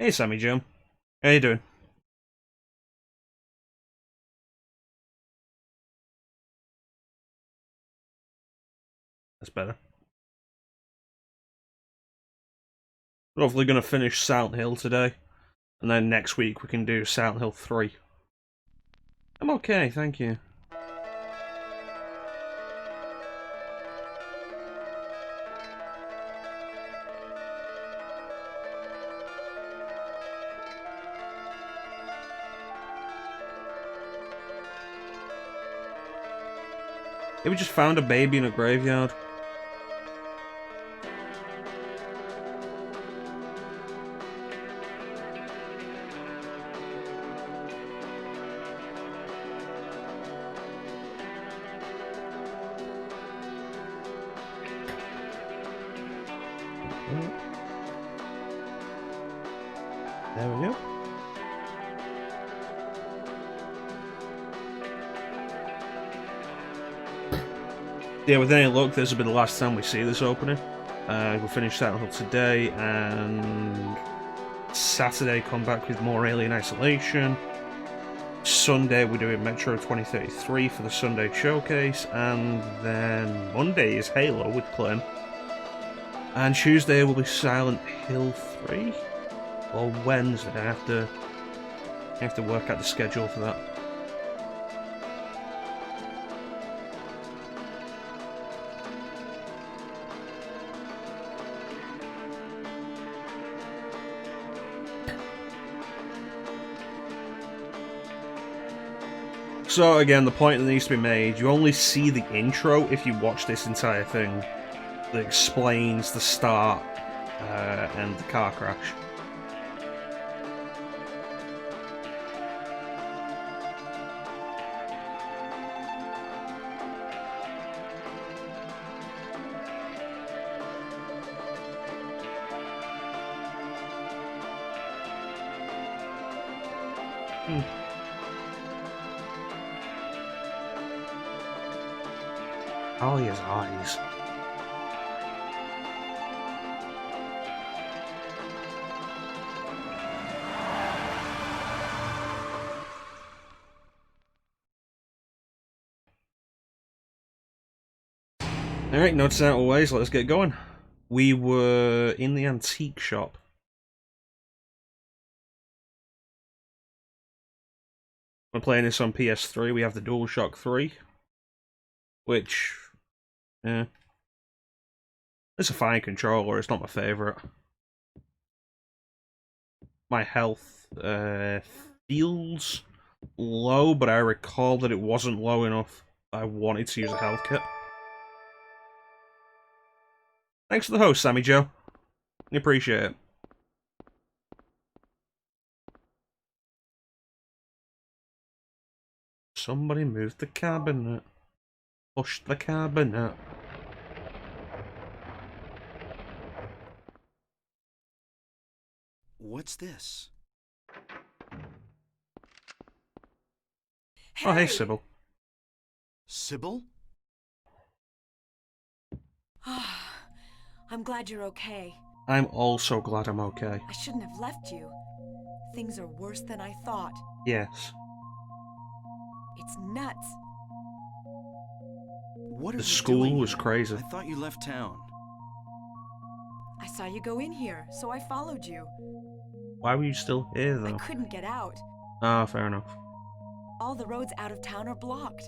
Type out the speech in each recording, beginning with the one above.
Hey, Sammy Joe. How you doing? That's better. We're hopefully going to finish Silent Hill today, and then next week we can do Silent Hill 3. I'm okay, thank you. Yeah, we just found a baby in a graveyard. There we go. Yeah, with any luck, this will be the last time we see this opening. We'll finish Silent Hill today, and Saturday come back with more Alien Isolation. Sunday we're doing Metro 2033 for the Sunday showcase, and then Monday is Halo with Clem. And Tuesday will be Silent Hill 3? Or Wednesday, I have to work out the schedule for that. So again, the point that needs to be made, you only see the intro if you watch this entire thing that explains the start and the car crash. Oh, his eyes. Alright, notes out of the way, so let's get going. We were in the antique shop. We're playing this on PS3, we have the DualShock 3. Which, yeah, it's a fine controller, it's not my favourite. My health feels low, but I recall that it wasn't low enough. I wanted to use a health kit. Thanks for the host, Sammy Joe. I appreciate it. Somebody move the cabinet. Push the cabinet. What's this? Oh, hey, Sybil. Sybil? I'm glad you're okay. I'm also glad I'm okay. I shouldn't have left you. Things are worse than I thought. Yes. It's nuts. What are The you school doing was here? crazy. I thought you left town. I saw you go in here, so I followed you. Why were you still here, I though? couldn't get out. Ah, fair enough. All the roads out of town are blocked.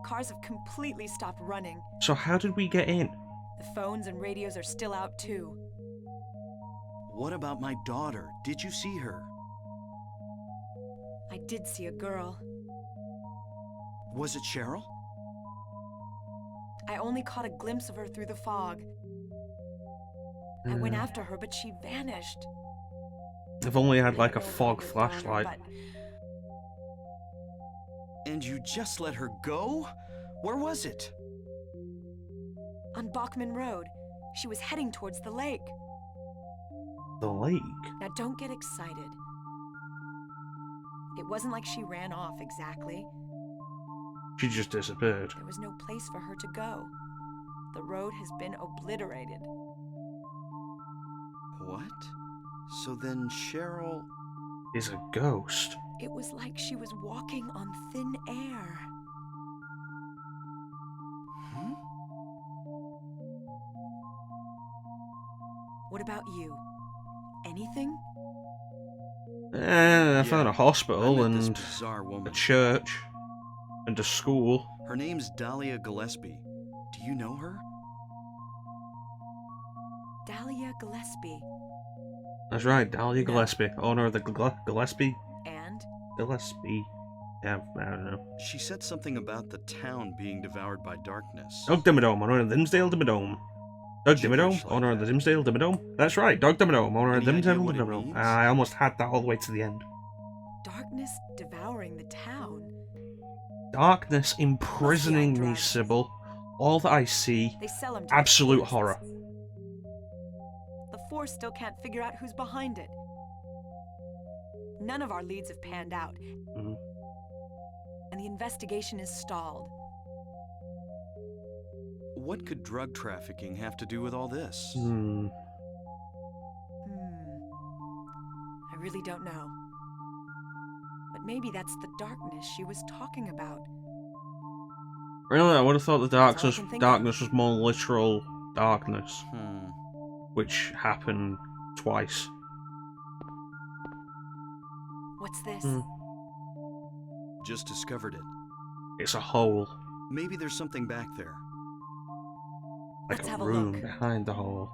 Cars have completely stopped running. So how did we get in? The phones and radios are still out too. What about my daughter? Did you see her? I did see a girl. Was it Cheryl? I only caught a glimpse of her through the fog. I went after her, but she vanished. I've only had like a I know about fog your flashlight. daughter, And you just let her go? Where was it? but on Bachman Road, she was heading towards the lake. The lake? Now don't get excited. It wasn't like she ran off exactly. She just disappeared. There was no place for her to go. The road has been obliterated. What? So then Cheryl... Is a ghost. It was like she was walking on thin air. Hmm? What about you? Anything? I found a I hospital met this and bizarre a woman. church and a school. Her name's Dahlia Gillespie. Do you know her? Dahlia Gillespie. That's right, Dahlia No. Gillespie, owner of the Gillespie. And? Gillespie. Yeah, I don't know. She said something about the town being devoured by darkness. Doug Dimmadome, owner of the Dimsdale Dimmadome. Doug Dimmadome, Gibberish like owner of the that. Dimsdale Dimmadome. That's right, Doug Dimmadome, owner of Any the idea Dimsdale what it Dimmadome. means? I almost had that all the way to the end. Darkness devouring the town. Darkness imprisoning me, drugs. Sybil. All that I see, They sell them to absolute the tourists. horror. The force still can't figure out who's behind it. None of our leads have panned out, Mhm. and the investigation is stalled. What could drug trafficking have to do with all this? I really don't know. But maybe that's the darkness she was talking about. Really, I would have thought the That's all I can think of. darkness was more literal darkness, Hmm. which happened twice. What's this? Just discovered it. It's a hole, Maybe there's something back there. like Let's a have a room look. behind the hole.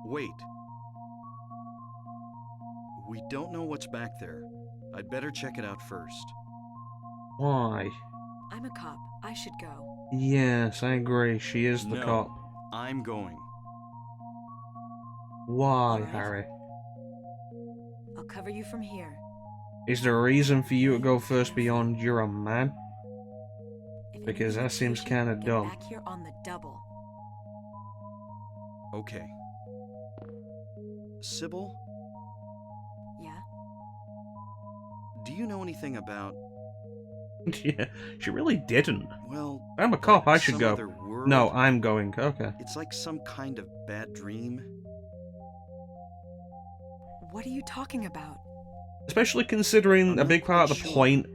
Wait. We don't know what's back there. I'd better check it out first. Why? I'm a cop. I should go. Yes, I agree. She is the No. cop. I'm going. Why, Alright. Harry? I'll cover you from here. Is there a reason for you to go first beyond you're a man? If Because anything that seems fishy, kinda get dumb. back here on the double. Okay. Sybil, Yeah? do you know anything about, Yeah, she really didn't. well... I'm a cop, like I should some go. other world? No, I'm going. Okay. It's like some kind of bad dream. What are you talking about? Especially considering I'm a not big part of quite the sure. point,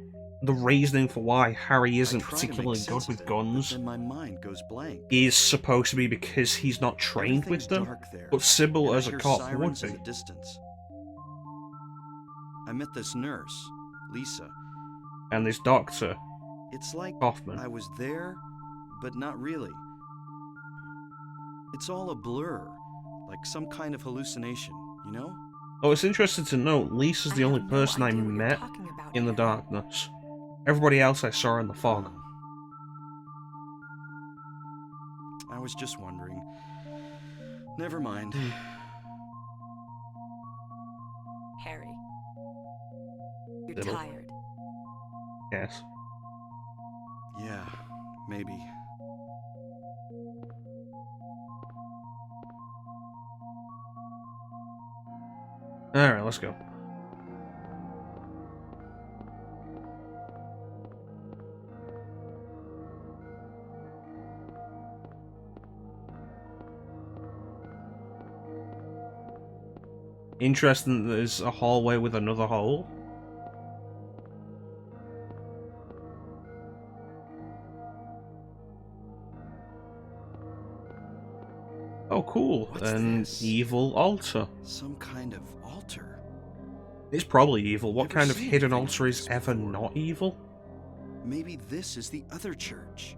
the reasoning for why Harry I isn't try to make particularly good sense of with it, guns but then my mind goes blank. is supposed to be because he's not trained Everything's with them. dark there, But Sybil and I as a hear cop would sirens be. in the distance. I met this nurse, Lisa. And this doctor, It's like Hoffman. I was there, but not really. It's all a blur, like some kind of hallucination, you know? Oh, it's interesting to note, Lisa's the I only have no person I idea what you're met talking about, in the Harry. darkness. Everybody else I saw in the fog. I was just wondering. Never mind. Harry. You're Sybil. tired. Yes. Yeah, maybe. Alright, let's go. Interesting that there's a hallway with another hole. Oh, cool. What's An this? evil altar. Some kind of altar. It's probably evil. What Never kind of seen hidden anything altar like is this ever before. not evil? Maybe this is the other church.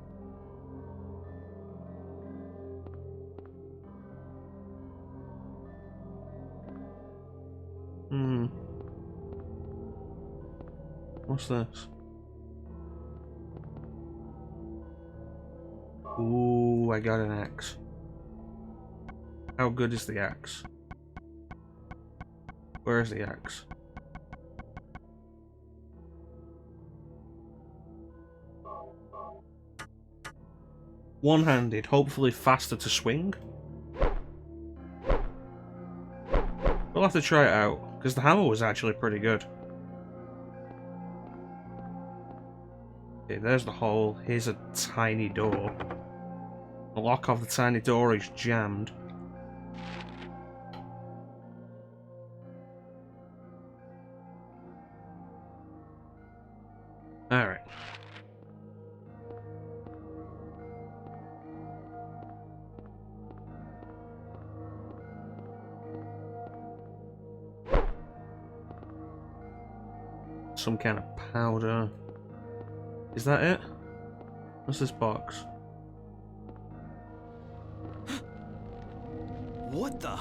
What's this? Ooh, I got an axe. How good is the axe? Where is the axe? One-handed, hopefully faster to swing. We'll have to try it out, because the hammer was actually pretty good. Okay, there's the hole. Here's a tiny door. The lock of the tiny door is jammed. some kind of powder. Is that it? What's this box? What the?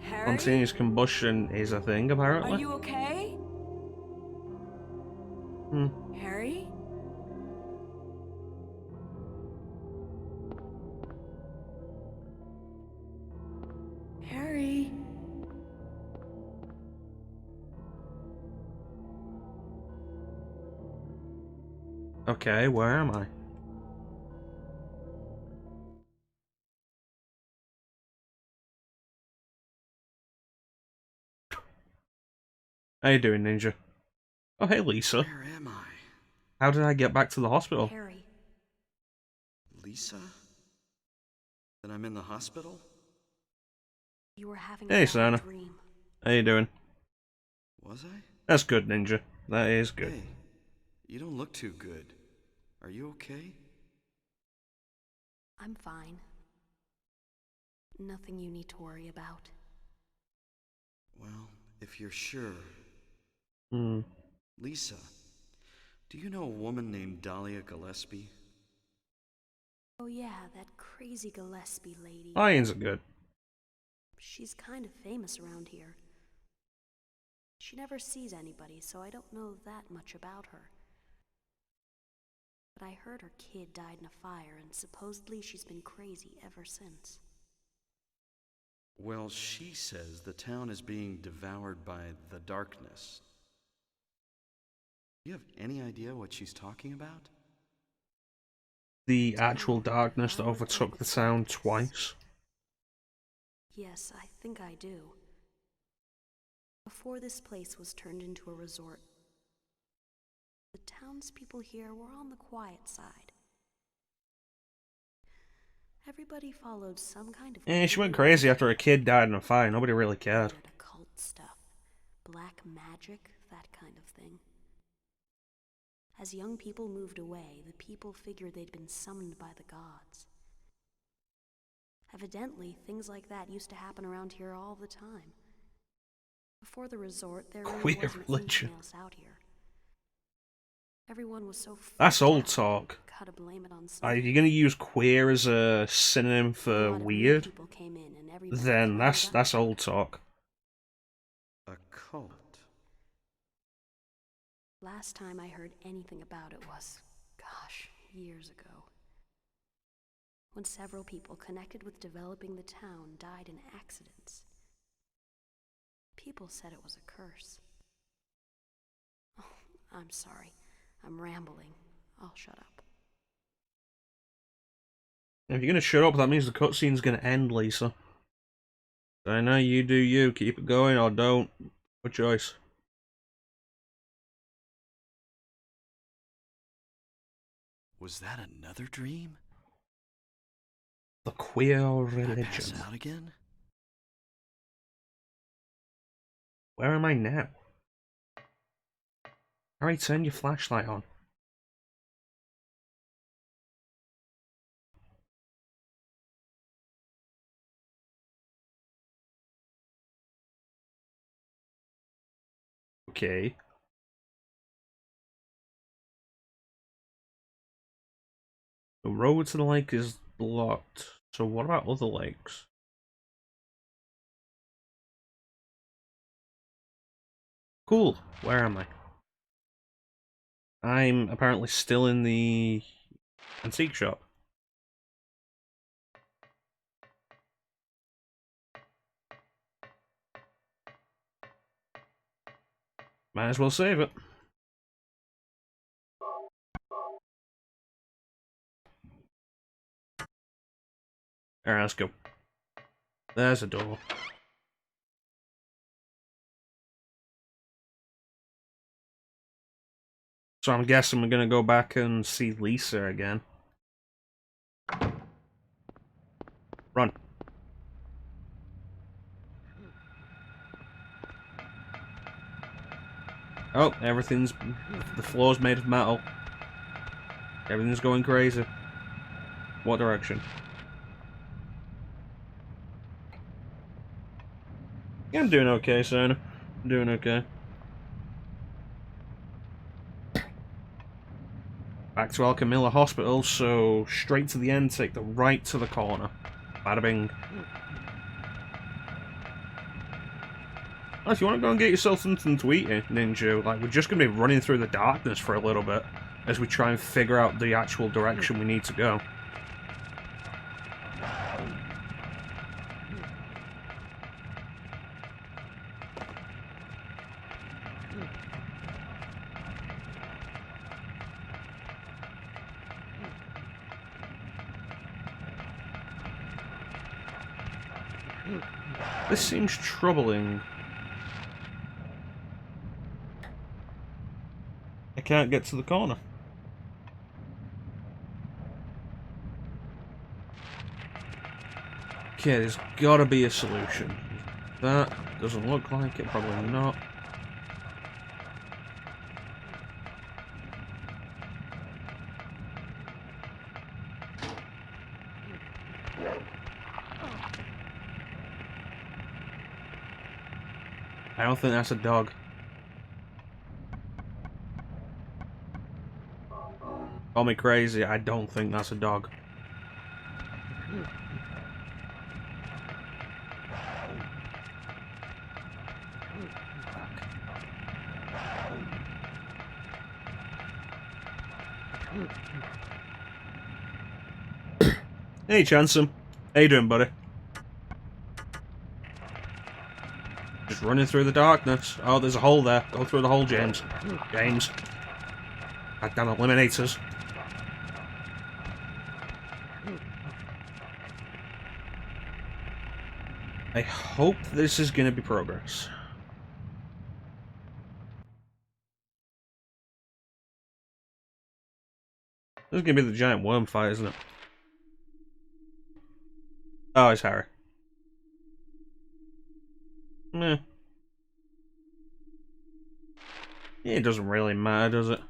Harry? Spontaneous combustion is a thing, apparently. Are you okay? Harry? Harry? Okay, where am I? How you doing, Ninja? Oh, hey, Lisa. Where am I? How did I get back to the hospital? Harry. Lisa? Then I'm in the hospital? You were having Hey, a bad Sana. dream. How you doing? Was I? That's good, Ninja. That is good. Hey, you don't look too good. Are you okay? I'm fine. Nothing you need to worry about. Well, if you're sure. Hmm. Lisa, do you know a woman named Dahlia Gillespie? Oh yeah, that crazy Gillespie lady. Lions are good. She's kind of famous around here. She never sees anybody, so I don't know that much about her. But I heard her kid died in a fire, and supposedly she's been crazy ever since. Well, she says the town is being devoured by the darkness. Do you have any idea what she's talking about? The actual darkness that overtook the town twice. Yes, I think I do. Before this place was turned into a resort, the townspeople here were on the quiet side. Everybody followed some kind of... She went crazy after a kid died in a fire. Nobody really cared. weird occult stuff. Black magic, that kind of thing. As young people moved away, the people figured they'd been summoned by the gods. Evidently, things like that used to happen around here all the time. Before the resort, there really Queer wasn't religion. anything else out here. Everyone was so That's freaked old out, talk. gotta blame it on If something. you're gonna use queer as a synonym A for lot of new weird, people came in and everybody then crowded up. that's old talk. A cult. Last time I heard anything about it was, gosh, years ago. When several people connected with developing the town died in accidents. People said it was a curse. Oh, I'm sorry. I'm rambling. I'll shut up. If you're gonna shut up, that means the cutscene's gonna end, Lisa. I know you do you. Keep it going or don't. Good choice. Was that another dream? The queer Did I pass religion. out again? Where am I now? Alright, turn your flashlight on. Okay. The road to the lake is blocked. So what about other lakes? Cool. Where am I? I'm apparently still in the antique shop. Might as well save it. Alright, let's go. There's a door. So I'm guessing we're gonna go back and see Lisa again. Run. Oh, everything's... the floor's made of metal. Everything's going crazy. What direction? Yeah, I'm doing okay, son. I'm doing okay. Back to Alchemilla Hospital, so straight to the end, take the right to the corner. Bada bing. Oh, if you want to go and get yourself something to eat, Ninja, like, we're just going to be running through the darkness for a little bit as we try and figure out the actual direction we need to go. This seems troubling. I can't get to the corner. Okay, there's gotta be a solution. That doesn't look like it, probably not. I don't think that's a dog. Call me crazy, I don't think that's a dog. Hey, Chansum. How you doing, buddy? Just running through the darkness. Oh, there's a hole there. Go through the hole, James. James. God damn it, eliminators. I hope this is going to be progress. This is going to be the giant worm fight, isn't it? Oh, it's Harry. Meh. It doesn't really matter, does it?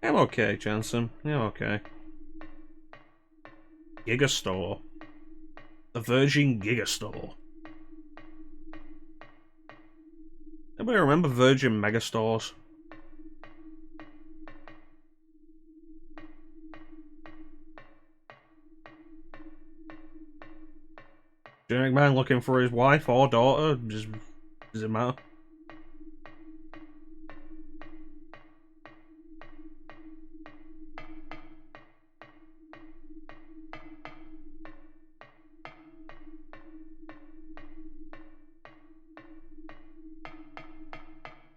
I'm okay, Jansen. I'm okay. Giga Store. The Virgin Giga Store. Anybody remember Virgin Megastores? Generic man looking for his wife or daughter? Just does it matter?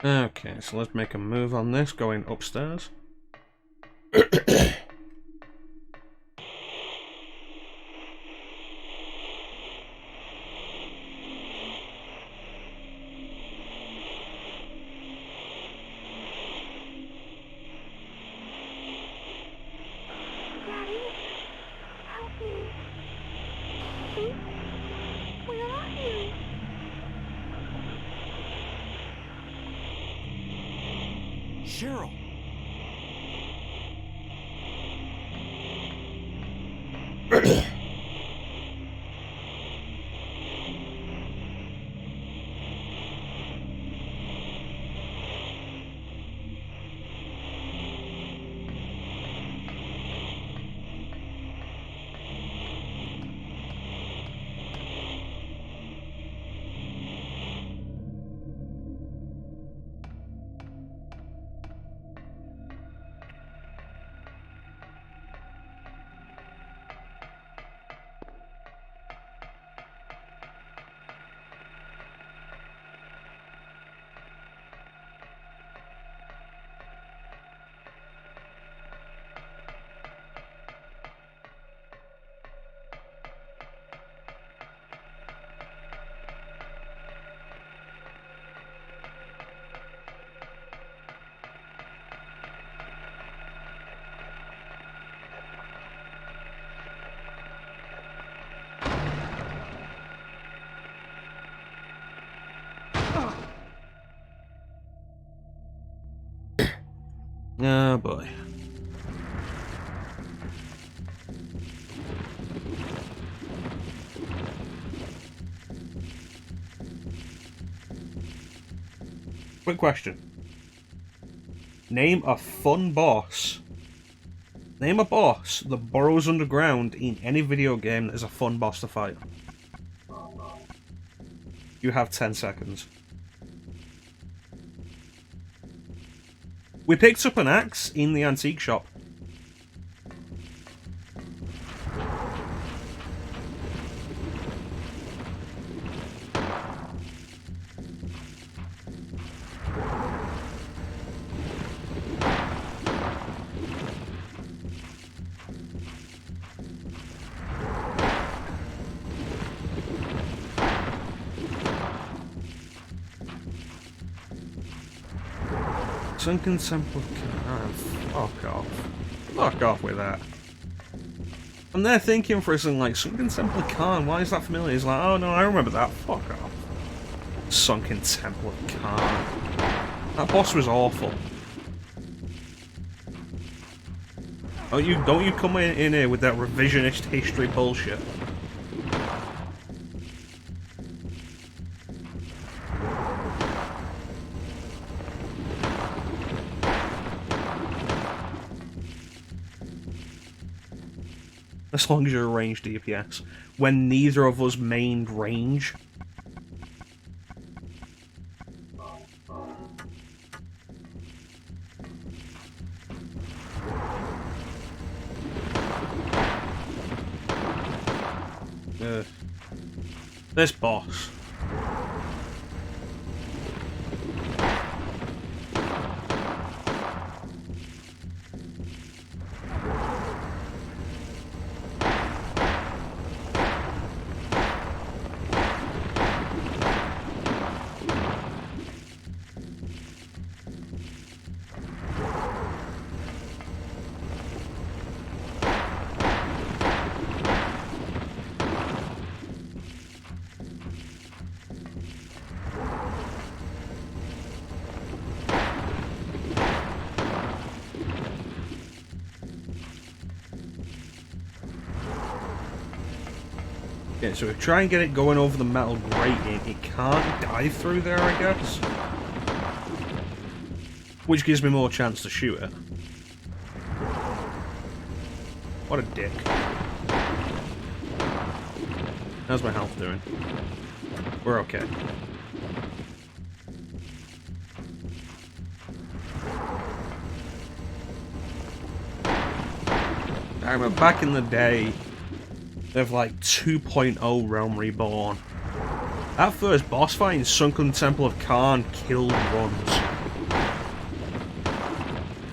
Okay, so let's make a move on this, going upstairs. Daddy, help me. Please? Where are you? Cheryl! Oh boy. Quick question. Name a fun boss. Name a boss that burrows underground in any video game that is a fun boss to fight. You have 10 seconds. We picked up an axe in the antique shop. Sunken Temple fuck off. Fuck off with that. I'm there thinking for a second, like, Sunken Temple of Khan, why is that familiar? He's like, oh no, I remember that. Fuck off. Sunken Temple of Khan. That boss was awful. Don't you come in here with that revisionist history bullshit. As long as you're a ranged DPS. When neither of us mained range. This boss. Okay, so we try and get it going over the metal grating. It can't dive through there, I guess. Which gives me more chance to shoot it. What a dick. How's my health doing? We're okay. I remember back in the day of like 2.0 Realm Reborn. That first boss fight in Sunken Temple of Khan killed runs.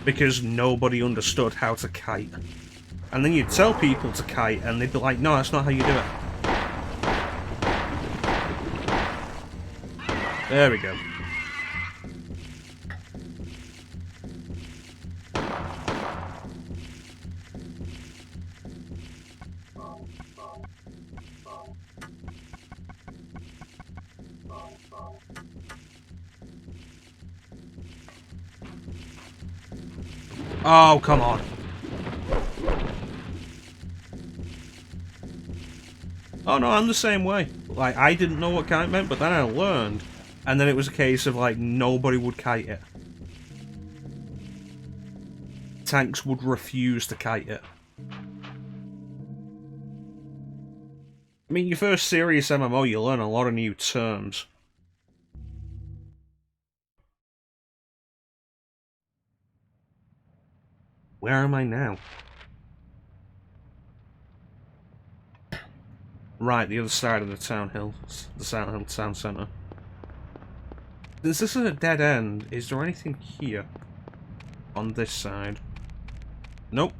Because nobody understood how to kite. And then you'd tell people to kite and they'd be like, no, that's not how you do it. There we go. Oh, come on. Oh no, I'm the same way. Like, I didn't know what kite meant, but then I learned. And then it was a case of, like, nobody would kite it. Tanks would refuse to kite it. I mean, your first serious MMO, you learn a lot of new terms. Where am I now? Right, the other side of the town hill. The town centre. Since this is a dead end, is there anything here? On this side? Nope.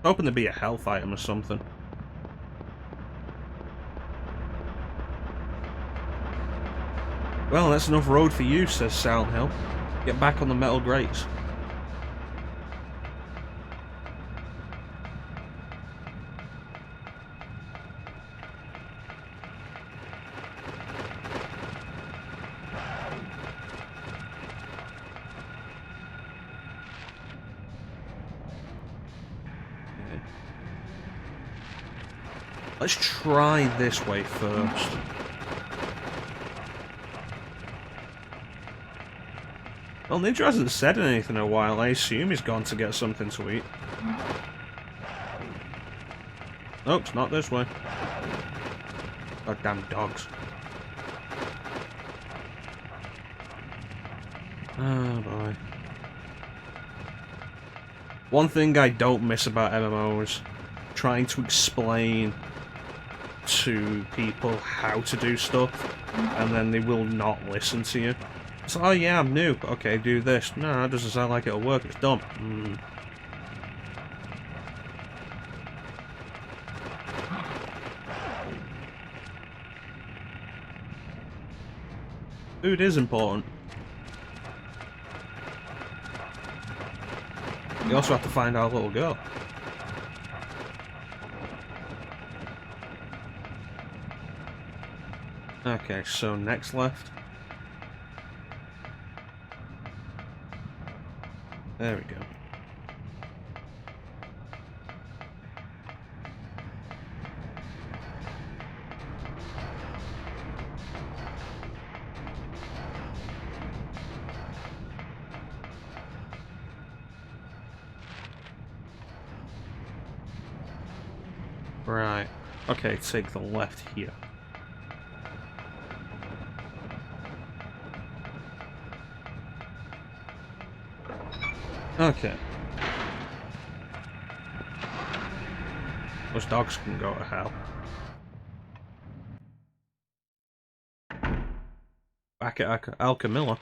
Hoping there'd be a health item or something. Well, that's enough road for you, says Silent Hill. Get back on the metal grates. Let's try this way first. Well, Ninja hasn't said anything in a while. I assume he's gone to get something to eat. Nope, it's not this way. Goddamn dogs. Oh boy. One thing I don't miss about MMOs, trying to explain to people how to do stuff, and then they will not listen to you. It's like, oh yeah, I'm new. Okay, do this. No, it doesn't sound like it'll work. It's dumb. Food is important. You also have to find our little girl. Okay, so next left. There we go. Right. Okay, take the left here. Okay. Those dogs can go to hell. Back at Alchemilla.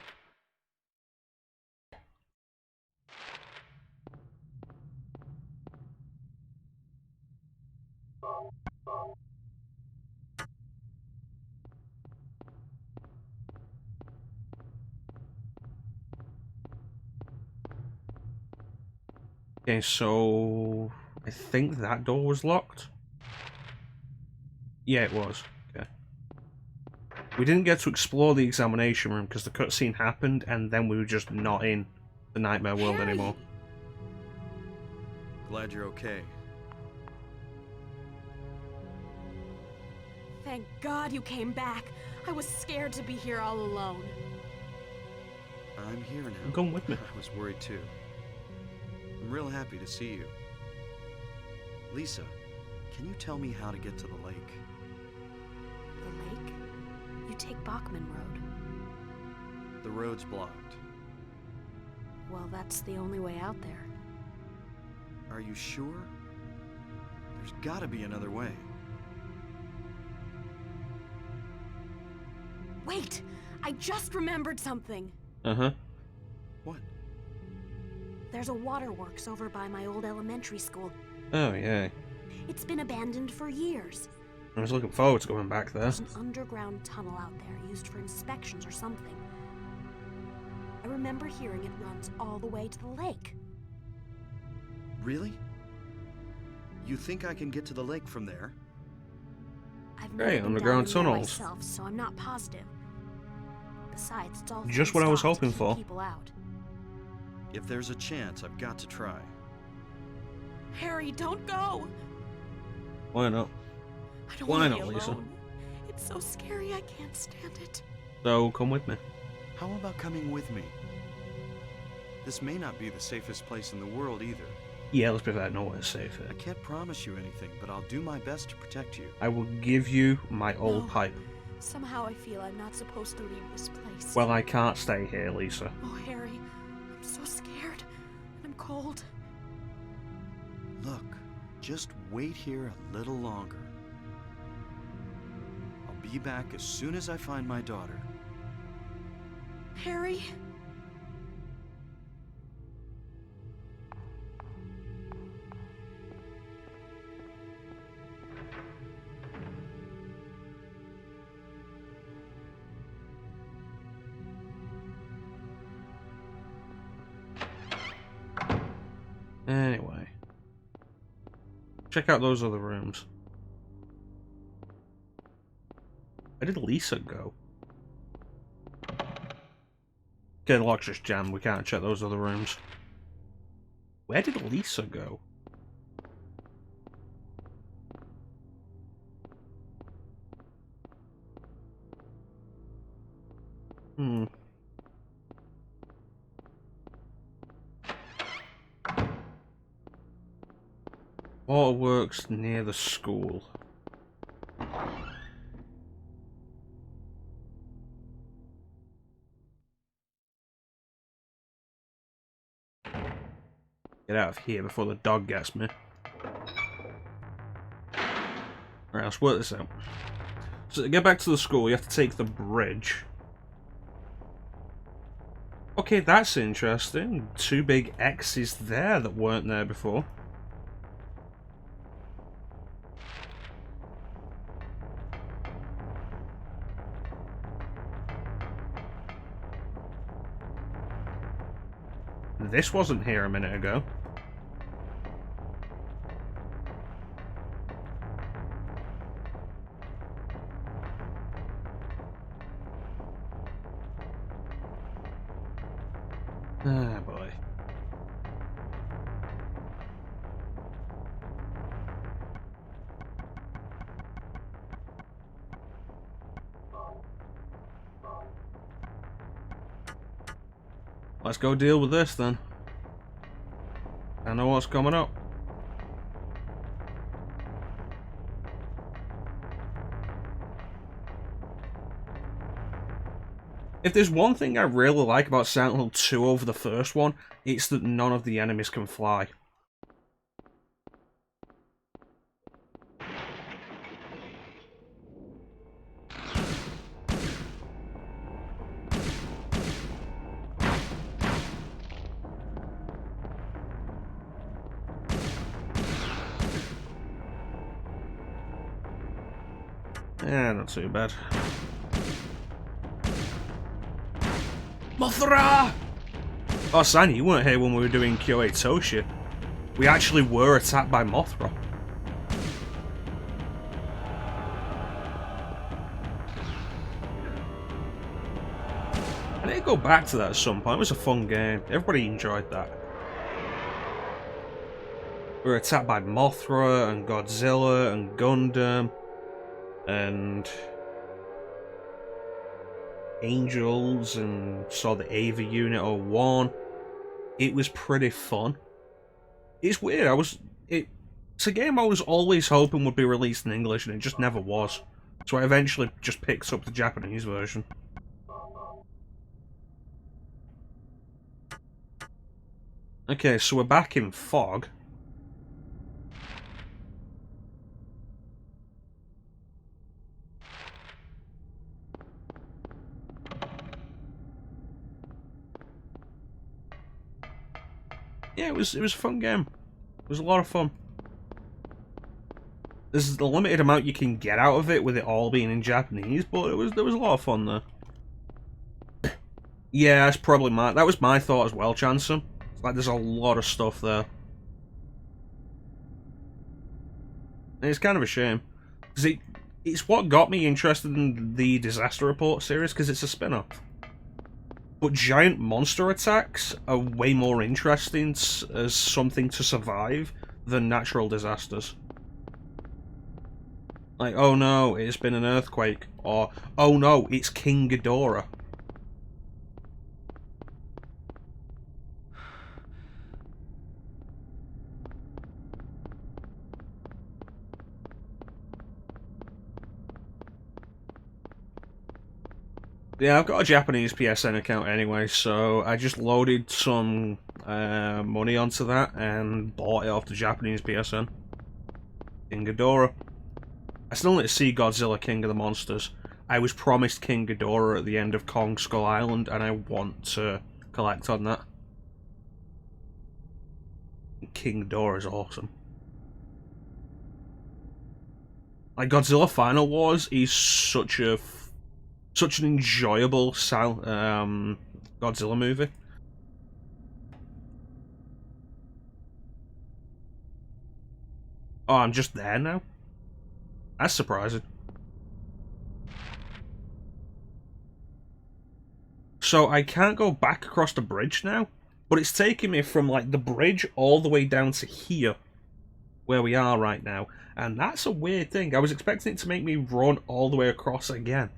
Okay, so I think that door was locked. Yeah, it was. Okay. We didn't get to explore the examination room because the cutscene happened, and then we were just not in the nightmare world anymore. Glad you're okay. Thank God you came back. I was scared to be here all alone. I'm here now. Come with me. I was worried too. I'm real happy to see you. Lisa, can you tell me how to get to the lake? The lake? You take Bachman Road. The road's blocked. Well, that's the only way out there. Are you sure? There's gotta be another way. Wait! I just remembered something! Uh-huh. What? There's a waterworks over by my old elementary school. Oh, yeah. It's been abandoned for years. I was looking forward to going back there. There's an underground tunnel out there used for inspections or something. I remember hearing it runs all the way to the lake. Really? You think I can get to the lake from there? I've Hey, never been underground down in there tunnels. myself, so I'm not positive. Besides, it's all Just what I was fenced off to hoping keep for. people out. If there's a chance, I've got to try. Harry, don't go! Why not? I don't Why want to not, be Lisa? alone. It's so scary, I can't stand it. So, come with me. How about coming with me? This may not be the safest place in the world either. Yeah, let's be fair, nowhere's safe I here. can't promise you anything, but I'll do my best to protect you. I will give you my old No. pipe. Somehow I feel I'm not supposed to leave this place. Well, I can't stay here, Lisa. Oh, Harry, I'm so scared. And I'm cold. Look, just wait here a little longer. I'll be back as soon as I find my daughter. Harry? Anyway. Check out those other rooms. Where did Lisa go? Okay, the lock's just jammed. We can't check those other rooms. Where did Lisa go? Hmm. Waterworks near the school. Get out of here before the dog gets me. Alright, let's work this out. So to get back to the school, you have to take the bridge. Okay, that's interesting. 2 big X's there that weren't there before. This wasn't here a minute ago. Ah, boy. Let's go deal with this then. I know what's coming up. If there's one thing I really like about Silent Hill 2 over the first one, it's that none of the enemies can fly. Yeah, not too bad. Mothra! Oh, Sandy, you weren't here when we were doing Kyoei Toshi. We actually were attacked by Mothra. I need to go back to that at some point. It was a fun game. Everybody enjoyed that. We were attacked by Mothra and Godzilla and Gundam and Angels and saw the Ava Unit 01. It was pretty fun. It's weird. It's a game I was always hoping would be released in English, and it just never was. So I eventually just picked up the Japanese version. Okay, so we're back in Fog. Yeah, it was a fun game. It was a lot of fun. There's the limited amount you can get out of it with it all being in Japanese, but there was a lot of fun there. Yeah, that's probably that was my thought as well, Chansom. It's like there's a lot of stuff there. And it's kind of a shame. Because it's what got me interested in the Disaster Report series, because it's a spin-off. But giant monster attacks are way more interesting as something to survive than natural disasters. Like, oh no, it's been an earthquake. Or, oh no, it's King Ghidorah. Yeah, I've got a Japanese PSN account anyway, so I just loaded some money onto that and bought it off the Japanese PSN. King Ghidorah. I still need to see Godzilla King of the Monsters. I was promised King Ghidorah at the end of Kong Skull Island, and I want to collect on that. King Ghidorah is awesome. Like, Godzilla Final Wars is such an enjoyable Godzilla movie. Oh, I'm just there now? That's surprising. So I can't go back across the bridge now, but it's taking me from, like, the bridge all the way down to here, where we are right now. And that's a weird thing. I was expecting it to make me run all the way across again.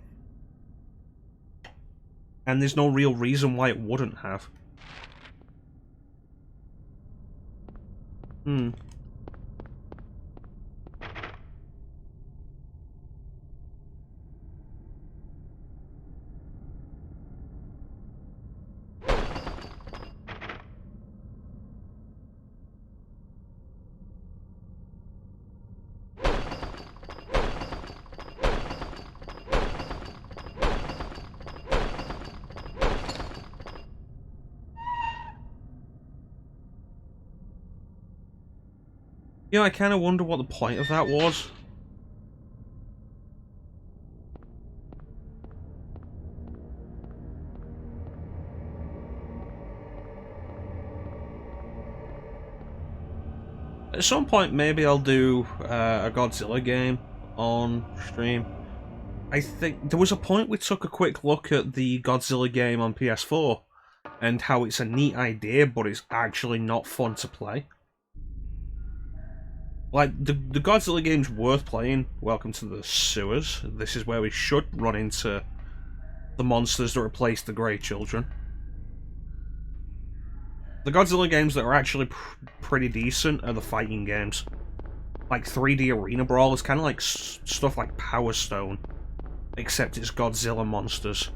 And there's no real reason why it wouldn't have. Hmm. Yeah, I kind of wonder what the point of that was. At some point, maybe I'll do a Godzilla game on stream. I think there was a point we took a quick look at the Godzilla game on PS4 and how it's a neat idea, but it's actually not fun to play. Like, the Godzilla game's worth playing. Welcome to the sewers. This is where we should run into the monsters that replace the Grey Children. The Godzilla games that are actually pretty decent are the fighting games. Like 3D Arena Brawl is kind of like stuff like Power Stone, except it's Godzilla monsters.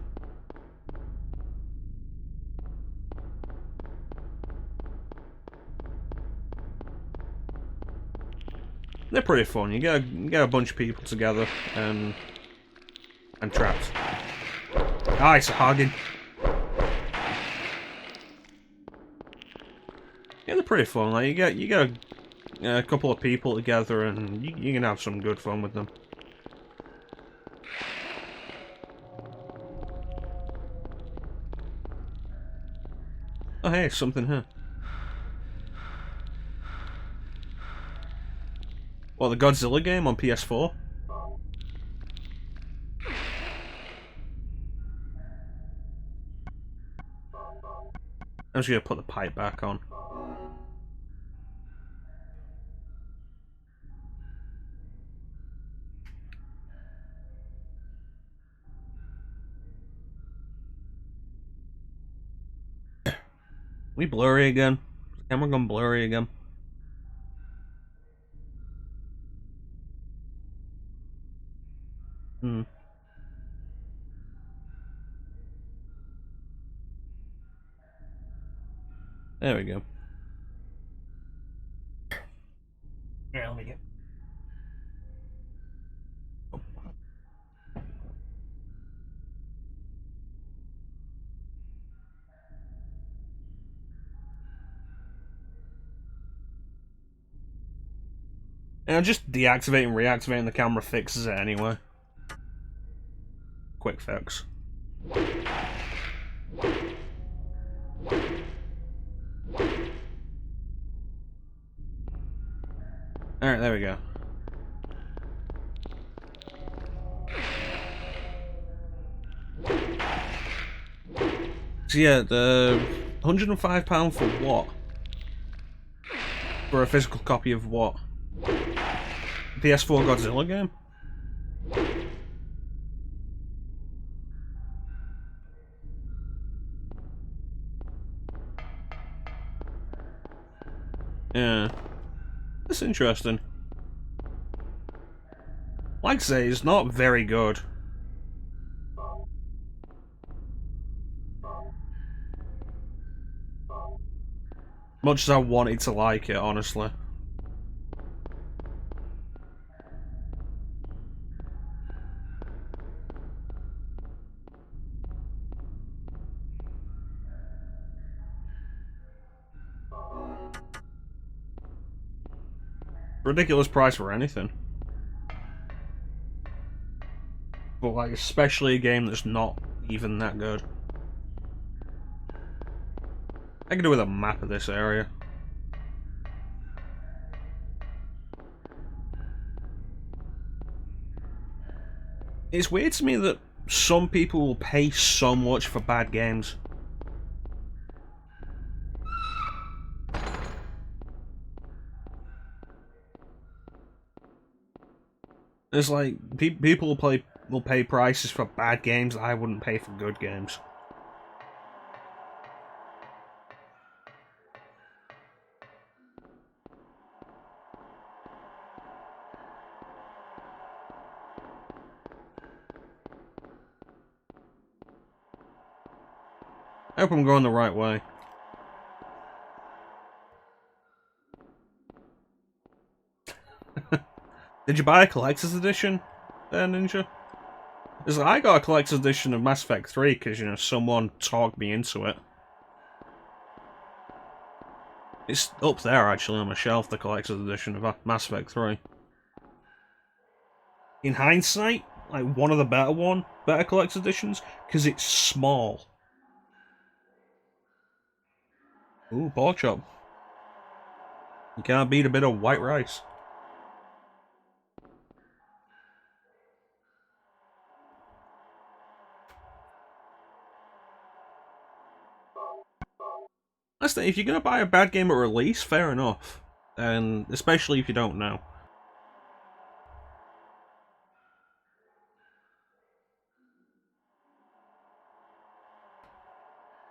They're pretty fun. You get a bunch of people together and trapped. Ah, it's a Hagen. Yeah, they're pretty fun. Like you get a couple of people together, and you can have some good fun with them. Oh hey, something here. What, the Godzilla game on PS4? I'm just gonna put the pipe back on. We blurry again? Is the camera gone blurry again? Hmm. There we go. Yeah, let me get. Oh. And just deactivating and reactivating the camera fixes it anyway. Quick fix. Alright, there we go. So yeah, the £105 for what? For a physical copy of what? PS4 Godzilla game? Yeah. That's interesting. Like I say, it's not very good. Much as I wanted to like it, honestly. Ridiculous price for anything. But like, especially a game that's not even that good. I could do with a map of this area. It's weird to me that some people will pay so much for bad games. It's like people will pay prices for bad games that I wouldn't pay for good games. I hope I'm going the right way. Did you buy a collector's edition there, Ninja? Because I got a collector's edition of Mass Effect 3 because, you know, someone talked me into it. It's up there, actually, on my shelf, the collector's edition of Mass Effect 3. In hindsight, like, one of the better collector's editions, because it's small. Ooh, pork chop. You can't beat a bit of white rice. That's the, if you're gonna buy a bad game at release, fair enough. And especially if you don't know.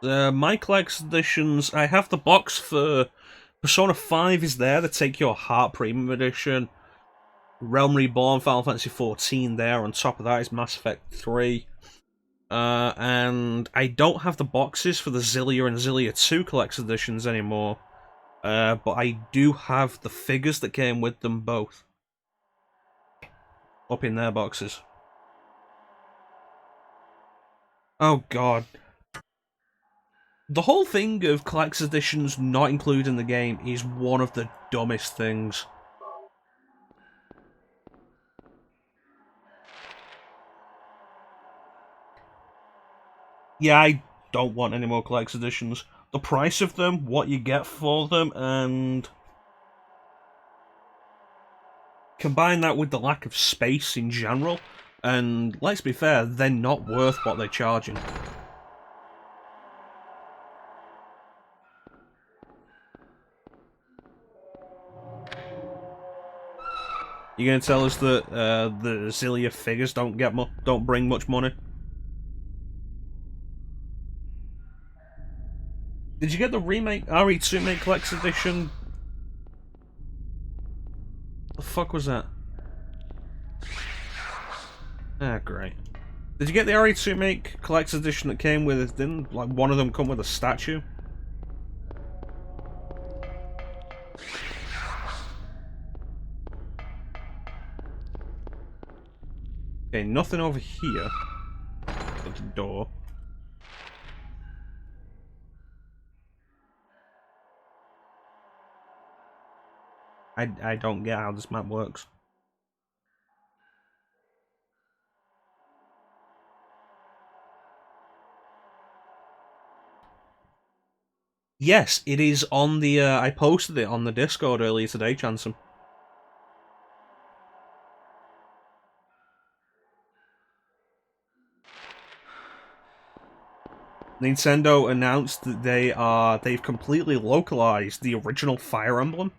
My collector's editions, I have the box for Persona 5 is there, the Take Your Heart Premium Edition. Realm Reborn, Final Fantasy XIV there, on top of that is Mass Effect 3. And I don't have the boxes for the Zillia and Zillia 2 collector's editions anymore. But I do have the figures that came with them both. Up in their boxes. Oh god. The whole thing of collector's editions not included in the game is one of the dumbest things. Yeah, I don't want any more collector's editions. The price of them, what you get for them, and combine that with the lack of space in general, and let's be fair, they're not worth what they're charging. You gonna tell us that the Zillia figures don't bring much money? Did you get the remake RE2 Make Collector's Edition? The fuck was that? Ah, great. Did you get the RE2 Make Collector's Edition that came with it? Didn't like one of them come with a statue? Okay, nothing over here. At the door. I don't get how this map works. Yes, it is on the, I posted it on the Discord earlier today, Chanson. Nintendo announced that they've completely localized the original Fire Emblem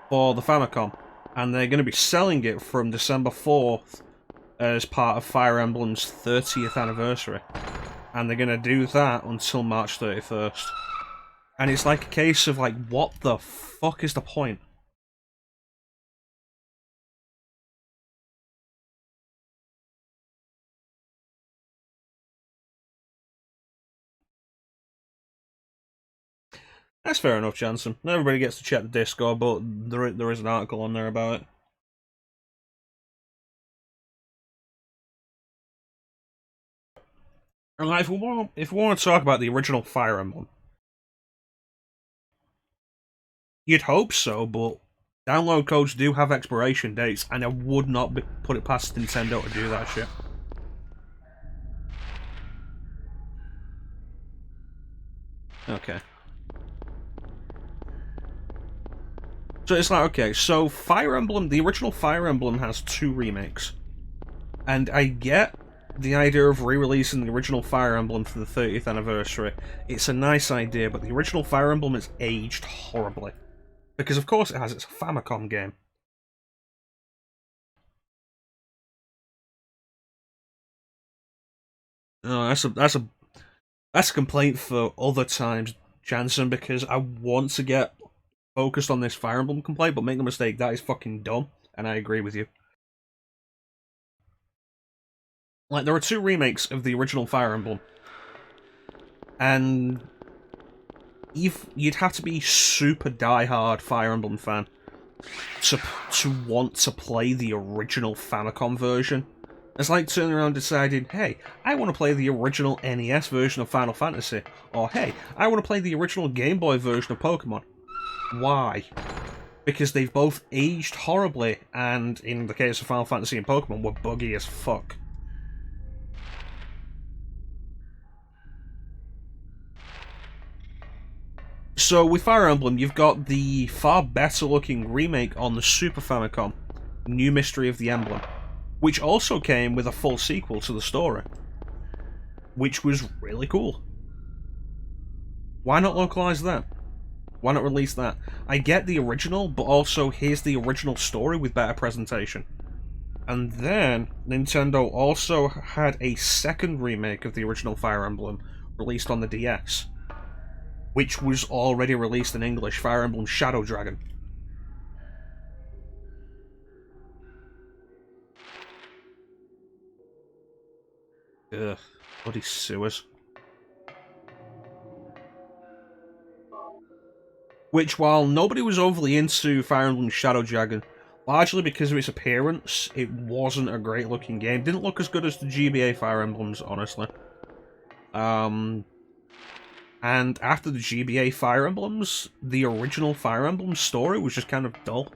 for the Famicom, and they're going to be selling it from December 4th as part of Fire Emblem's 30th anniversary. And they're going to do that until March 31st. And it's like a case of like, what the fuck is the point? That's fair enough, Jansen. Not everybody gets to check the Discord, but there is an article on there about it. And like, if we want to talk about the original Fire Emblem, you'd hope so, but download codes do have expiration dates, and I would not put it past Nintendo to do that shit. Okay. So it's like, okay, so Fire Emblem, the original Fire Emblem has 2 remakes. And I get the idea of re-releasing the original Fire Emblem for the 30th anniversary. It's a nice idea, but the original Fire Emblem has aged horribly. Because of course it has, it's a Famicom game. Oh, that's a complaint for other times, Jansen, because I want to get focused on this Fire Emblem complaint, but make no mistake, that is fucking dumb, and I agree with you. Like, there are 2 remakes of the original Fire Emblem. And you'd have to be super diehard Fire Emblem fan to want to play the original Famicom version. It's like turning around and deciding, hey, I want to play the original NES version of Final Fantasy. Or, hey, I want to play the original Game Boy version of Pokemon. Why? Because they've both aged horribly, and in the case of Final Fantasy and Pokemon, were buggy as fuck. So with Fire Emblem, you've got the far better looking remake on the Super Famicom, New Mystery of the Emblem, which also came with a full sequel to the story, which was really cool. Why not localize that? Why not release that? I get the original, but also here's the original story with better presentation. And then, Nintendo also had a second remake of the original Fire Emblem released on the DS, which was already released in English, Fire Emblem Shadow Dragon. Ugh, bloody sewers. Which, while nobody was overly into Fire Emblem Shadow Dragon, largely because of its appearance, it wasn't a great looking game. Didn't look as good as the GBA Fire Emblems, honestly. And after the GBA Fire Emblems, the original Fire Emblem story was just kind of dull.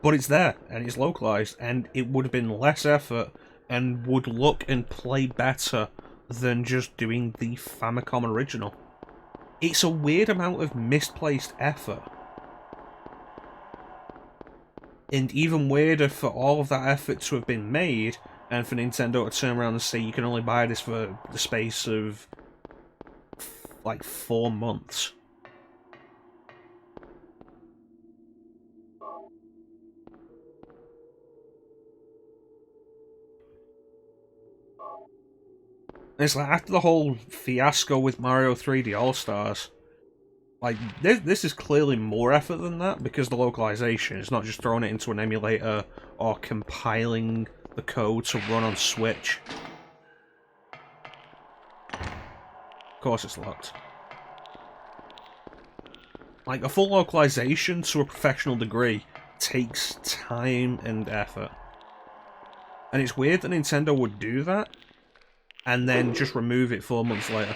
But it's there, and it's localized, and it would have been less effort, and would look and play better than just doing the Famicom original. It's a weird amount of misplaced effort. And even weirder for all of that effort to have been made, and for Nintendo to turn around and say you can only buy this for the space of like 4 months. It's like, after the whole fiasco with Mario 3D All-Stars, like, this is clearly more effort than that, because the localization is not just throwing it into an emulator or compiling the code to run on Switch. Of course it's locked. Like, a full localization to a professional degree takes time and effort. And it's weird that Nintendo would do that, and then just remove it 4 months later.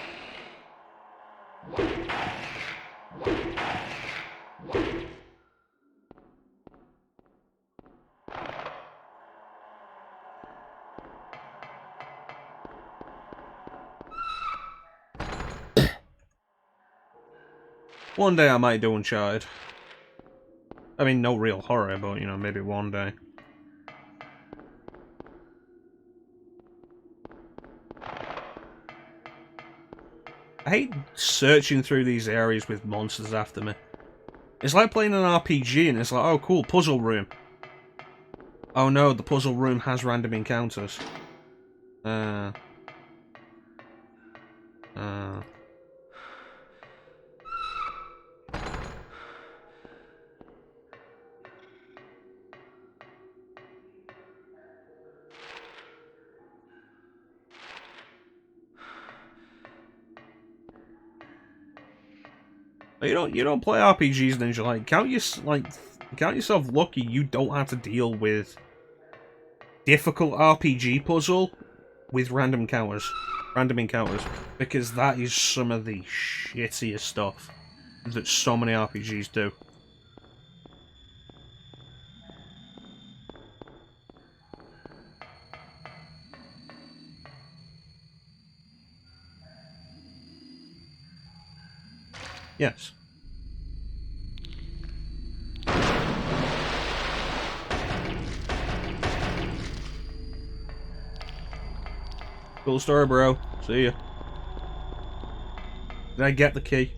One day I might do Uncharted. I mean, no real horror, but, you know, maybe one day. I hate searching through these areas with monsters after me. It's like playing an RPG and it's like, oh cool, puzzle room. Oh no, the puzzle room has random encounters. You don't play RPGs, Ninja. Like, count yourself lucky you don't have to deal with difficult RPG puzzle with random encounters, because that is some of the shittiest stuff that so many RPGs do. Yes. Cool story, bro. See ya. Did I get the key?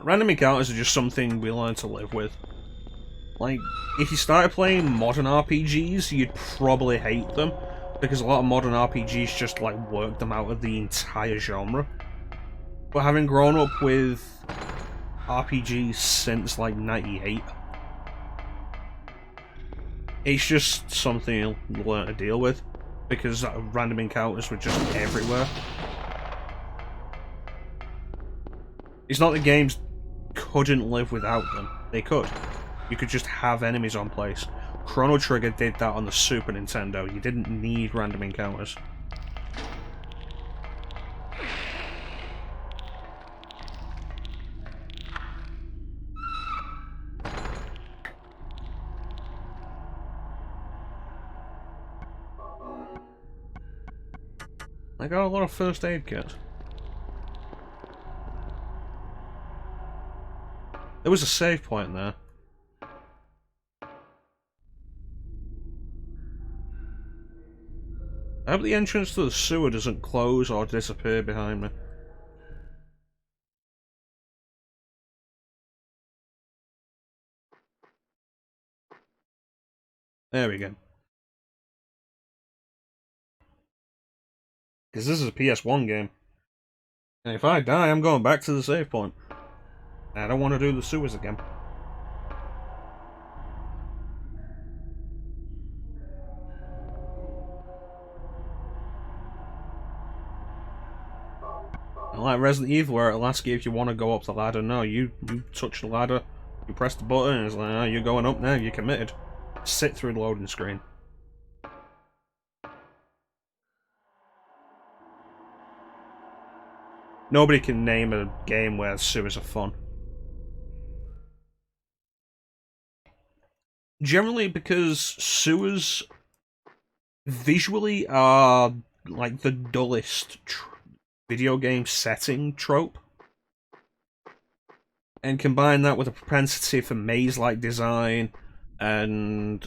Random encounters are just something we learn to live with. Like, if you started playing modern RPGs, you'd probably hate them, because a lot of modern RPGs just, like, work them out of the entire genre. But having grown up with RPGs since like '98. It's just something you'll learn to deal with, because random encounters were just everywhere. It's not that games couldn't live without them. They could. You could just have enemies on place. Chrono Trigger did that on the Super Nintendo. You didn't need random encounters. I got a lot of first aid kits. There was a save point there. I hope the entrance to the sewer doesn't close or disappear behind me. There we go. Because this is a PS1 game. And if I die, I'm going back to the save point. I don't want to do the sewers again. Like Resident Evil, where it'll ask you if you want to go up the ladder. No, you touch the ladder, you press the button, and it's like, oh, you're going up now, you're committed. Sit through the loading screen. Nobody can name a game where sewers are fun. Generally because sewers visually are like the dullest video game setting trope. And combine that with a propensity for maze-like design and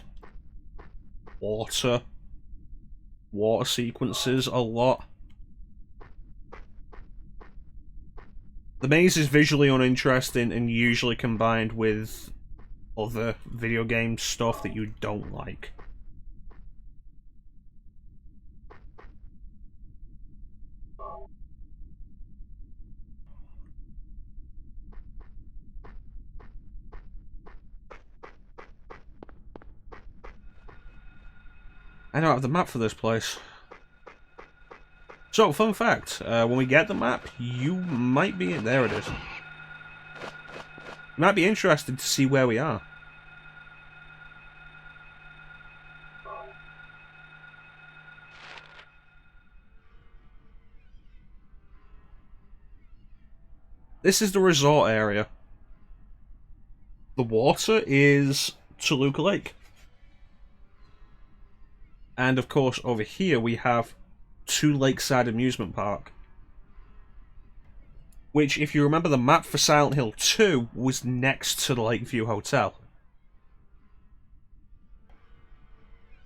water sequences a lot. The maze is visually uninteresting and usually combined with other video game stuff that you don't like. I don't have the map for this place. So, fun fact, when we get the map, you might be... There it is. You might be interested to see where we are. This is the resort area. The water is Toluca Lake. And of course, over here we have Two Lakeside Amusement Park. Which, if you remember the map for Silent Hill 2, was next to the Lakeview Hotel.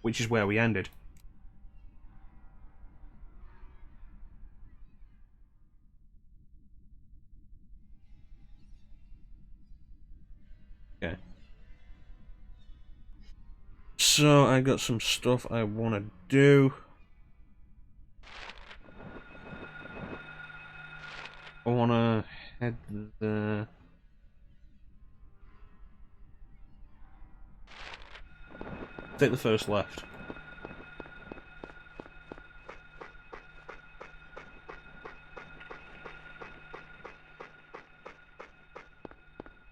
Which is where we ended. Okay. So, I got some stuff I want to do. I want to head there. Take the first left.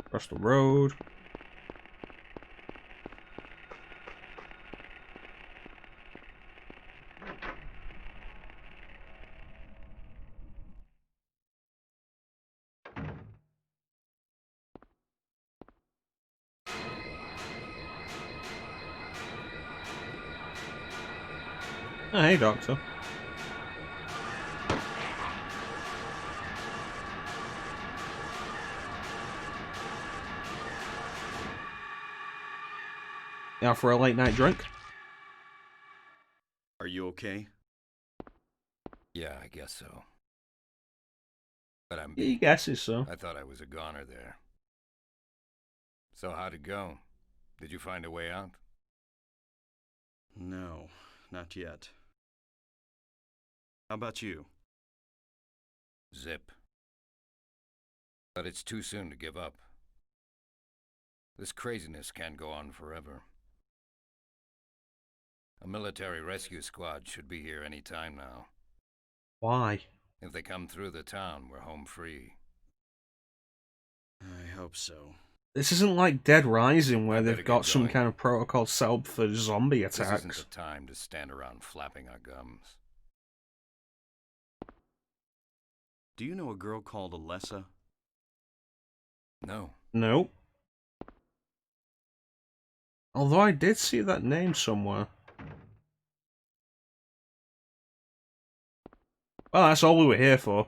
Across the road. Oh, hey, Doctor. Now for a late night drink? Are you okay? Yeah, I guess so. But I'm He beat. guesses so. I thought I was a goner there. So how'd it go? Did you find a way out? No, not yet. How about you? Zip. But it's too soon to give up. This craziness can't go on forever. A military rescue squad should be here any time now. Why? If they come through the town, we're home free. I hope so. This isn't like Dead Rising where I better they've got get some going. kind of protocol set up for zombie This isn't attacks. the time to stand around flapping our gums. Do you know a girl called Alessa? No. Nope. Although I did see that name somewhere. Well, that's all we were here for.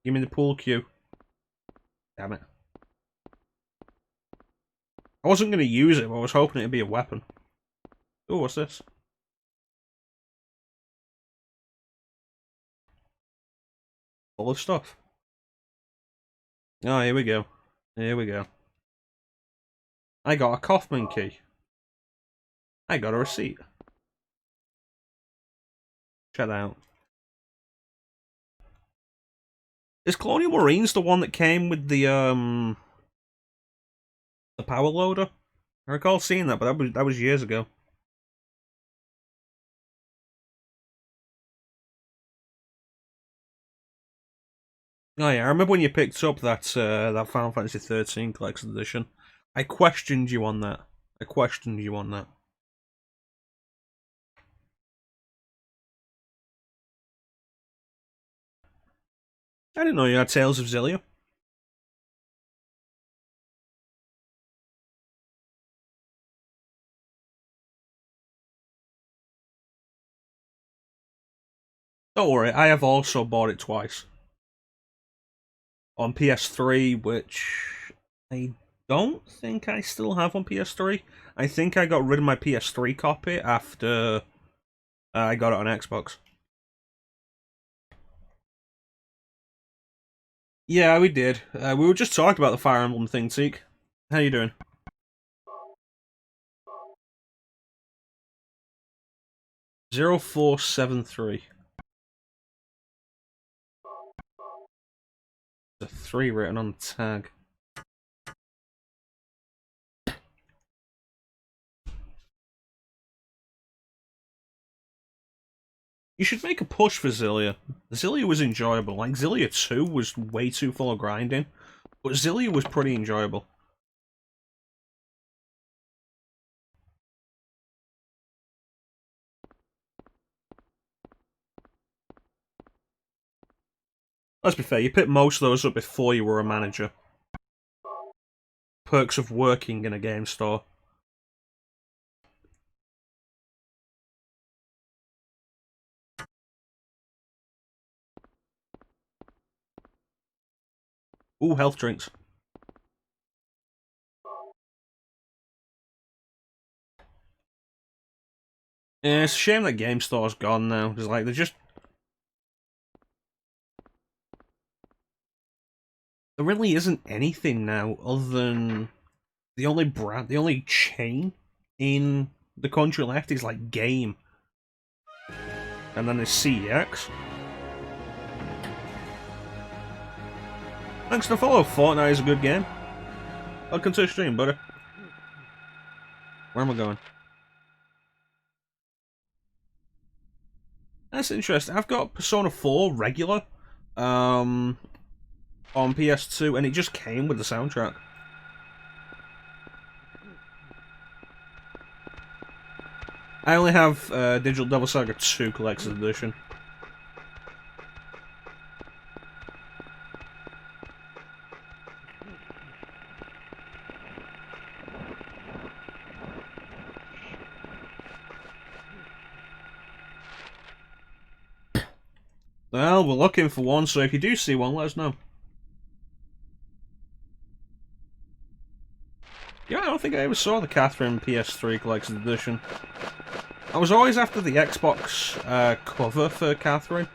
Give me the pool cue. Damn it. I wasn't going to use it, but I was hoping it'd be a weapon. Oh, what's this? Full of stuff. Oh, here we go. Here we go. I got a Kaufman key. I got a receipt. Check that out. Is Colonial Marines the one that came with the power loader? I recall seeing that, but that was years ago. Oh yeah, I remember when you picked up that that Final Fantasy 13 Collector's Edition. I questioned you on that. I questioned you on that. I didn't know you had Tales of Xillia. Don't worry, I have also bought it twice. On PS3, which I don't think I still have on PS3. I think I got rid of my PS3 copy after I got it on Xbox. Yeah, we did. We were just talking about the Fire Emblem thing, Teak. How you doing? $0473. There's a 3 written on the tag. You should make a push for Xillia. Xillia was enjoyable. Like, Xillia 2 was way too full of grinding. But Xillia was pretty enjoyable. Let's be fair, you picked most of those up before you were a manager. Perks of working in a game store. Ooh, health drinks. Yeah, it's a shame that game store's gone now. It's like, they're just... There really isn't anything now other than... The only chain in the country left is like Game. And then there's CEX. Thanks for the follow. Fortnite is a good game. Welcome to the stream, buddy. Where am I going? That's interesting. I've got Persona 4 regular on PS2, and it just came with the soundtrack. I only have Digital Devil Saga 2 Collector's Edition. Well, we're looking for one, so if you do see one, let us know. Yeah, I don't think I ever saw the Catherine PS3 Collector's Edition. I was always after the Xbox cover for Catherine.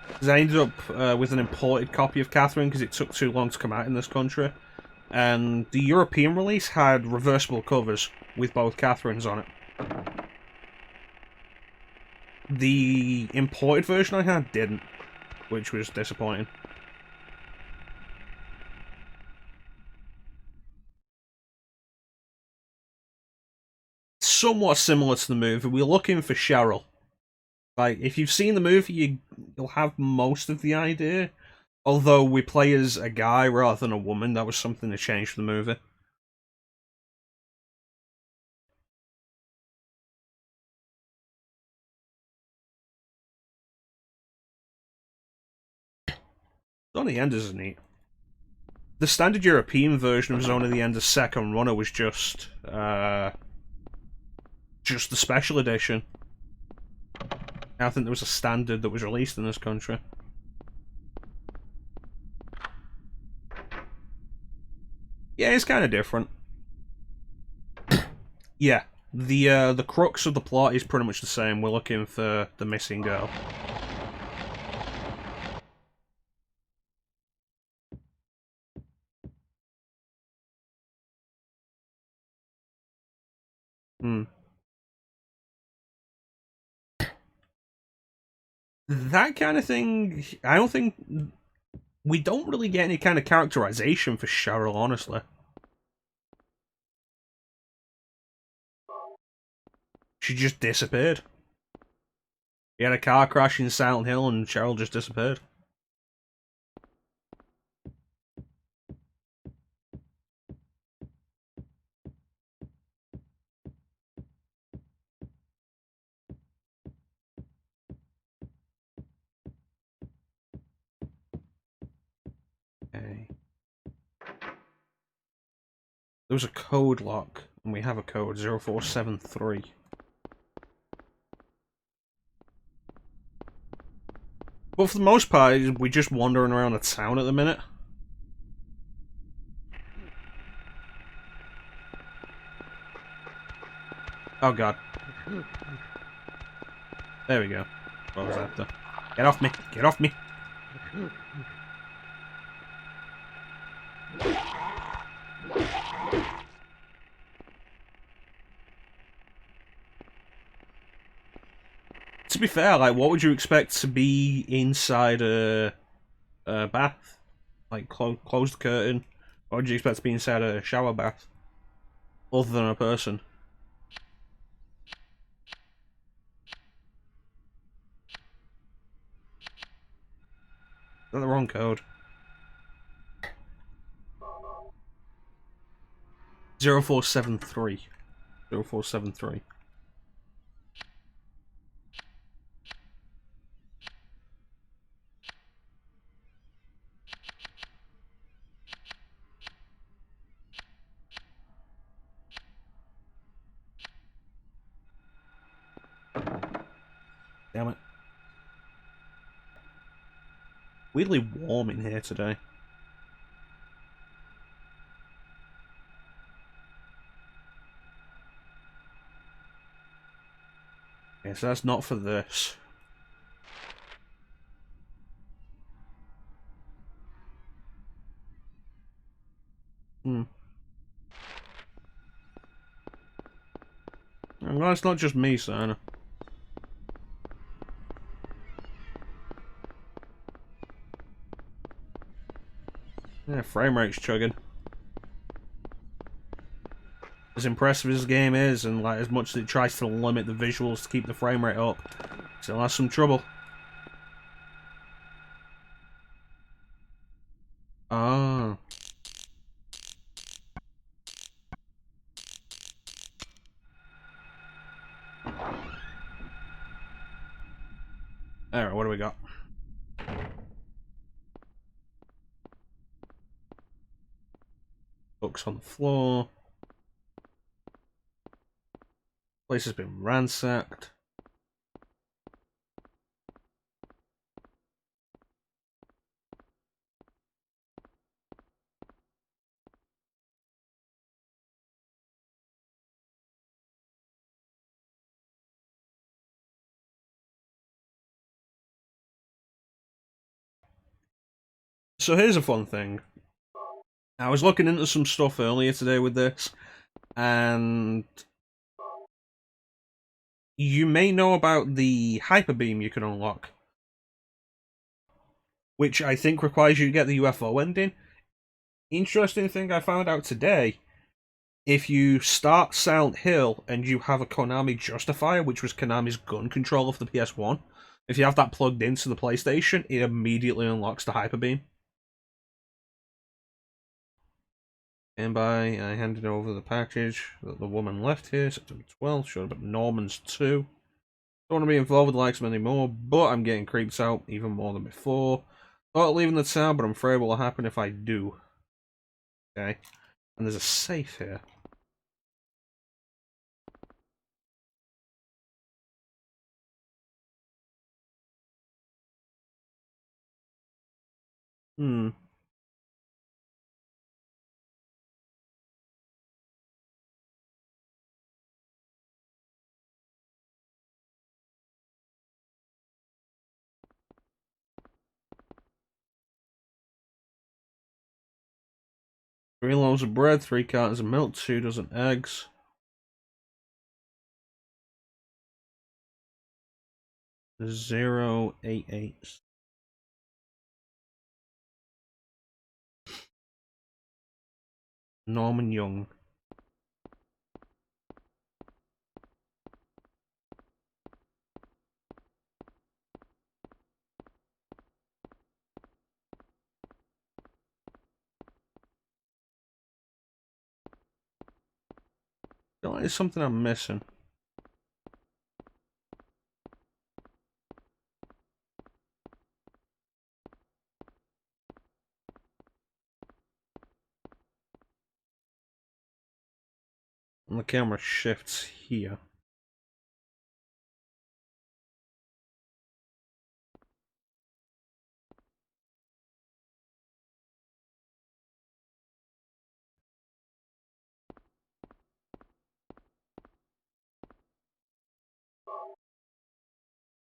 Because I ended up with an imported copy of Catherine because it took too long to come out in this country. and the European release had reversible covers with both Catherines on it. The imported version I had didn't, which was disappointing. Somewhat similar to the movie, we're looking for Cheryl. Like, if you've seen the movie, you'll have most of the idea. Although we play as a guy rather than a woman, that was something that changed for the movie. Zone of the Enders is neat. The standard European version of Zone of the Enders Second Runner was just the special edition. I think there was a standard that was released in this country. Yeah, it's kind of different. Yeah, the crux of the plot is pretty much the same. We're looking for the missing girl. That kind of thing, I don't think... We don't really get any kind of characterization for Cheryl, honestly. She just disappeared. He had a car crash in Silent Hill and Cheryl just disappeared. Okay. There was a code lock, and we have a code, 0473. But for the most part, we're just wandering around the town at the minute. Oh god. There we go. What was that though? Get off me! Get off me! To be fair, like, what would you expect to be inside a bath? Like, close the curtain. What would you expect to be inside a shower bath? Other than a person? Is that the wrong code? 0473. 0473. Damn it. Weirdly warm in here today. Okay, so that's not for this. Well, it's not just me, Sana. Yeah, frame rate's chugging. As impressive as the game is, and like as much as it tries to limit the visuals to keep the frame rate up, still has some trouble. Ah. Alright, what do we got? Books on the floor. Place has been ransacked. So here's a fun thing. I was looking into some stuff earlier today with this, and you may know about the hyper beam you can unlock, which I think requires you to get the UFO ending. Interesting thing I found out today, if you start Silent Hill and you have a Konami Justifier, which was Konami's gun controller for the PS1, if you have that plugged into the PlayStation, it immediately unlocks the hyper beam. And by I handed over the package that the woman left here, September 12th, showed up at Norman's 2. Don't want to be involved with the likes of anymore, but I'm getting creeped out even more than before. Thought of leaving the town, but I'm afraid what will happen if I do. Okay. And there's a safe here. Hmm. Three loaves of bread, 3 cartons of milk, 2 dozen eggs. 088. Norman Young. Feel like there's something I'm missing. And the camera shifts here.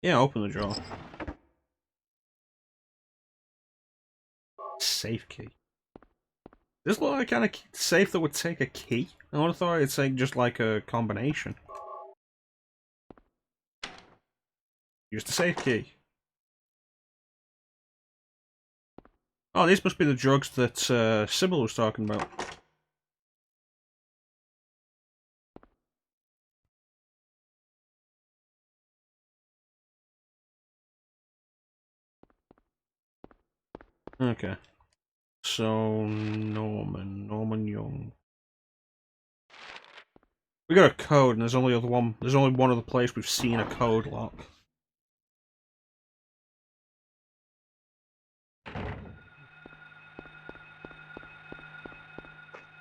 Yeah, open the drawer. Safe key. This looks like kind of safe that would take a key. I would have thought it'd take just like a combination. Use the safe key. Oh, these must be the drugs that Sybil was talking about. Okay. So, Norman Young. We got a code, and there's only one other place we've seen a code lock.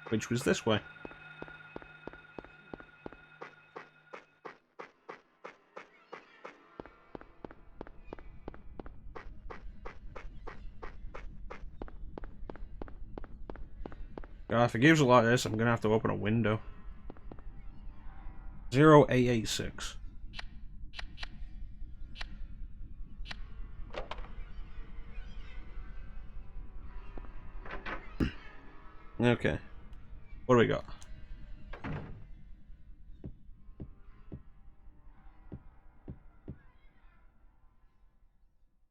Which was this way. God, if it gives a lot of this, I'm gonna have to open a window. 0886. Okay. What do we got?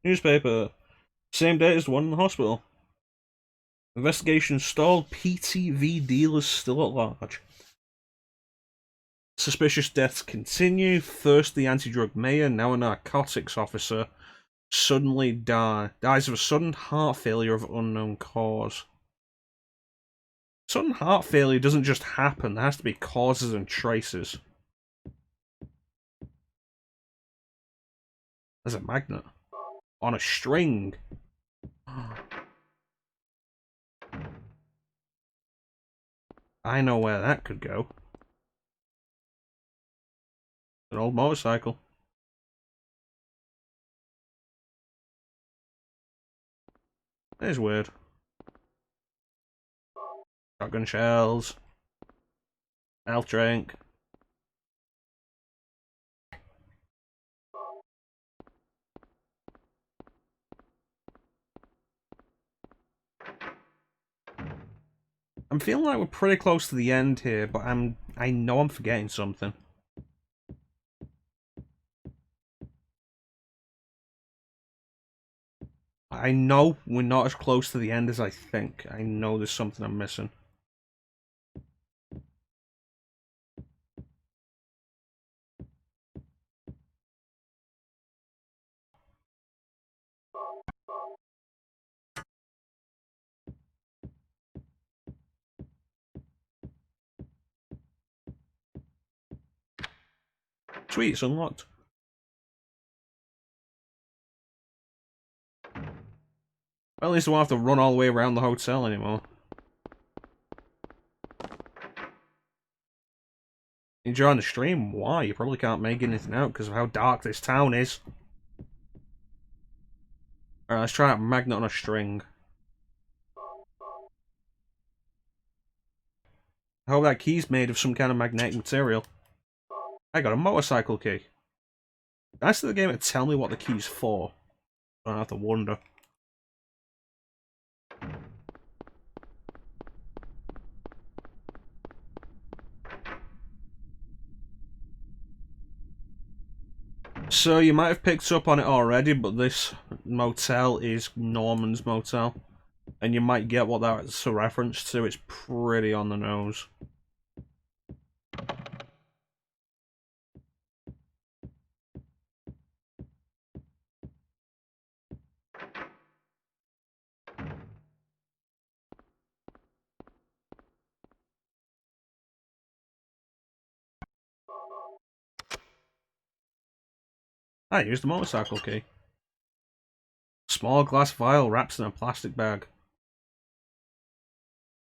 Newspaper. Same date as the one in the hospital. Investigation stalled. PTV dealers still at large. Suspicious deaths continue. First, the anti-drug mayor, now a narcotics officer, suddenly dies of a sudden heart failure of unknown cause. Sudden heart failure doesn't just happen. There has to be causes and traces. There's a magnet. On a string. I know where that could go. An old motorcycle. That is weird. Shotgun shells. Health drink. I'm feeling like we're pretty close to the end here, but I know I'm forgetting something. I know we're not as close to the end as I think. I know there's something I'm missing. Sweet, it's unlocked. Well, at least I won't have to run all the way around the hotel anymore. Enjoying the stream? Why? You probably can't make anything out because of how dark this town is. Alright, let's try out magnet on a string. I hope that key's made of some kind of magnetic material. I got a motorcycle key. Nice of the game to tell me what the key's for. I don't have to wonder. So you might have picked up on it already, but this motel is Norman's motel. And you might get what that's a reference to. It's pretty on the nose. I used the motorcycle key. Small glass vial wrapped in a plastic bag.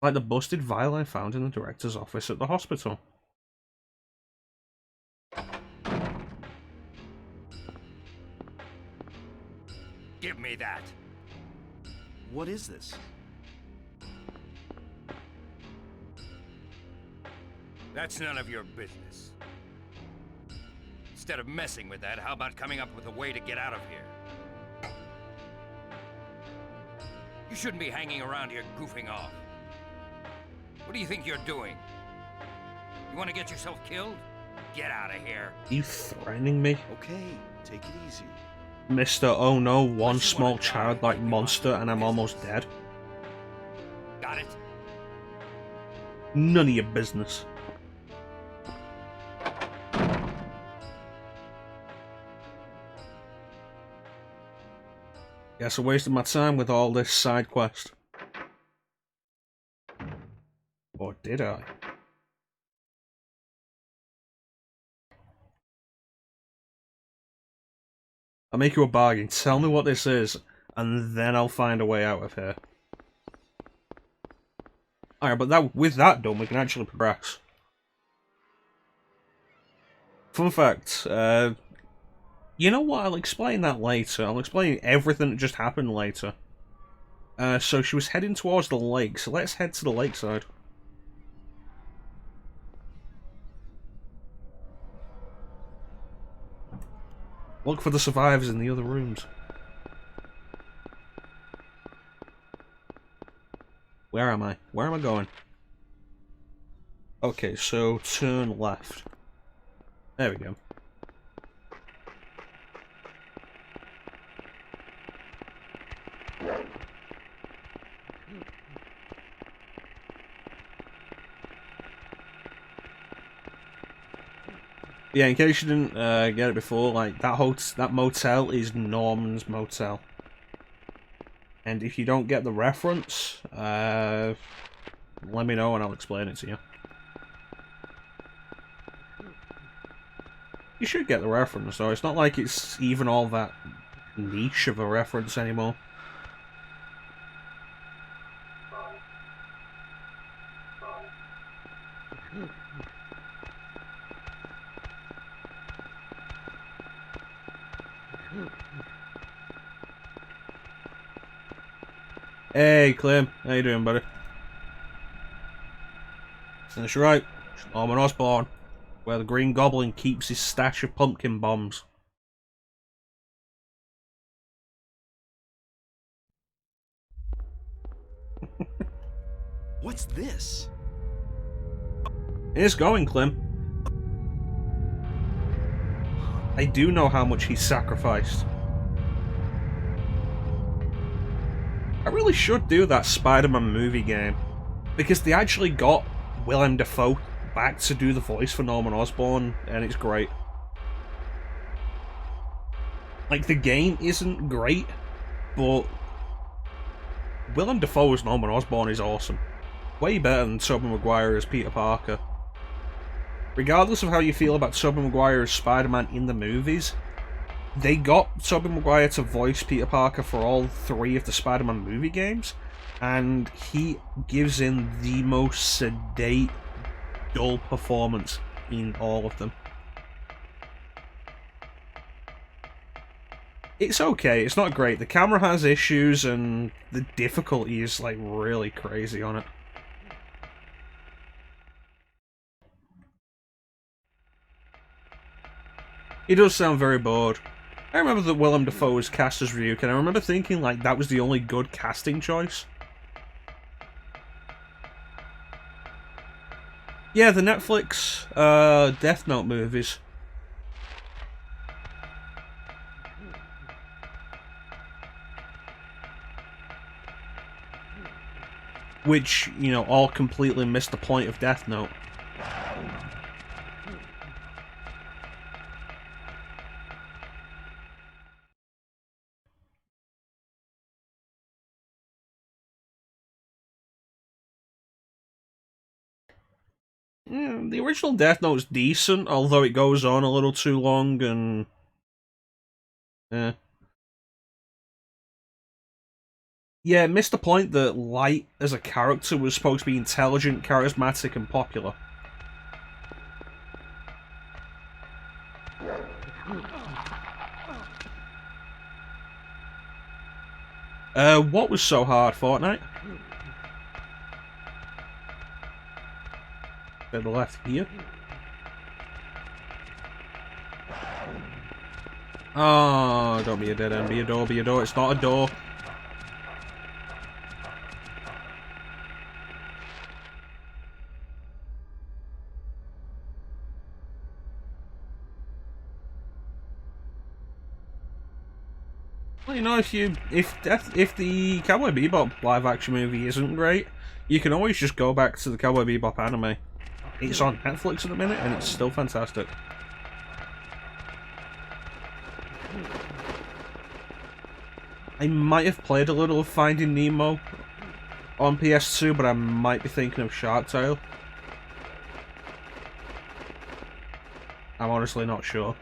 Like the busted vial I found in the director's office at the hospital. Give me that. What is this? That's none of your business. Instead of messing with that, how about coming up with a way to get out of here? You shouldn't be hanging around here goofing off. What do you think you're doing? You want to get yourself killed? Get out of here. Are you threatening me? Okay, take it easy. Mr. Oh no, one Unless you small wanna die childlike like we want monster to and I'm business. almost dead? Got it? None of your business. Guess I wasted my time with all this side quest. Or did I? I'll make you a bargain. Tell me what this is, and then I'll find a way out of here. Alright, but with that done, we can actually progress. Fun fact, you know what, I'll explain that later. I'll explain everything that just happened later. So she was heading towards the lake, so let's head to the lakeside. Look for the survivors in the other rooms. Where am I? Where am I going? Okay, so turn left. There we go. Yeah, in case you didn't get it before, like that motel is Norman's motel. And if you don't get the reference, let me know and I'll explain it to you. You should get the reference though. It's not like it's even all that niche of a reference anymore. Hey, Clem. How you doing, buddy? That's right. Norman Osborn, where the Green Goblin keeps his stash of pumpkin bombs. What's this? It's going, Clem. I do know how much he sacrificed. I really should do that Spider-Man movie game, because they actually got Willem Dafoe back to do the voice for Norman Osborn, and it's great. Like, the game isn't great, but Willem Dafoe as Norman Osborn is awesome. Way better than Tobey Maguire as Peter Parker. Regardless of how you feel about Tobey Maguire as Spider-Man in the movies, they got Tobey Maguire to voice Peter Parker for all 3 of the Spider-Man movie games, and he gives in the most sedate, dull performance in all of them. It's okay, it's not great. The camera has issues, and the difficulty is, like, really crazy on it. He does sound very bored. I remember that Willem Dafoe was cast as Ryuk, and I remember thinking, like, that was the only good casting choice. Yeah, the Netflix, Death Note movies. Which, you know, all completely missed the point of Death Note. Yeah, the original Death Note's decent, although it goes on a little too long and... Yeah, it missed the point that Light as a character was supposed to be intelligent, charismatic, and popular. What was so hard, Fortnite? To the left here. Oh, don't be a dead end, be a door, be a door. It's not a door. Well, you know, if the Cowboy Bebop live action movie isn't great, you can always just go back to the Cowboy Bebop anime. It's on Netflix at the minute, and it's still fantastic. I might have played a little of Finding Nemo on PS2, but I might be thinking of Shark Tale. I'm honestly not sure.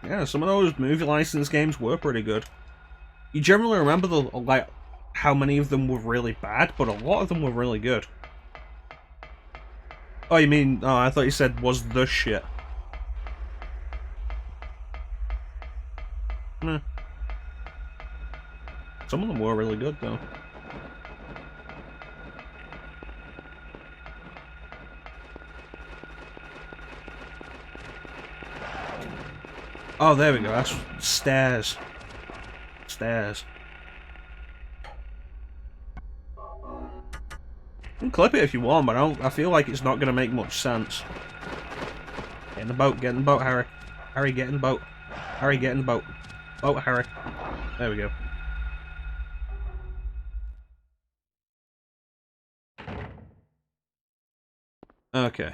Yeah, some of those movie license games were pretty good. You generally remember like how many of them were really bad, but a lot of them were really good. Oh, you mean? Oh, I thought you said was the shit. Meh. Some of them were really good though. Oh, there we go. That's stairs. Stairs. You can clip it if you want, but I feel like it's not going to make much sense. Get in the boat, Harry. Harry, get in the boat. Harry, get in the boat. Boat, Harry. There we go. Okay.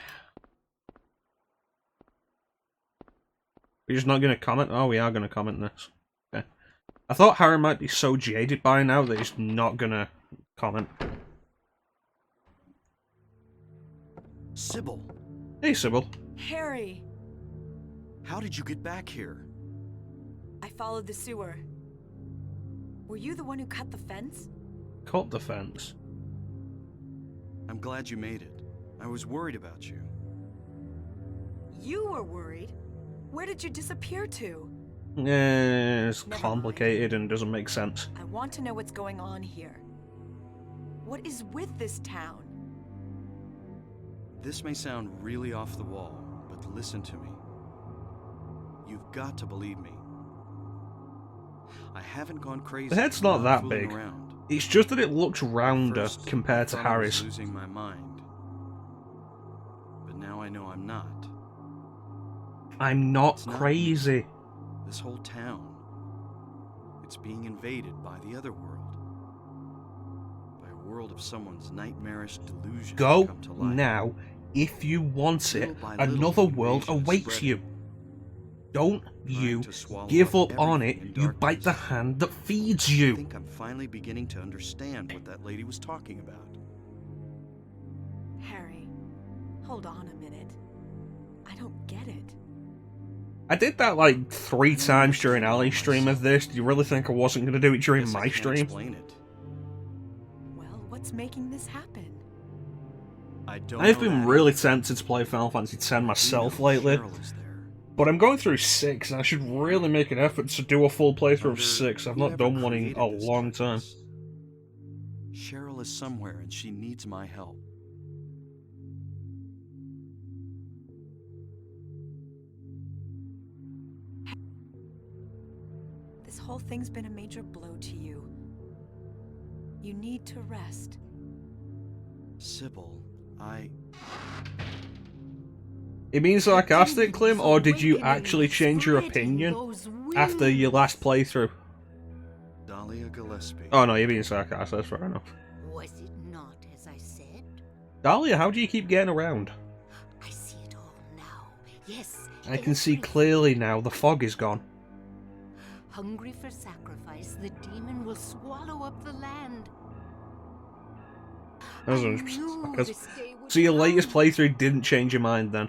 We're just not going to comment? Oh, we are going to comment this. Okay. I thought Harry might be so jaded by now that he's not going to comment. Sybil. Hey, Sybil. Harry! How did you get back here? I followed the sewer. Were you the one who cut the fence? Cut the fence. I'm glad you made it. I was worried about you. You were worried? Where did you disappear to? It's Never complicated and doesn't make sense. I want to know what's going on here. What is with this town? This may sound really off the wall, but listen to me. You've got to believe me. I haven't gone crazy. The head's not that fooling big. around. It's just that it looks At rounder first, compared I to thought I was Harry's. losing my mind. But now I know I'm not. I'm not It's not crazy. This whole town, it's being invaded by the other world. By a world of someone's nightmarish delusion Go come to life. now. If you want it, Little by little, another the world invasion is awaits spreading. you. Don't Trying you to swallow give up up on it, everything in you bite the darkness. hand that feeds I you. think I'm finally beginning to understand what that lady was talking about. Harry, hold on a minute. I don't get it. I did that like 3 times during Ali's stream of this. Do you really think I wasn't going to do it during Guess I my can't stream? explain it. Well, what's making this happen? I don't I've know been that really either. tempted to play Final Fantasy X I do myself know lately. Cheryl is there. But I'm going through 6, and I should really make an effort to do a full playthrough of Wonder 6. I've who not ever done one in created a this long time. darkness. Cheryl is somewhere and she needs my help. This whole thing's been a major blow to you. You need to rest. Sybil, It means sarcastic, Clem, or did you actually change your opinion after your last playthrough? Dahlia Gillespie. Oh no, you're being sarcastic, that's fair enough. Was it not as I said? Dahlia, how do you keep getting around? I see it all now. Yes. I can see everything. clearly now, the fog is gone. Hungry for sacrifice, the demon will swallow up the land. That was I 100% knew sarcasm. this day would So your latest come. playthrough didn't change your mind then?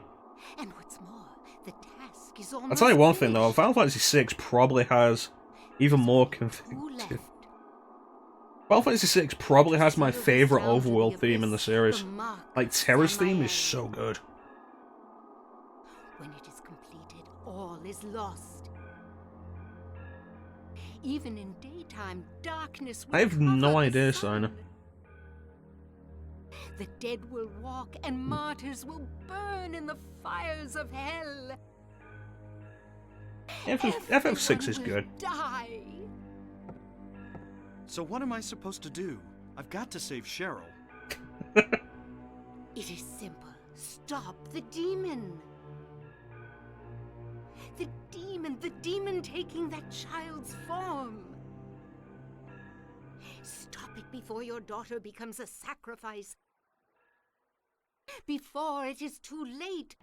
And what's more, the task is almost I'll tell you one thing though, finished. Final Fantasy VI probably has even more Who left? Final Fantasy VI probably has my Sail this favourite down to the overworld theme in the abyss, series. the mark Like, Terra's on my theme is hand. so good. When it is completed, all is lost. Even in daytime, darkness will I have cover no the idea, sun. Sina. The dead will walk, and martyrs will burn in the fires of hell. FF6 is Everyone good. will die. So what am I supposed to do? I've got to save Cheryl. It is simple. Stop the demon. The demon taking that child's form. Stop it before your daughter becomes a sacrifice. Before it is too late.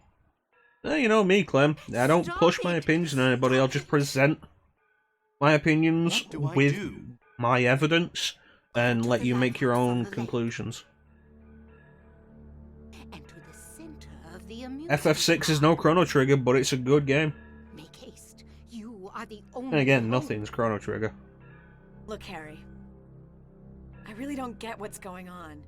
You know me, Clem. I don't Stop push my it. opinions on anybody, I'll just present my opinions What do I with do? my evidence and to let the you make your lighthouse on own the lake. conclusions. And to the center of the amusement FF6 is no park. Chrono Trigger, but it's a good game. Make haste. You are the only And again, hope. nothing's Chrono Trigger. Look, Harry. I really don't get what's going on.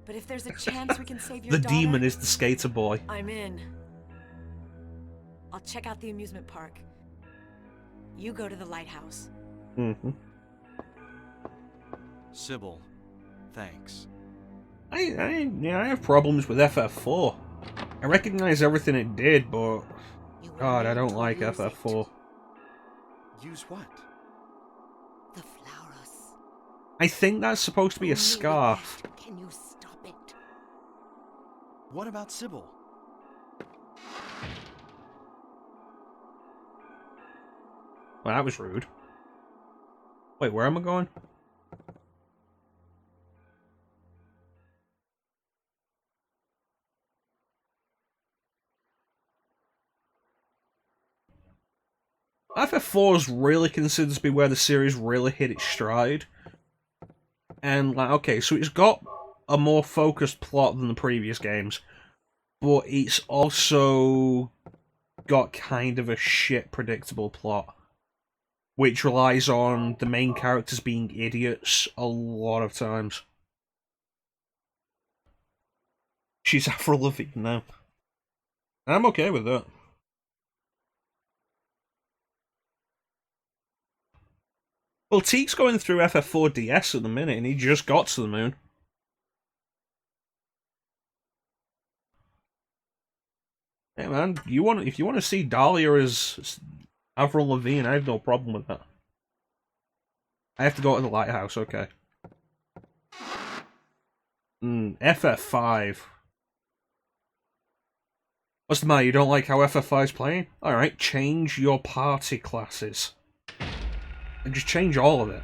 But if there's a chance we can save your The daughter, demon is the skater boy. I'm in. I'll check out the amusement park. You go to the lighthouse. Mm-hmm. Sybil, thanks. I have problems with FF4. I recognize everything it did, but You were God, I made don't to like use FF4. it. Use what? The flowers. I think that's supposed to be Only a with scarf. that can you stop it? What about Sybil? Well, that was rude. Wait, where am I going? FF4 is really considered to be where the series really hit its stride. And, like, okay, so it's got a more focused plot than the previous games, but it's also got kind of a shit predictable plot, which relies on the main characters being idiots a lot of times. She's Avril Lavigne now. I'm okay with that. Well, Teek's going through FF4DS at the minute, and he just got to the moon. Hey man, if you want to see Dahlia as Avril Lavigne, I have no problem with that. I have to go to the lighthouse, okay. FF5. What's the matter, you don't like how FF5's playing? Alright, change your party classes. And just change all of it.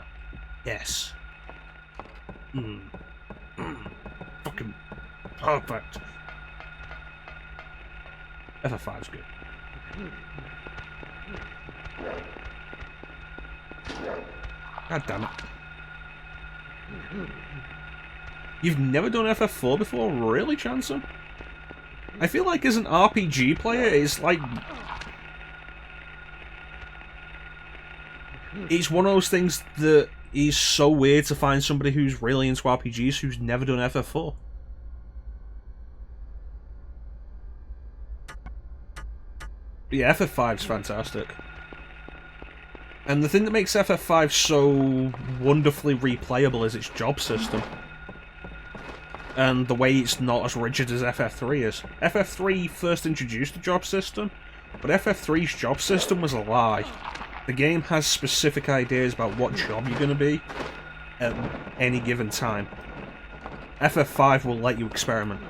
Yes. Fucking perfect. FF5's good. God damn it. You've never done FF4 before? Really, Chanson? I feel like as an RPG player, it's like... It's one of those things that is so weird to find somebody who's really into RPGs who's never done FF4. But yeah, FF5's fantastic. And the thing that makes FF5 so wonderfully replayable is its job system. And the way it's not as rigid as FF3 is. FF3 first introduced the job system, but FF3's job system was a lie. The game has specific ideas about what job you're going to be at any given time. FF5 will let you experiment.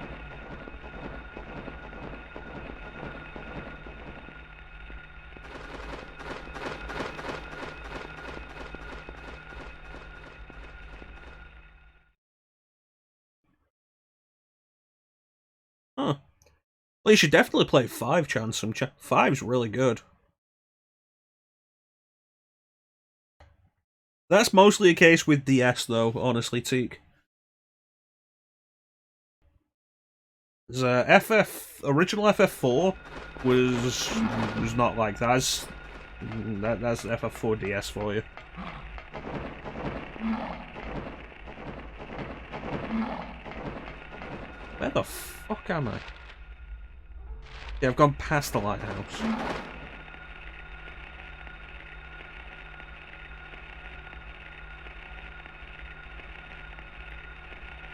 Huh. Well, you should definitely play 5, Chanson. 5's really good. That's mostly a case with DS, though, honestly, Teak. Original FF4 was not like that. That's FF4 DS for you. Where the fuck am I? Yeah, I've gone past the lighthouse.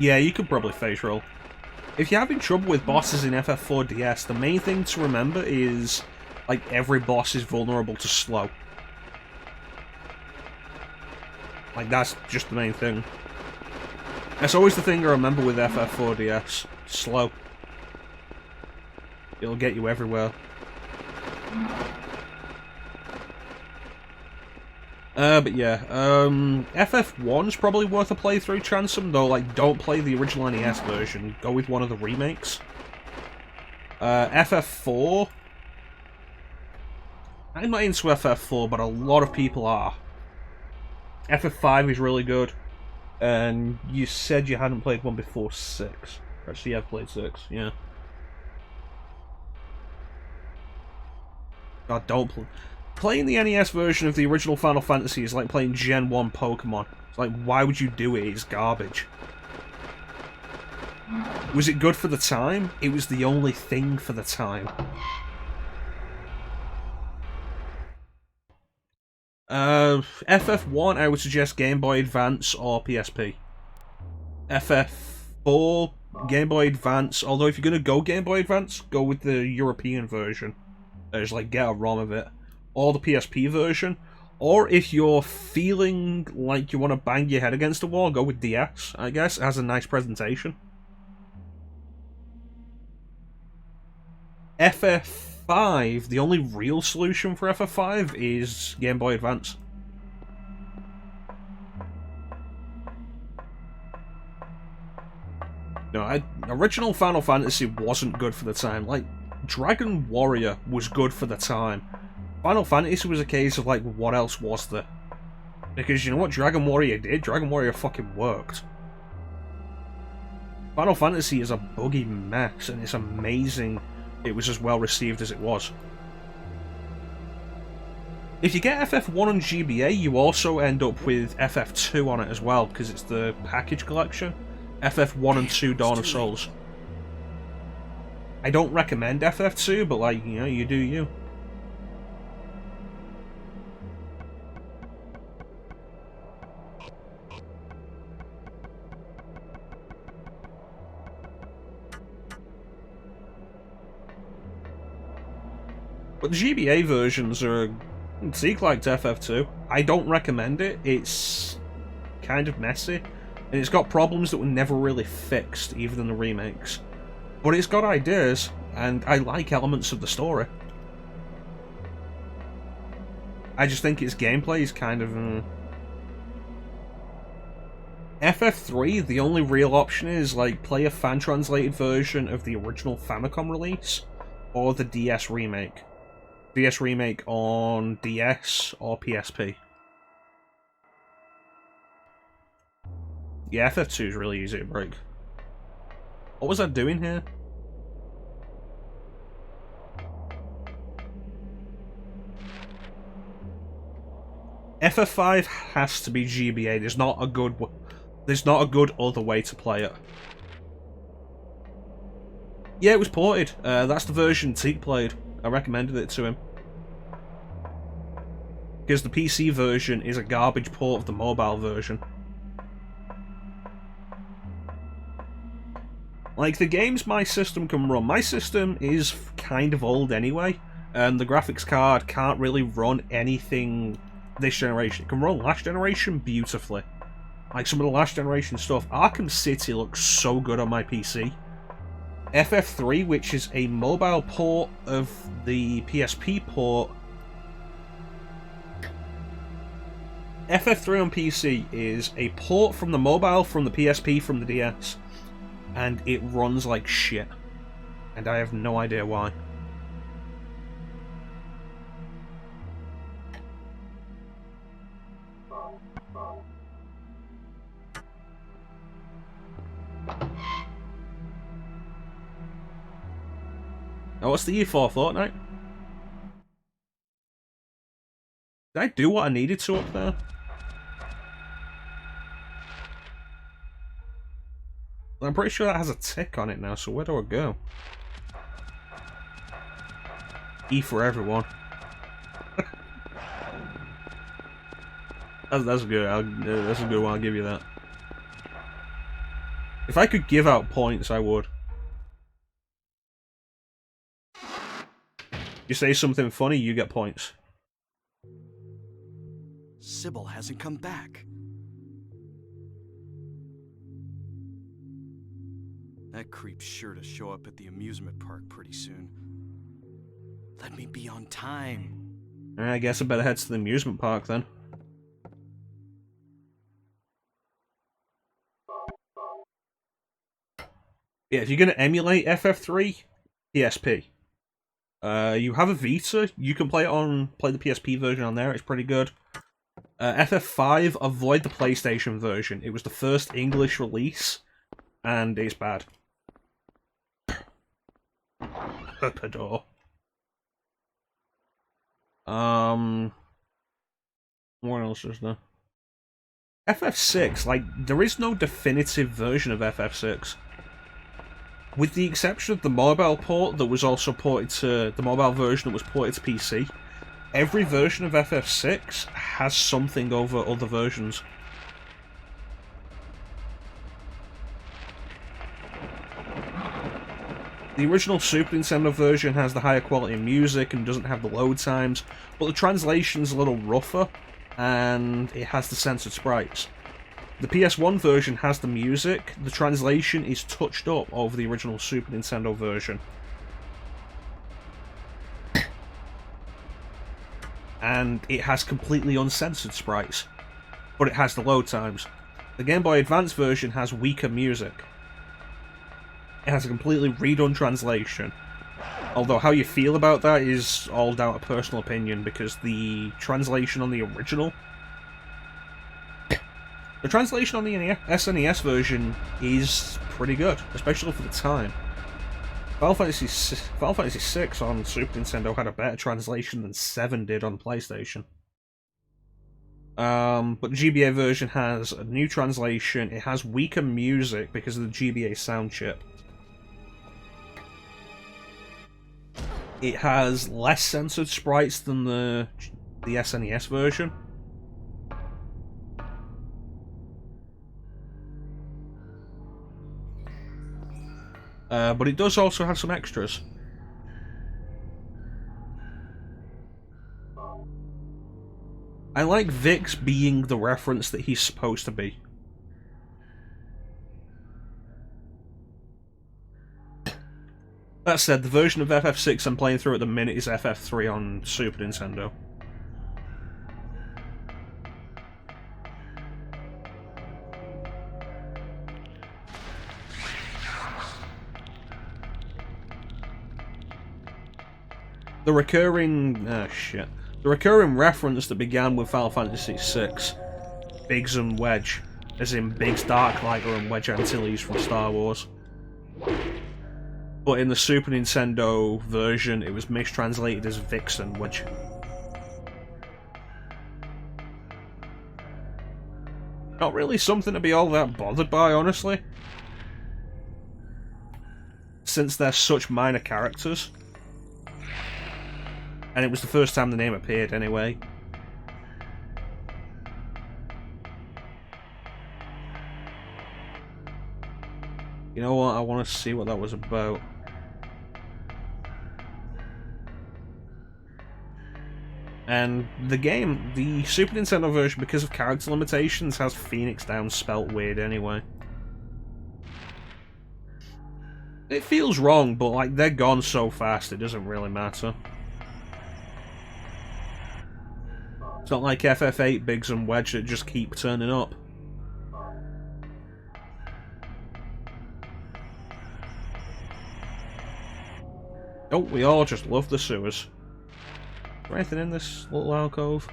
Yeah, you could probably face roll. If you're having trouble with bosses in FF4DS, the main thing to remember is, like, every boss is vulnerable to slow. Like, that's just the main thing. That's always the thing I remember with FF4DS. Slow. It'll get you everywhere. But yeah, FF1's probably worth a playthrough, Chanson, though, like, don't play the original NES version, go with one of the remakes. FF4... I'm not into FF4, but a lot of people are. FF5 is really good, and you said you hadn't played one before 6. Actually, I've played 6, yeah. God, don't play... Playing the NES version of the original Final Fantasy is like playing Gen 1 Pokemon. It's like, why would you do it? It's garbage. Was it good for the time? It was the only thing for the time. FF1, I would suggest Game Boy Advance or PSP. FF4, Game Boy Advance, although if you're going to go Game Boy Advance, go with the European version. Just like get a ROM of it. Or the PSP version, or if you're feeling like you want to bang your head against a wall, go with DS, I guess. It has a nice presentation. FF5, the only real solution for FF5 is Game Boy Advance. No, original Final Fantasy wasn't good for the time. Like, Dragon Warrior was good for the time. Final Fantasy was a case of, like, what else was there? Because you know what Dragon Warrior did? Dragon Warrior fucking worked. Final Fantasy is a buggy mess, and it's amazing it was as well received as it was. If you get FF1 on GBA, you also end up with FF2 on it as well, because it's the package collection. FF1 and 2 Dawn of Souls. I don't recommend FF2, but, like, you know, you do you. But the GBA versions are a sequel to FF2. I don't recommend it. It's kind of messy, and it's got problems that were never really fixed, even in the remakes. But it's got ideas, and I like elements of the story. I just think its gameplay is kind of... FF3, the only real option is, like, play a fan-translated version of the original Famicom release, or the DS remake. DS remake on DS or PSP. Yeah, FF2 is really easy to break. What was I doing here? FF5 has to be GBA. There's not a good other way to play it. Yeah, it was ported. That's the version Teak played. I recommended it to him. Because the PC version is a garbage port of the mobile version. Like, the games my system can run. My system is kind of old anyway, and the graphics card can't really run anything this generation. It can run last generation beautifully. Like some of the last generation stuff. Arkham City looks so good on my PC. FF3, which is a mobile port of the PSP port. FF3 on PC is a port from the mobile, from the PSP, from the DS. And it runs like shit. And I have no idea why. Now, what's the year for, Fortnite? Did I do what I needed to up there? I'm pretty sure that has a tick on it now, so where do I go? E for everyone. that's good. That's a good one, I'll give you that. If I could give out points, I would. You say something funny, you get points. Sybil hasn't come back. That creep's sure to show up at the amusement park pretty soon. Let me be on time. I guess I better head to the amusement park then. Yeah, if you're going to emulate FF3, PSP. You have a Vita, you can play the PSP version on there, it's pretty good. FF5, avoid the PlayStation version. It was the first English release, and it's bad. Herpador. What else is there? FF6, like, there is no definitive version of FF6. With the exception of the mobile port that was also ported to... the mobile version that was ported to PC, every version of FF6 has something over other versions. The original Super Nintendo version has the higher quality music and doesn't have the load times, but the translation's a little rougher, and it has the censored sprites. The PS1 version has the music, the translation is touched up over the original Super Nintendo version. And it has completely uncensored sprites, but it has the load times. The Game Boy Advance version has weaker music. It has a completely redone translation. Although how you feel about that is all down to personal opinion, because the translation on the original... the translation on the SNES version is pretty good, especially for the time. Final Fantasy VI on Super Nintendo had a better translation than 7 did on PlayStation. But the GBA version has a new translation, it has weaker music because of the GBA sound chip. It has less censored sprites than the SNES version. But it does also have some extras. I like Vix being the reference that he's supposed to be. That said, the version of FF6 I'm playing through at the minute is FF3 on Super Nintendo. The recurring... The recurring reference that began with Final Fantasy VI, Biggs and Wedge, as in Biggs Darklighter and Wedge Antilles from Star Wars. But in the Super Nintendo version, it was mistranslated as Vixen, which... not really something to be all that bothered by, honestly. Since they're such minor characters. And it was the first time the name appeared, anyway. You know what? I want to see what that was about. And the game, the Super Nintendo version, because of character limitations, has Phoenix Down spelt weird anyway. It feels wrong, but like they're gone so fast it doesn't really matter. It's not like FF8, Biggs and Wedge that just keep turning up. Oh, we all just love the sewers. Is there anything in this little alcove?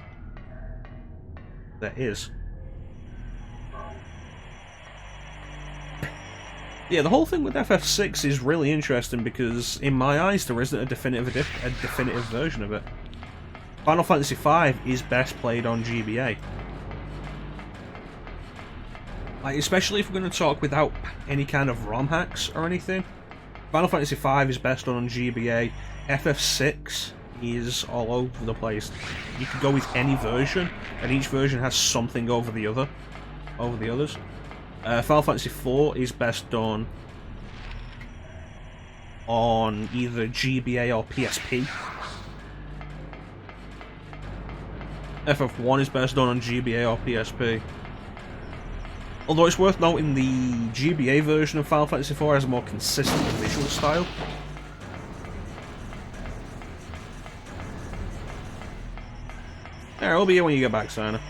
There is. Yeah, the whole thing with FF6 is really interesting because, in my eyes, there isn't a definitive version of it. Final Fantasy V is best played on GBA. Like, especially if we're going to talk without any kind of ROM hacks or anything. Final Fantasy V is best done on GBA. FF6 is all over the place. You could go with any version, and each version has something over the others. Final Fantasy IV is best done on either GBA or PSP. FF1 is best done on GBA or PSP. Although it's worth noting the GBA version of Final Fantasy IV has a more consistent visual style. Alright, I'll be here when you get back, Sana.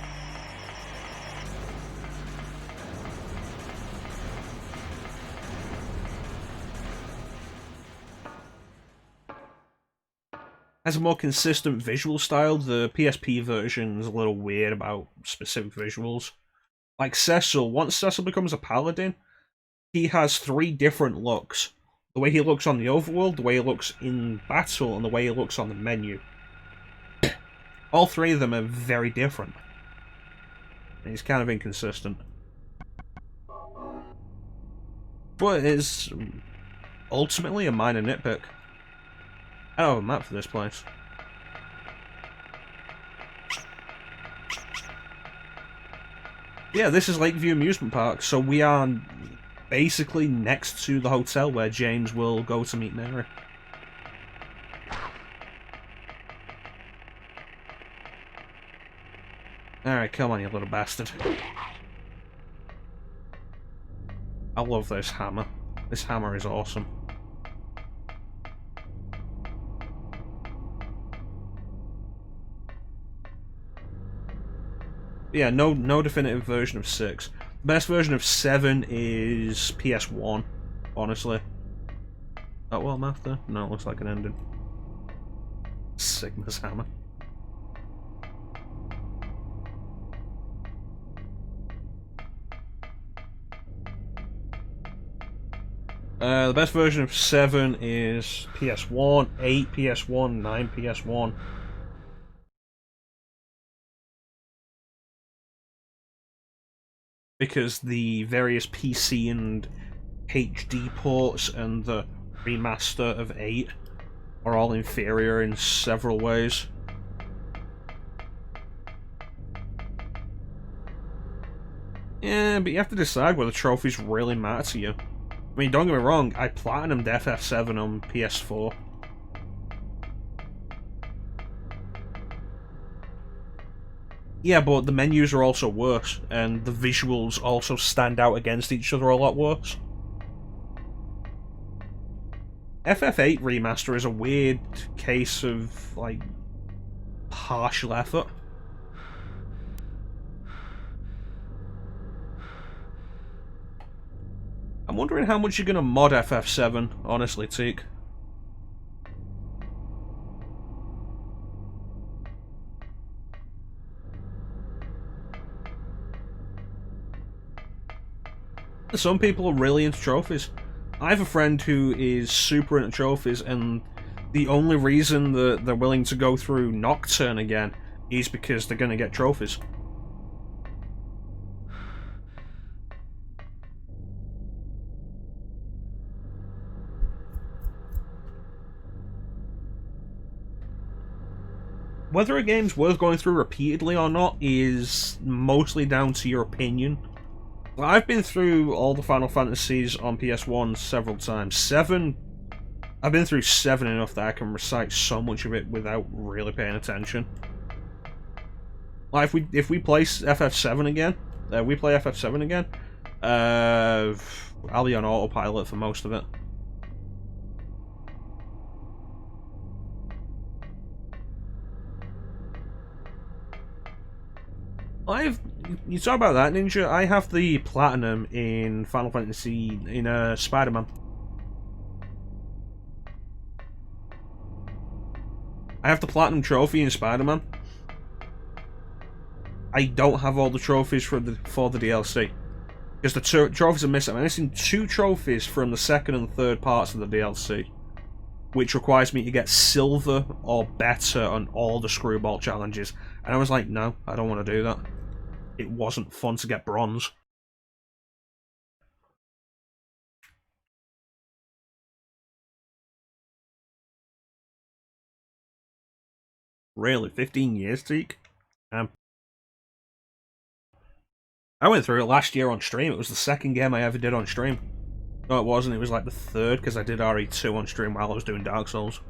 Has a more consistent visual style. The PSP version is a little weird about specific visuals. Like Cecil, once Cecil becomes a paladin, he has 3 different looks. The way he looks on the overworld, the way he looks in battle, and the way he looks on the menu. All 3 of them are very different. And he's kind of inconsistent. But it is ultimately a minor nitpick. I don't have a map for this place. Yeah, this is Lakeview Amusement Park, so we are basically next to the hotel where James will go to meet Mary. Alright, come on, you little bastard. I love this hammer. This hammer is awesome. Yeah, no definitive version of 6. The best version of 7 is PS1, honestly. That what I'm after? No, it looks like an ending. Sigma's hammer. The best version of 7 is PS1, 8 PS1, 9 PS1. Because the various PC and HD ports and the remaster of 8 are all inferior in several ways. Yeah, but you have to decide whether trophies really matter to you. I mean, don't get me wrong, I platinumed FF7 on PS4. Yeah, but the menus are also worse, and the visuals also stand out against each other a lot worse. FF8 Remaster is a weird case of, like, partial effort. I'm wondering how much you're gonna mod FF7, honestly, Teak. Some people are really into trophies. I have a friend who is super into trophies, and the only reason that they're willing to go through Nocturne again is because they're gonna get trophies. Whether a game's worth going through repeatedly or not is mostly down to your opinion. I've been through all the Final Fantasies on PS1 several times. I've been through 7 enough that I can recite so much of it without really paying attention. Like, if we play FF7 again, I'll be on autopilot for most of it. You talk about that, Ninja. I have the platinum in Final Fantasy in Spider-Man. I have the platinum trophy in Spider-Man. I don't have all the trophies for the DLC because the trophies are missing. I'm missing 2 trophies from the second and third parts of the DLC, which requires me to get silver or better on all the screwball challenges. And I was like, no, I don't want to do that. It wasn't fun to get bronze. Really? 15 years, Teak? I went through it last year on stream. It was the second game I ever did on stream. No, it wasn't. It was like the third, because I did RE2 on stream while I was doing Dark Souls.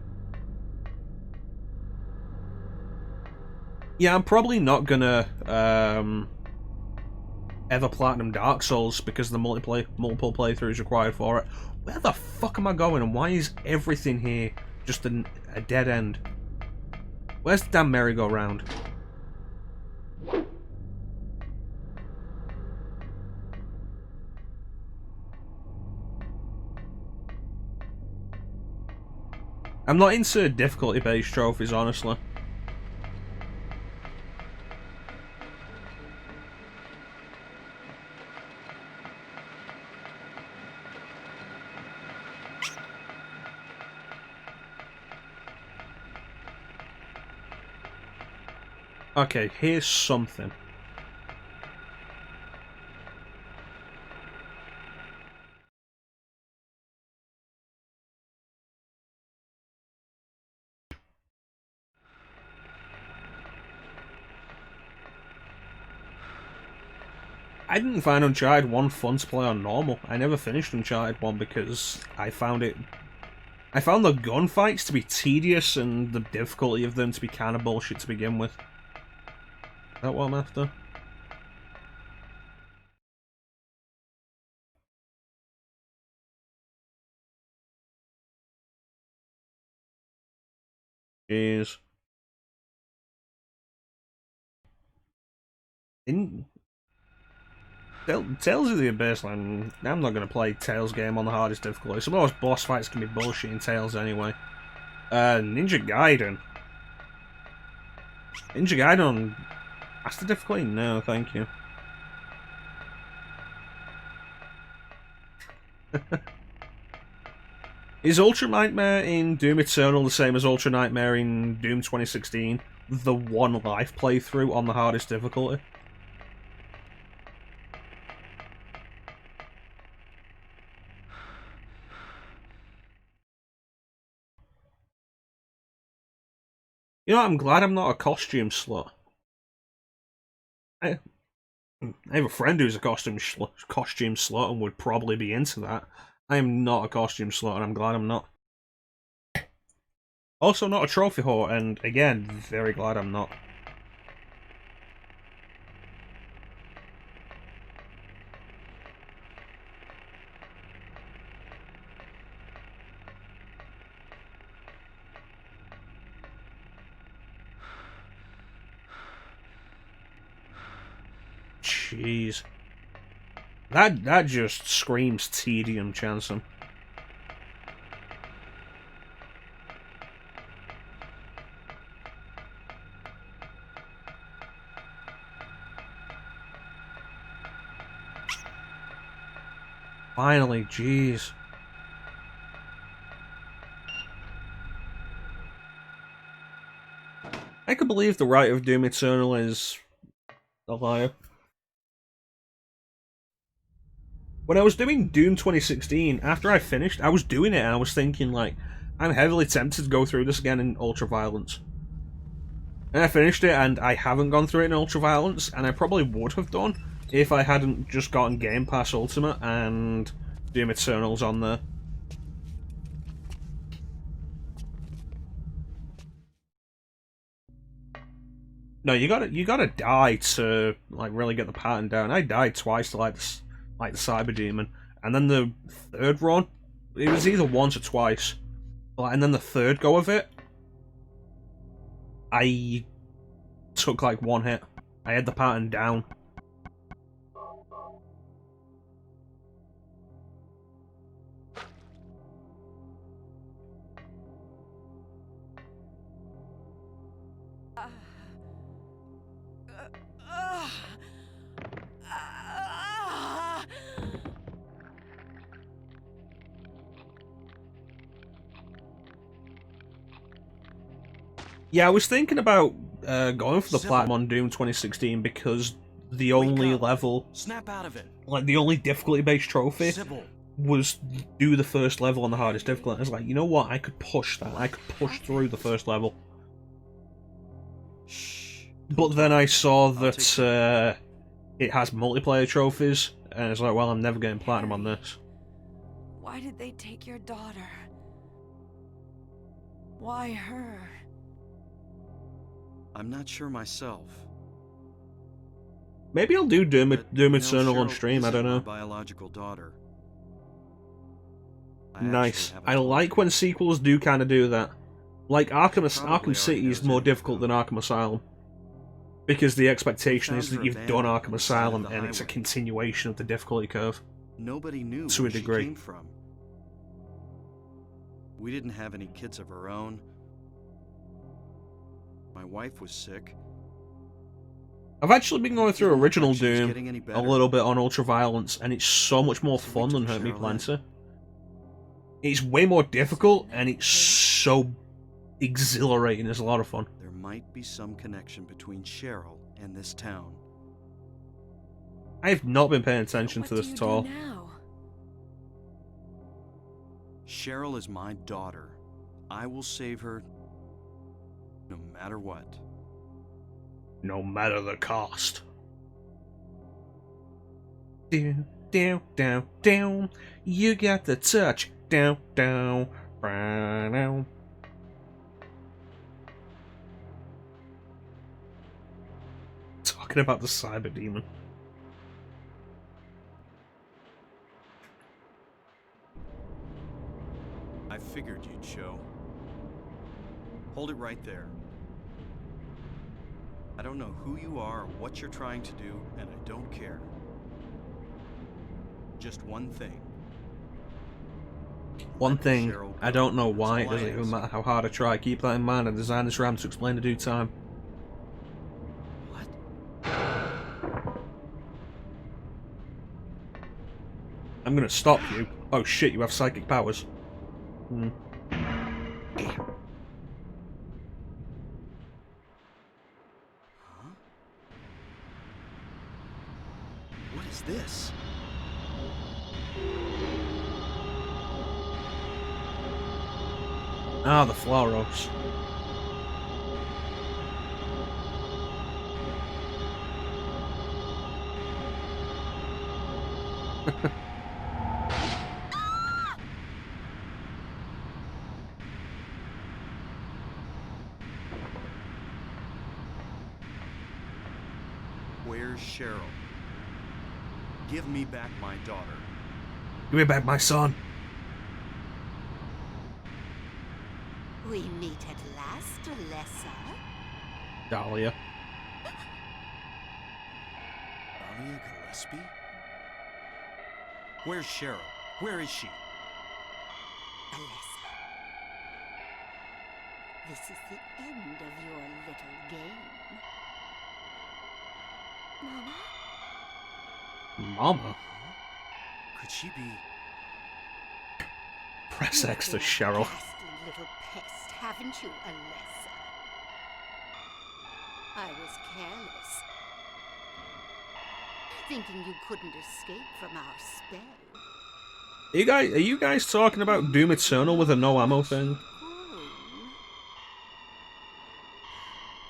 Yeah, I'm probably not gonna ever platinum Dark Souls because the multiple playthroughs required for it. Where the fuck am I going, and why is everything here just a dead end? Where's the damn merry-go-round? I'm not into difficulty-based trophies, honestly. Okay, here's something. I didn't find Uncharted 1 fun to play on normal. I never finished Uncharted 1 because I found the gunfights to be tedious and the difficulty of them to be kind of bullshit to begin with. Is that what I'm after? Jeez. Tales of the Abyss, I'm not going to play Tales game on the hardest difficulty. Some of those boss fights can be bullshit in Tales anyway. Ninja Gaiden. Ninja Gaiden, that's the difficulty? No, thank you. Is Ultra Nightmare in Doom Eternal the same as Ultra Nightmare in Doom 2016? The one life playthrough on the hardest difficulty? You know, I'm glad I'm not a costume slut. I have a friend who's a costume slut and would probably be into that. I am not a costume slut, and I'm glad I'm not. Also not a trophy whore, and again, very glad I'm not. Jeez. That just screams tedium, Chanson. Finally, jeez. I could believe the right of Doom Eternal is a liar. When I was doing Doom 2016, after I finished, I was doing it and I was thinking, like, I'm heavily tempted to go through this again in Ultraviolence. And I finished it and I haven't gone through it in Ultraviolence, and I probably would have done if I hadn't just gotten Game Pass Ultimate and Doom Eternal's on there. No, you gotta die to like really get the pattern down. I died twice to like the Cyber Demon, and then the third run, it was either once or twice, and then the third go of it, I took like one hit. I had the pattern down. Yeah, I was thinking about going for the platinum on Doom 2016 because the only level, Snap out of it. like the only difficulty-based trophy, was do the first level on the hardest difficulty. I was like, you know what? I could push that. I could push through the first level. Shh. But then I saw that it has multiplayer trophies, and I was like, well, I'm never getting platinum on this. Why did they take your daughter? Why her? I'm not sure myself. Maybe I'll do Doom You know, Eternal on Cheryl stream, I don't isn't my know. biological daughter. Nice. I like when sequels do kind of do that. Like Arkham City is more difficult than Arkham Asylum. Because the expectation is that you've done Arkham Asylum and it's a continuation of the difficulty curve. Nobody knew to a where she degree. came from. We didn't have any kids of our own. My wife was sick. I've actually been going through Didn't look original like she was Doom getting any a better. little bit on Ultraviolence, and it's so much more So we fun than took Hurt Me Cheryl in. Plenty. It's way more difficult, and it's so exhilarating. It's a lot of fun. There might be some connection between Cheryl and this town. I've not been paying attention What to do this you at do all. now? Cheryl is my daughter. I will save her no matter what. No matter the cost. Down, down, down, down. You got the touch. Down, down, down. Talking about the Cyber Demon. I figured you'd show. Hold it right there. I don't know who you are or what you're trying to do, and I don't care. Just one thing. One thing, Cheryl I go. don't know That's why, it all I doesn't even ask. matter how hard I try. Keep that in mind, I designed this RAM to explain in due time. What? I'm gonna stop you. Oh shit, you have psychic powers. Hmm. Huh? What is this? Ah, the Floros. Where's Cheryl? Give me back my daughter. Give me back my son. We meet at last, Alessa. Dahlia. Dahlia Gillespie? Where's Cheryl? Where is she? Alessa, this is the end of your little game. Mama? Mama? Could she be... Press X to You've been a Cheryl. ghastly little pest, haven't you, Alessa? I was careless, thinking you couldn't escape from our spell. Are you guys talking about Doom Eternal with a no ammo thing?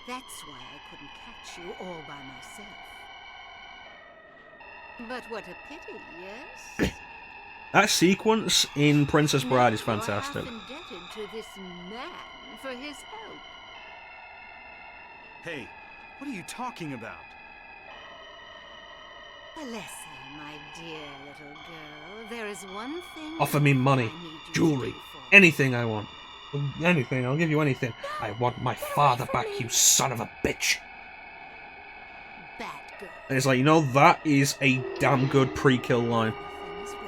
That's why I couldn't catch you all by myself. But what a pity, yes? That sequence in Princess Bride is fantastic. You're half indebted to this man for his help. Hey, what are you talking about? Alessa, my dear little girl, there is one thing Offer me money, I need you to jewelry, do for me. anything I want. Anything, I'll give you anything. I want my father back, you son of a bitch. Bad girl. And it's like, you know, that is a damn good pre-kill line. Everything is ready.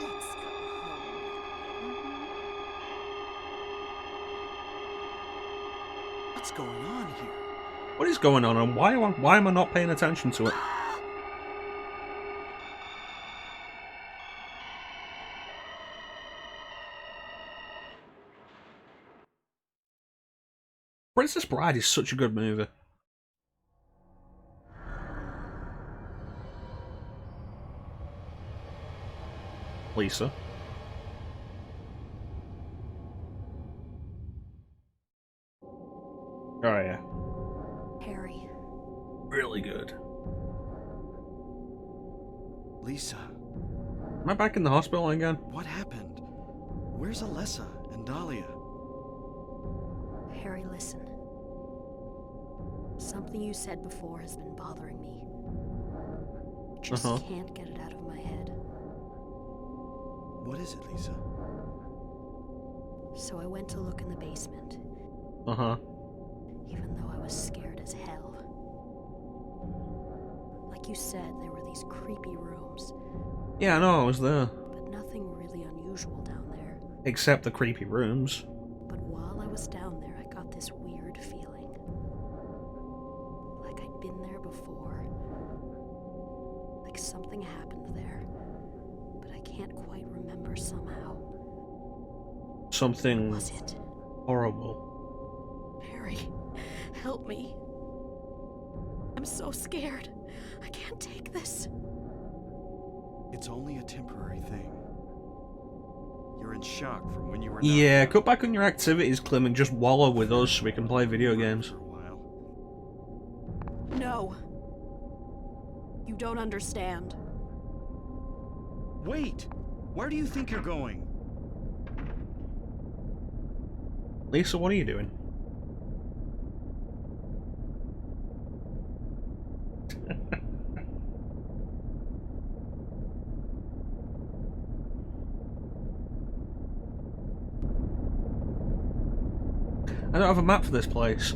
Let's go home. What's going on here? What is going on, and why am I not paying attention to it? Princess Bride is such a good movie. Lisa. Oh yeah. Harry. Really good. Lisa, Am I back in the hospital again? what happened? Where's Alessa and Dahlia? Harry, listen. Something you said before has been bothering me. Just can't get it out of my head. What is it, Lisa? So I went to look in the basement, even though I was scared as hell. Like you said, there were these creepy rooms, Yeah, I know, I was there. but nothing really unusual down there. Except the creepy rooms. But while I was down there, I got this weird feeling. Like I'd been there before. Like something happened there, but I can't quite remember somehow. Something What was it? horrible. Harry, help me. I'm so scared. I can't take this. It's only a temporary thing. You're in shock from when you were Yeah, knocked cut back on your activities, Clem, and just wallow with us so we can play video out games. for a while. No. You don't understand. Wait! Where do you think you're going? Lisa, what are you doing? I don't have a map for this place,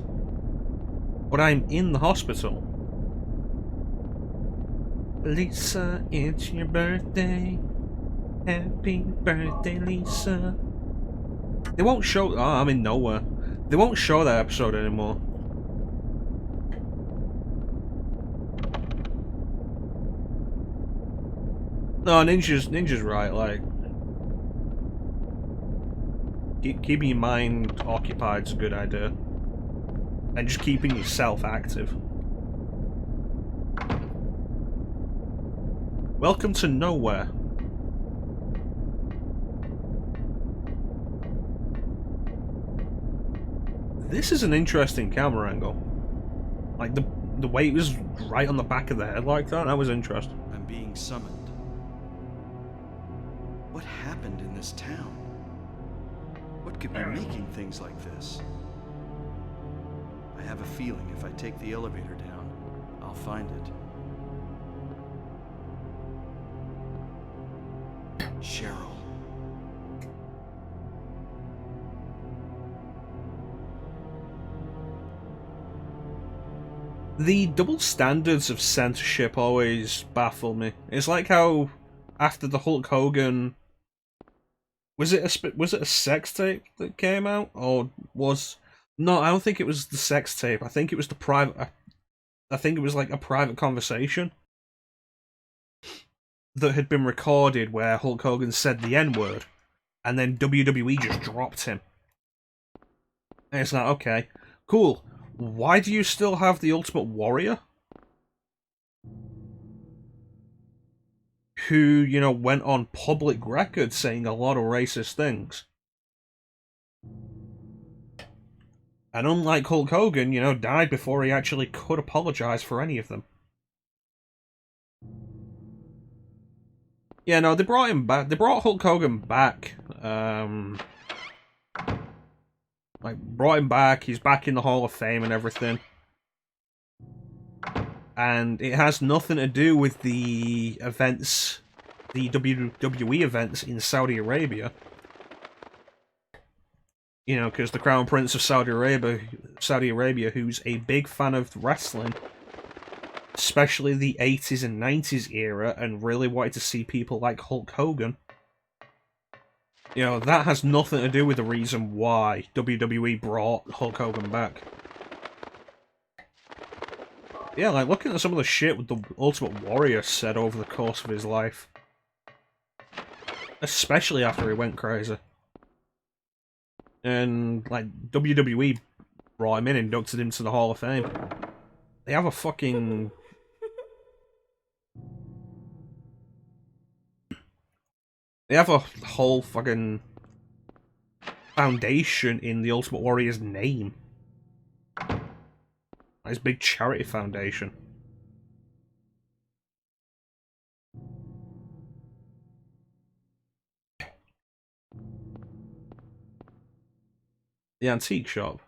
but I'm in the hospital. Lisa, it's your birthday. Happy birthday, Lisa. They won't show. Oh, I'm in nowhere. They won't show that episode anymore. No, Ninja's right. Like, keeping your mind occupied is a good idea, and just keeping yourself active. Welcome to nowhere. This is an interesting camera angle. Like the way it was right on the back of the head like that was interesting. I'm being summoned. What happened in this town? What could be making things like this? I have a feeling if I take the elevator down, I'll find it. Cheryl. The double standards of censorship always baffle me. It's like how after the Hulk Hogan, was it a sex tape that came out, or was no? I don't think it was the sex tape. I think it was the private. I think it was like a private conversation that had been recorded where Hulk Hogan said the N-word, and then WWE just dropped him. And it's like, okay, cool. Why do you still have the Ultimate Warrior? Who, you know, went on public record saying a lot of racist things. And unlike Hulk Hogan, you know, died before he actually could apologize for any of them. Yeah, no, they brought him back. They brought Hulk Hogan back. Brought him back. He's back in the Hall of Fame and everything. And it has nothing to do with the events, the WWE events in Saudi Arabia. You know, because the Crown Prince of Saudi Arabia, who's a big fan of wrestling, especially the 80s and 90s era, and really wanted to see people like Hulk Hogan. You know, that has nothing to do with the reason why WWE brought Hulk Hogan back. Yeah, like, looking at some of the shit the Ultimate Warrior said over the course of his life. Especially after he went crazy. And, like, WWE brought him in, inducted him to the Hall of Fame. They have a fucking... They have a whole fucking foundation in the Ultimate Warrior's name. His big charity foundation. The antique shop.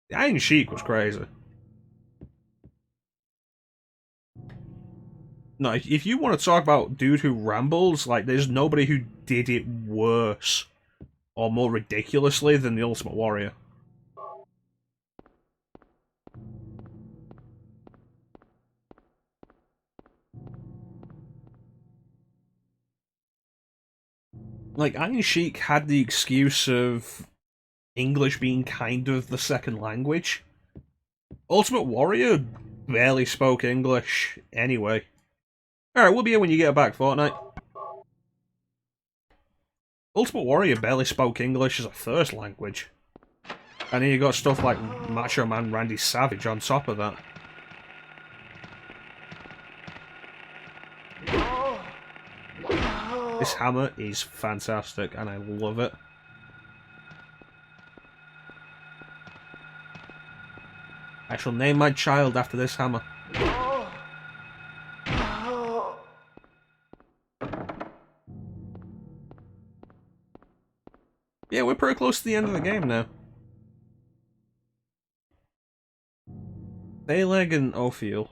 The Iron Sheik was crazy. No, if you want to talk about dude who rambles, like, there's nobody who did it worse or more ridiculously than the Ultimate Warrior. Like, Iron Sheik had the excuse of English being kind of the second language. Ultimate Warrior barely spoke English anyway. Alright, we'll be here when you get back, Fortnite. Ultimate Warrior barely spoke English as a first language. And then you got stuff like Macho Man Randy Savage on top of that. This hammer is fantastic, and I love it. I shall name my child after this hammer. Yeah, we're pretty close to the end of the game now. Thaleg and Ophiel.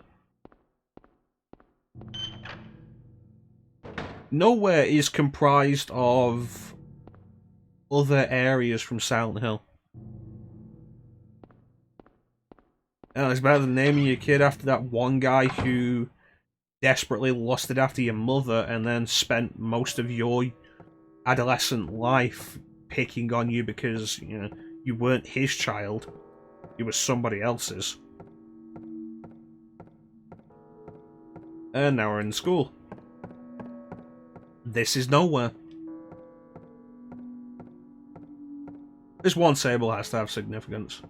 Nowhere is comprised of other areas from Silent Hill. And it's better than naming your kid after that one guy who desperately lusted after your mother and then spent most of your adolescent life picking on you because, you know, you weren't his child. You were somebody else's. And now we're in school. This is nowhere. This one table has to have significance.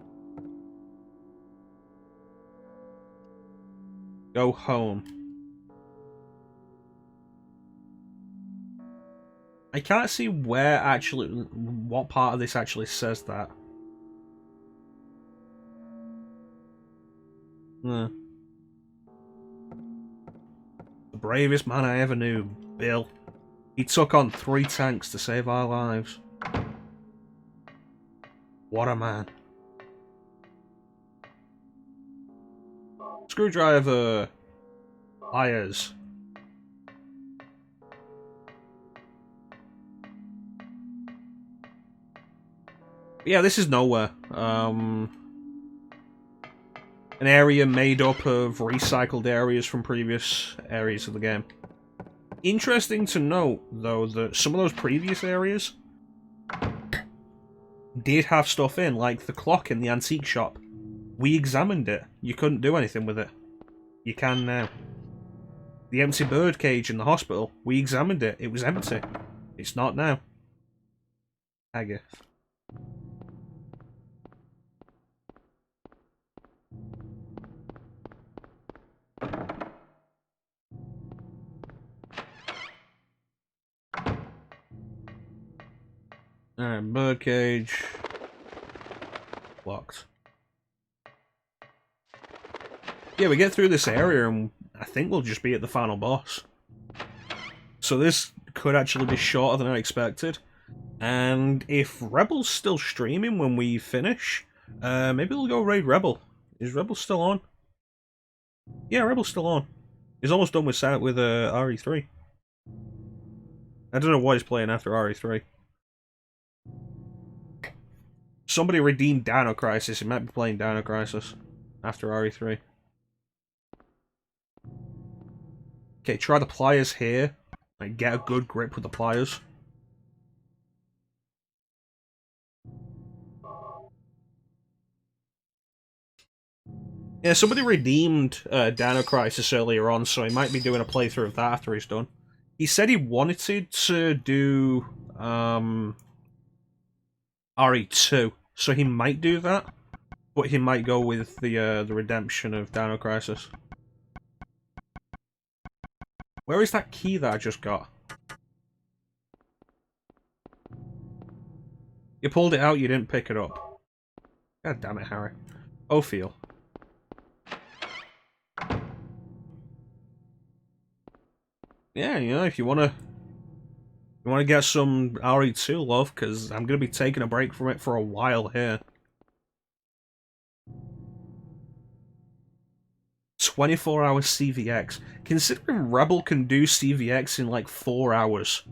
Go home. I can't see where actually, what part of this actually says that. The bravest man I ever knew, Bill. He took on 3 tanks to save our lives. What a man. Screwdriver. Pliers. Yeah, this is nowhere. An area made up of recycled areas from previous areas of the game. Interesting to note, though, that some of those previous areas did have stuff in, like the clock in the antique shop. We examined it. You couldn't do anything with it. You can now. The empty bird cage in the hospital, we examined it. It was empty. It's not now. I guess. Alright, bird cage. Locked. Yeah, we get through this area and I think we'll just be at the final boss. So this could actually be shorter than I expected. And if Rebel's still streaming when we finish, maybe we'll go raid Rebel. Is Rebel still on? Yeah, Rebel's still on. He's almost done with RE3. I don't know what he's playing after RE3. Somebody redeemed Dino Crisis. He might be playing Dino Crisis after RE3. Okay, try the pliers here. Like, get a good grip with the pliers. Yeah, somebody redeemed Dino Crisis earlier on, so he might be doing a playthrough of that after he's done. He said he wanted to do RE2, so he might do that, but he might go with the redemption of Dino Crisis. Where is that key that I just got? You pulled it out, you didn't pick it up. God damn it, Harry. Ophiel. Yeah, you know, if you wanna get some RE2 love, because I'm gonna be taking a break from it for a while here. 24-hour CVX. Considering Rebel can do CVX in like 4 hours,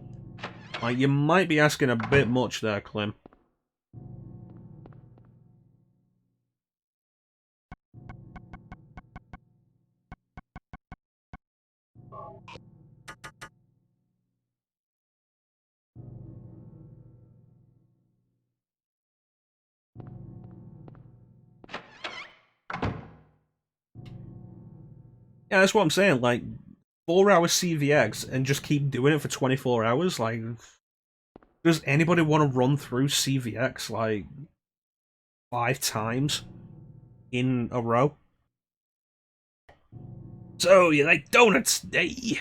like, you might be asking a bit much there, Clem. Yeah, that's what I'm saying, like, 4-hour CVX and just keep doing it for 24 hours, like, does anybody want to run through CVX, like, 5 times in a row? So, you like donuts, eh?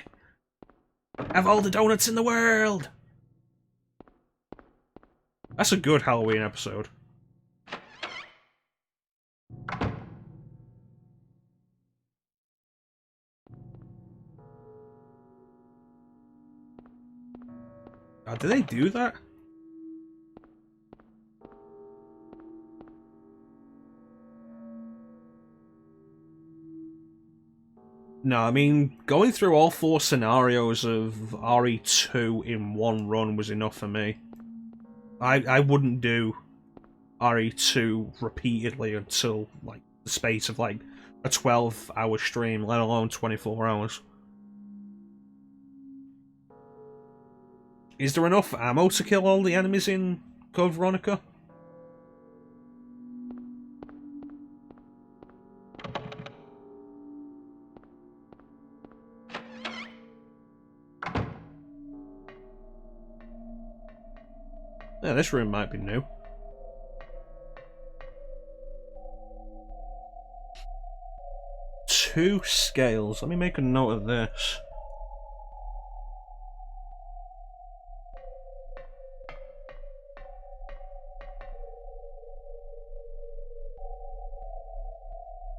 Have all the donuts in the world! That's a good Halloween episode. Oh, did they do that? No, I mean, going through all 4 scenarios of RE2 in one run was enough for me. I wouldn't do RE2 repeatedly until, like, the space of, like, a 12-hour stream, let alone 24 hours. Is there enough ammo to kill all the enemies in Code Veronica? Yeah, this room might be new. Two scales. Let me make a note of this.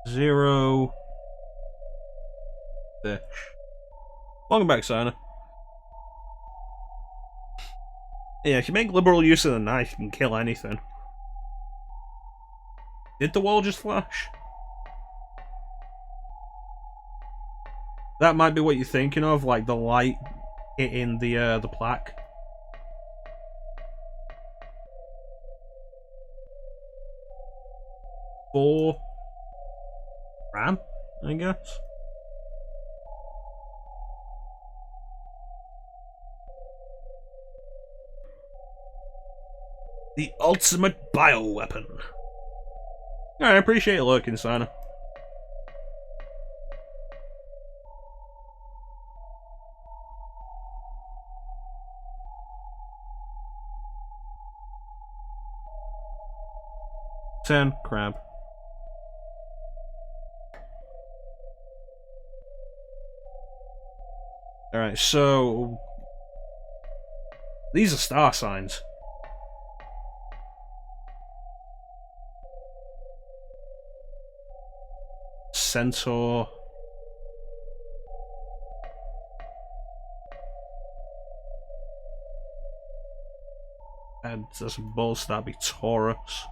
Zero. Fish. Welcome back, Sana. Yeah, if you make liberal use of the knife, you can kill anything. Did the wall just flash? That might be what you're thinking of, like the light hitting the plaque. 4 RAM, I guess. The ultimate bioweapon. I appreciate you looking, Sana. Ten crab. Alright, so these are star signs. Centaur. And there's a bull, so that'd be Taurus.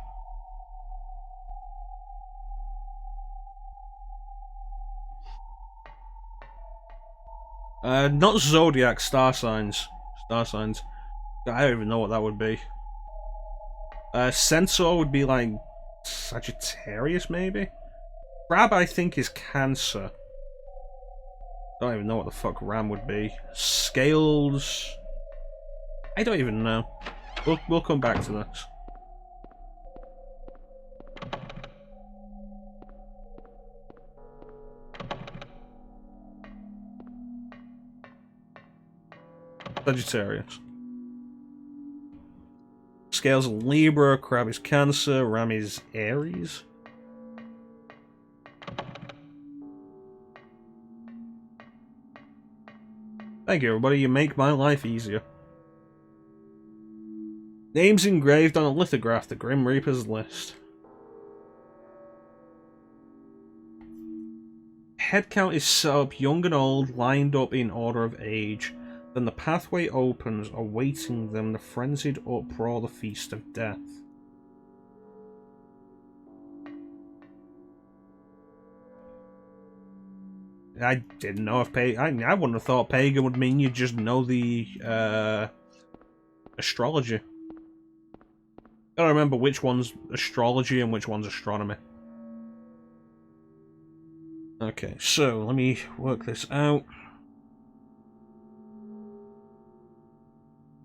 Not zodiac, star signs. Star signs. I don't even know what that would be. Centaur would be like Sagittarius, maybe? Crab, I think, is Cancer. Don't even know what the fuck Ram would be. Scales. I don't even know. We'll come back to this. Sagittarius. Scales are Libra, Crab is Cancer, Ram is Aries. Thank you, everybody. You make my life easier. Names engraved on a lithograph, the Grim Reaper's list. Head count is set up young and old, lined up in order of age. Then the pathway opens, awaiting them the frenzied uproar, the feast of death. I didn't know if pagan. I wouldn't have thought pagan would mean you just know the astrology. I don't remember which one's astrology and which one's astronomy. Okay, so let me work this out.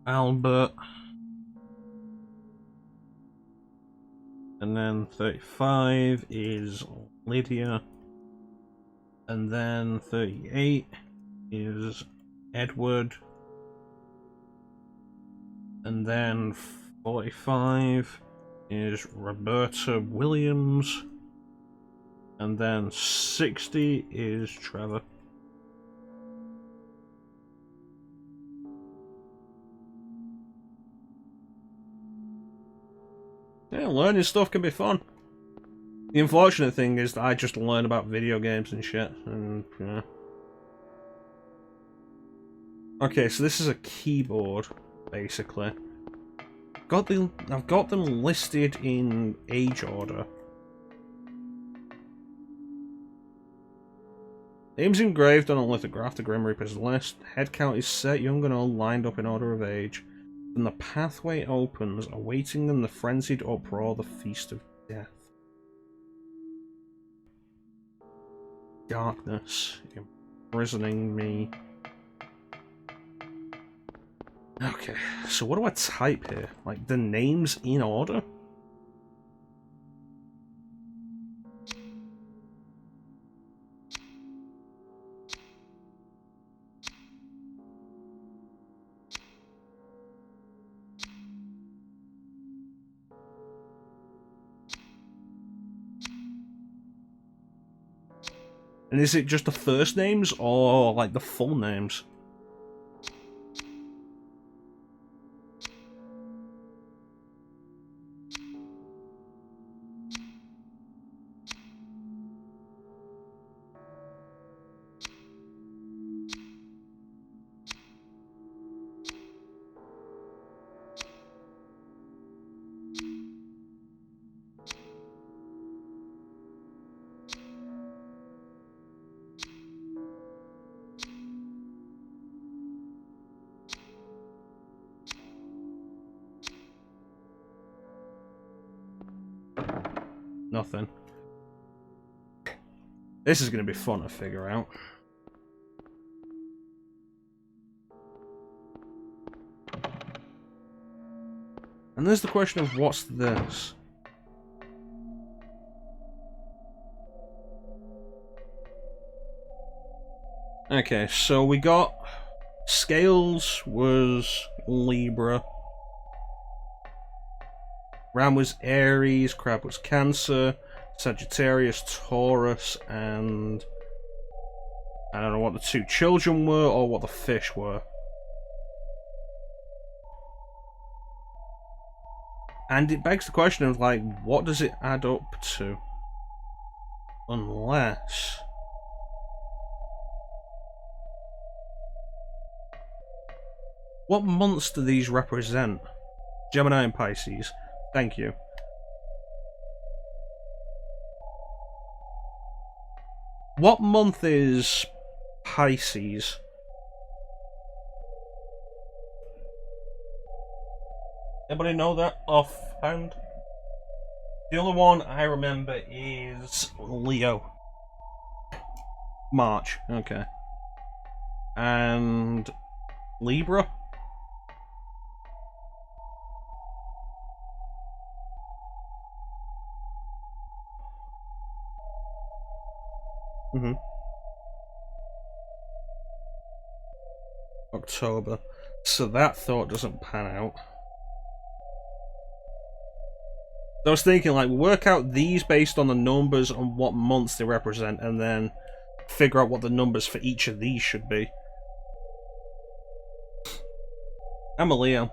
Albert. And then 35 is Lydia. And then 38 is Edward. And then 45 is Roberta Williams. And then 60 is Trevor. Yeah, learning stuff can be fun. The unfortunate thing is that I just learn about video games and shit, and yeah. Okay, so this is a keyboard, basically. I've got them listed in age order. Names engraved on a lithograph, the Grim Reaper's list. Head count is set, young and old, lined up in order of age. Then the pathway opens, awaiting them the frenzied uproar, the feast of death. Darkness, imprisoning me. Okay, so what do I type here? Like, the names in order? And is it just the first names, or like the full names? Nothing. This is going to be fun to figure out. And there's the question of what's this? Okay, so we got Scales was Libra, Ram was Aries, Crab was Cancer, Sagittarius, Taurus, and I don't know what the two children were or what the fish were. And it begs the question of, like, what does it add up to? Unless... What months do these represent? Gemini and Pisces. Thank you. What month is Pisces? Anybody know that offhand? The other one I remember is Leo. March, okay. And Libra? October. So that thought doesn't pan out. I was thinking, like, work out these based on the numbers and what months they represent, and then figure out what the numbers for each of these should be. I'm a Leo.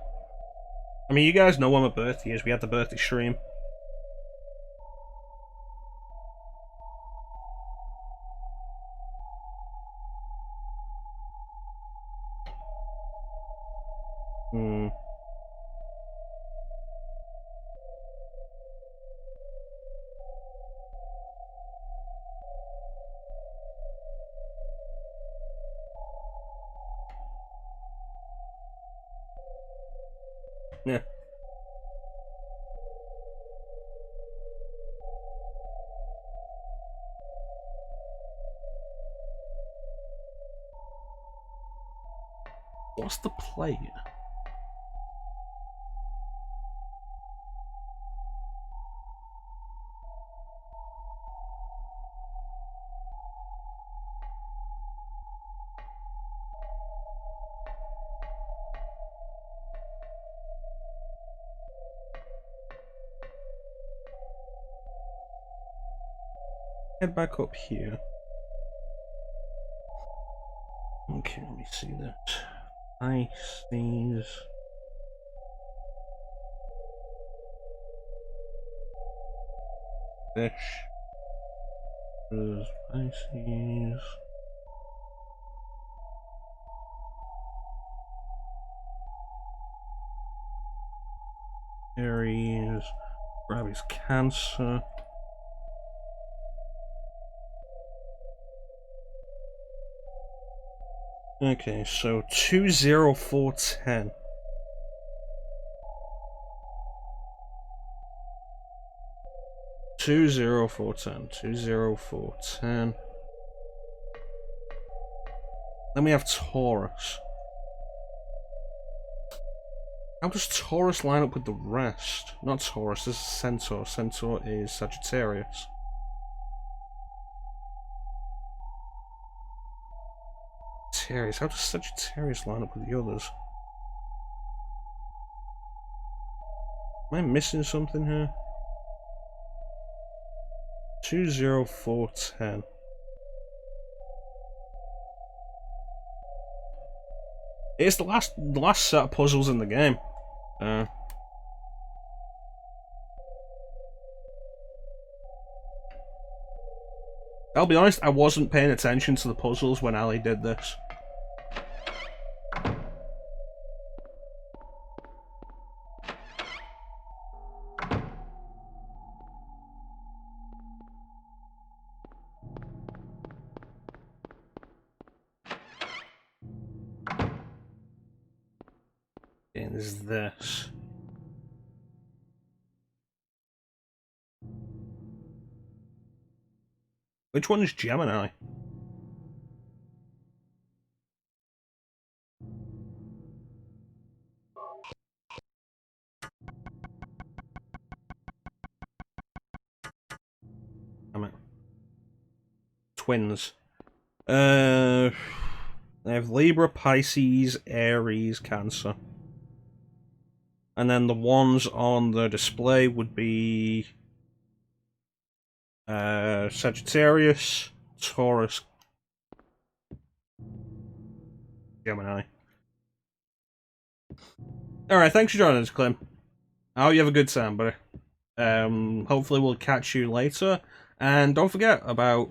I mean, you guys know when my birthday is. We had the birthday stream. Yeah. What's the plate? Head back up here. Okay, let me see that. Pisces. Fish. Pisces. Aries. Crab is Cancer. Okay, so 20410. Two zero four ten. 20410. Then we have Taurus. How does Taurus line up with the rest? Not Taurus, this is Centaur. Centaur is Sagittarius. Sagittarius. How does Sagittarius line up with the others? Am I missing something here? 20410. It's the last set of puzzles in the game. I'll be honest, I wasn't paying attention to the puzzles when Ali did this. And there's this. Which one is Gemini? Damn it. Twins. They have Libra, Pisces, Aries, Cancer. And then the ones on the display would be Sagittarius, Taurus, Gemini. Alright, thanks for joining us, Clem. I hope you have a good time, buddy. Hopefully we'll catch you later. And don't forget about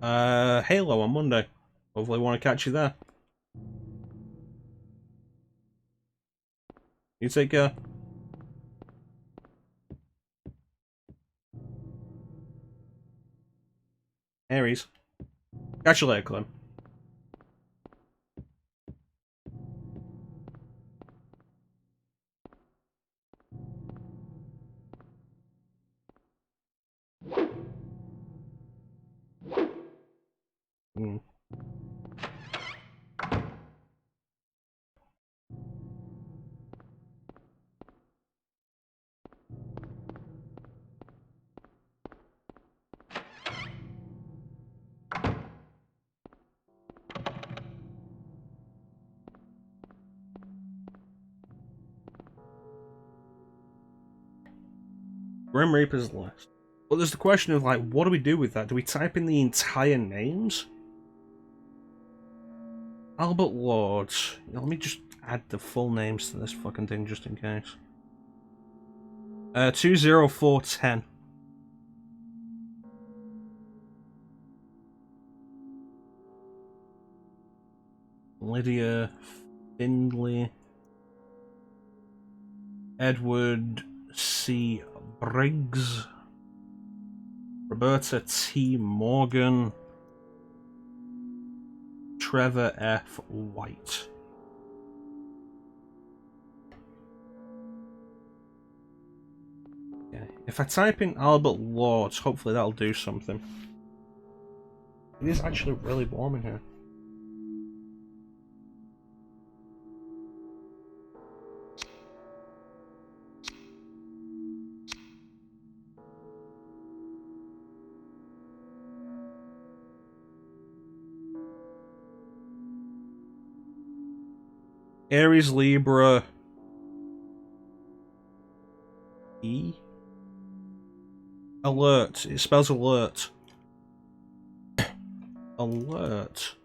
Halo on Monday. Hopefully we want to catch you there. You take care. Aries. Catch you later, Clem. Grim Reaper's list. But there's the question of, like, what do we do with that? Do we type in the entire names? Albert Lord. Let me just add the full names to this fucking thing just in case. 20410. Lydia Findlay. Edward C. Briggs. Roberta T. Morgan. Trevor F. White. Okay. If I type in Albert Lords, hopefully that'll do something. It is actually really warm in here. Aries, Libra, E? Alert. It spells alert. Alert.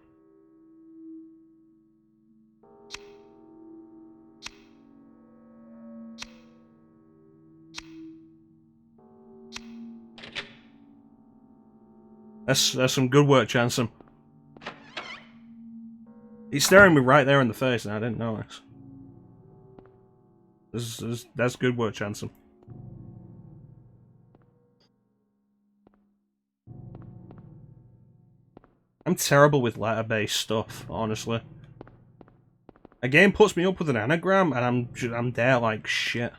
That's some good work, Chansom. He's staring me right there in the face, and I didn't notice. That's good work, Chansom. I'm terrible with letter-based stuff, honestly. A game puts me up with an anagram, and I'm there like shit.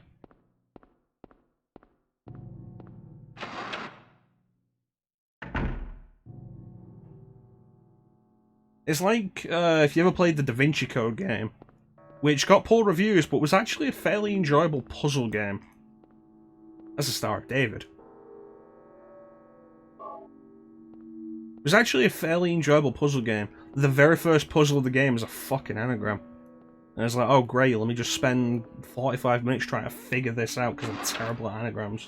It's like if you ever played the Da Vinci Code game, which got poor reviews, but was actually a fairly enjoyable puzzle game. That's a Star of David. It was actually a fairly enjoyable puzzle game. The very first puzzle of the game is a fucking anagram. And I was like, oh great, let me just spend 45 minutes trying to figure this out because I'm terrible at anagrams.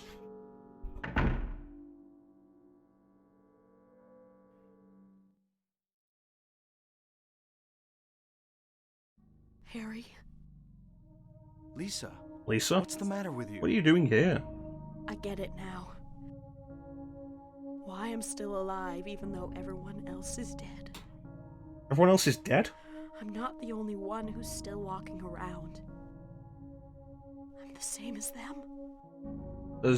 Harry? Lisa. Lisa? What's the matter with you? What are you doing here? I get it now. Why I'm still alive even though everyone else is dead. Everyone else is dead? I'm not the only one who's still walking around. I'm the same as them. I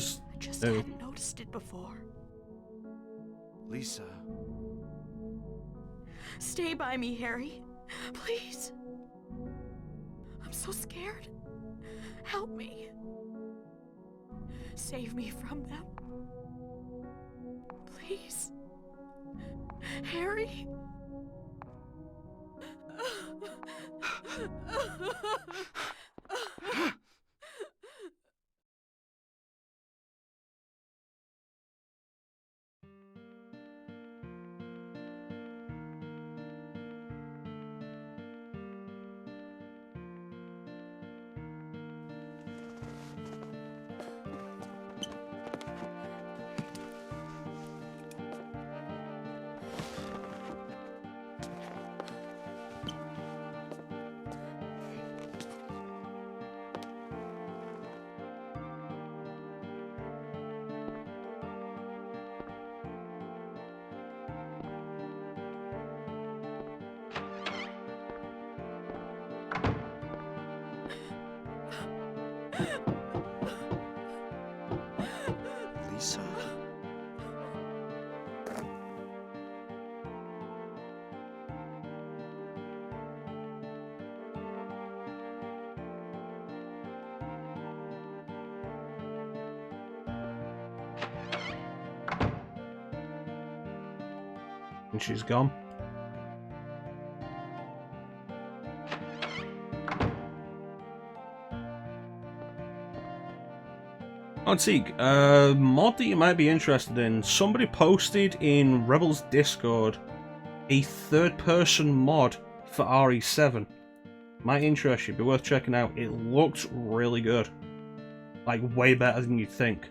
just hadn't noticed it before. Lisa. Stay by me, Harry. Please. I'm so scared. Help me. Save me from them. Please. Harry? Lisa? And she's gone. Oh, Teague, mod that you might be interested in. Somebody posted in Rebels Discord a third-person mod for RE7. Might interest you, be worth checking out. It looks really good. Like, way better than you'd think.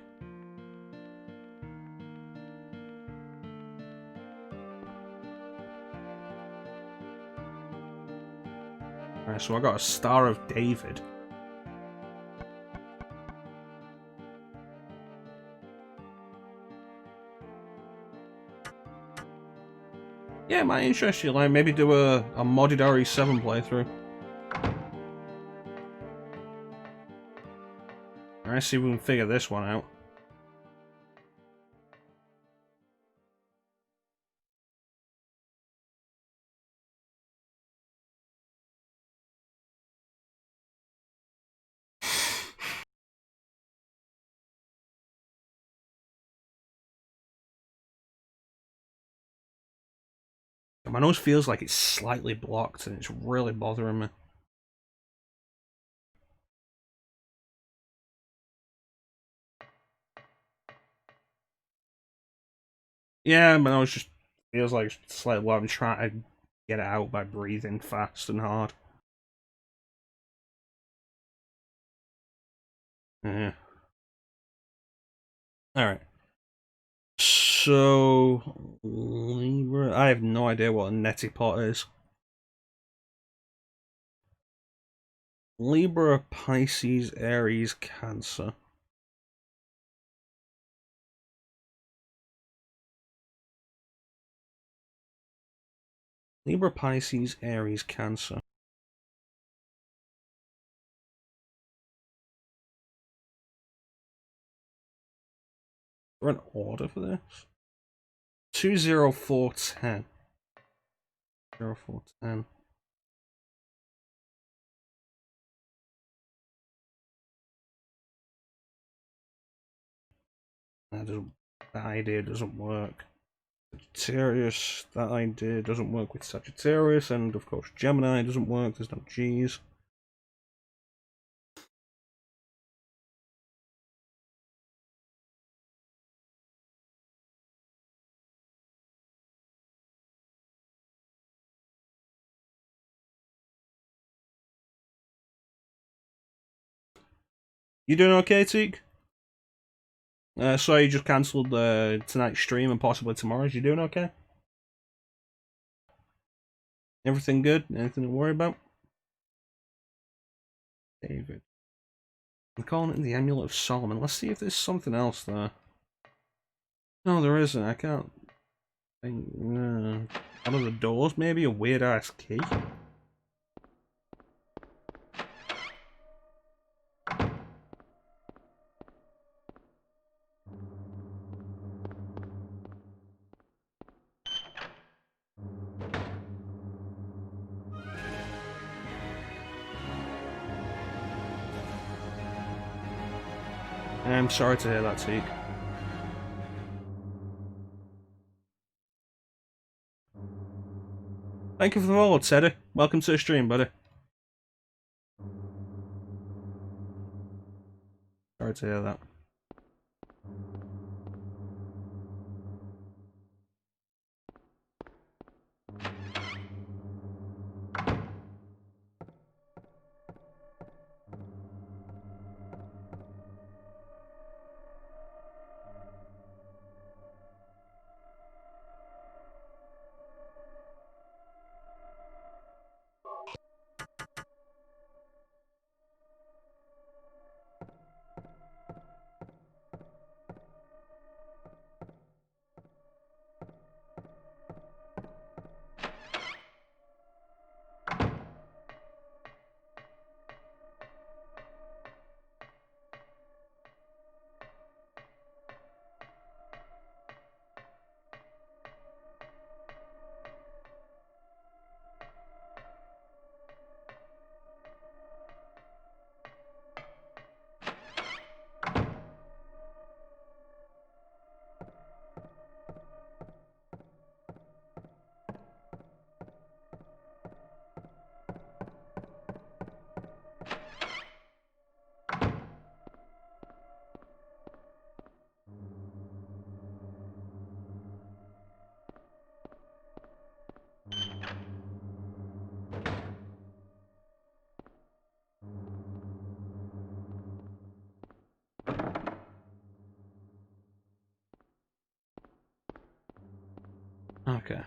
Alright, so I got a Star of David. Yeah, it might interest you. Like, maybe do a modded RE7 playthrough. Alright, see if we can figure this one out. My nose feels like it's slightly blocked and it's really bothering me. Yeah, my nose just feels like it's slightly blocked. I'm trying to get it out by breathing fast and hard. Yeah. Alright. So, Libra, I have no idea what a neti pot is. Libra, Pisces, Aries, Cancer. Libra, Pisces, Aries, Cancer. Is there an order for this? 20410. 0410. That idea doesn't work. Sagittarius, that idea doesn't work with Sagittarius, and of course Gemini doesn't work, there's no G's. You doing okay, Teak? Sorry, you just cancelled tonight's stream and possibly tomorrow's. You doing okay? Everything good? Anything to worry about? David. I'm calling it the Amulet of Solomon. Let's see if there's something else there. No, there isn't. I can't think. One of the doors, maybe? A weird ass key? I'm sorry to hear that, Teak. Thank you for the follow, Teddy. Welcome to the stream, buddy. Sorry to hear that. Okay.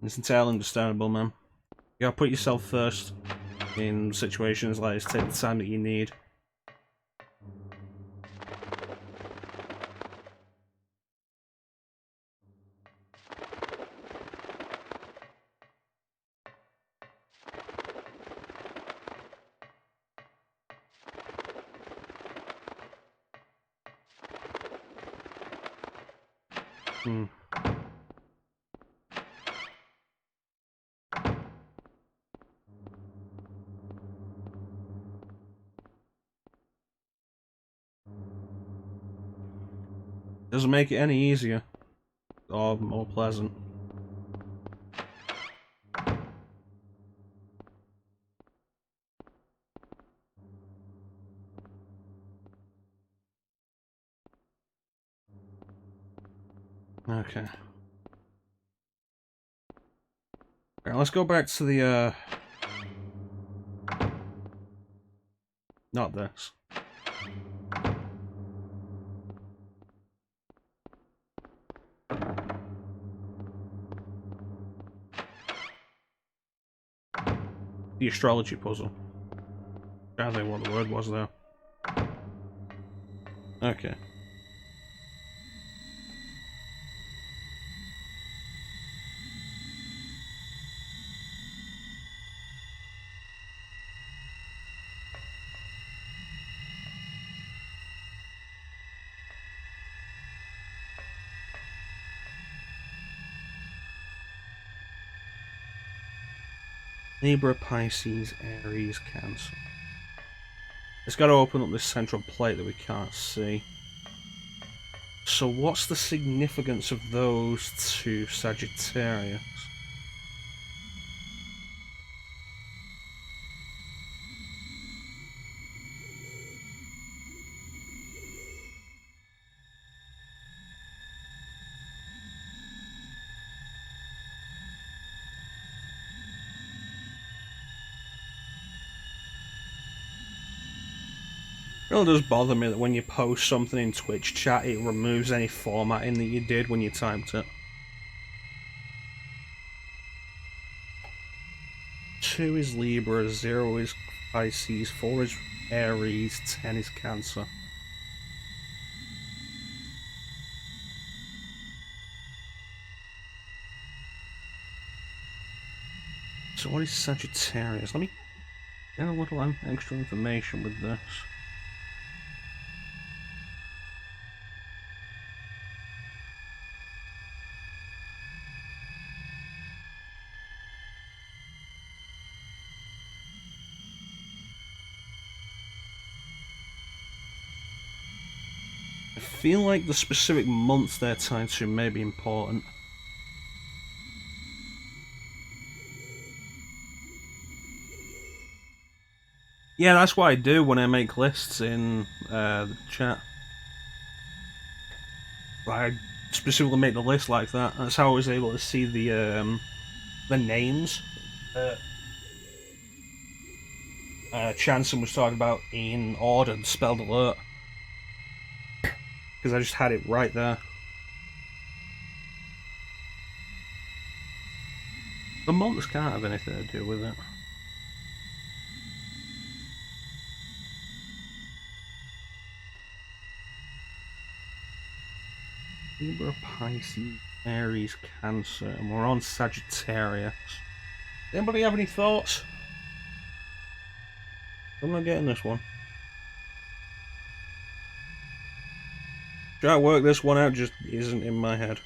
It's entirely understandable, man. You gotta put yourself first in situations like this. Take the time that you need. Doesn't make it any easier or more pleasant. Okay. Alright, let's go back to the not this. The astrology puzzle. I don't think what the word was there. Okay. Libra, Pisces, Aries, Cancer. It's got to open up this central plate that we can't see. So what's the significance of those two Sagittarius? It really does bother me that when you post something in Twitch chat, it removes any formatting that you did when you typed it. 2 is Libra, 0 is Pisces, 4 is Aries, 10 is Cancer. So what is Sagittarius? Let me get a little extra information with this. feel like the specific month they're tied to may be important. Yeah, that's what I do when I make lists in the chat. I specifically make the list like that. That's how I was able to see the names. Chanson was talking about in order, spelled alert. Because I just had it right there. The months can't have anything to do with it. Libra, Pisces, Aries, Cancer, and we're on Sagittarius. Does anybody have any thoughts? I'm not getting this one. Try to work this one out, just isn't in my head.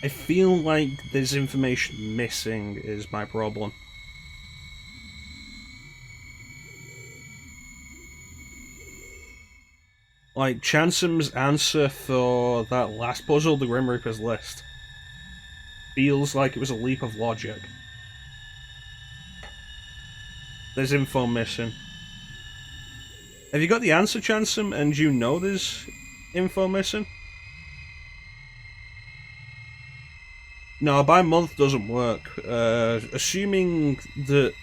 I feel like there's information missing is my problem. Like, Chansom's answer for that last puzzle, the Grim Reaper's list, feels like it was a leap of logic. There's info missing. Have you got the answer, Chansom, and you know there's info missing? No, by month doesn't work. Assuming that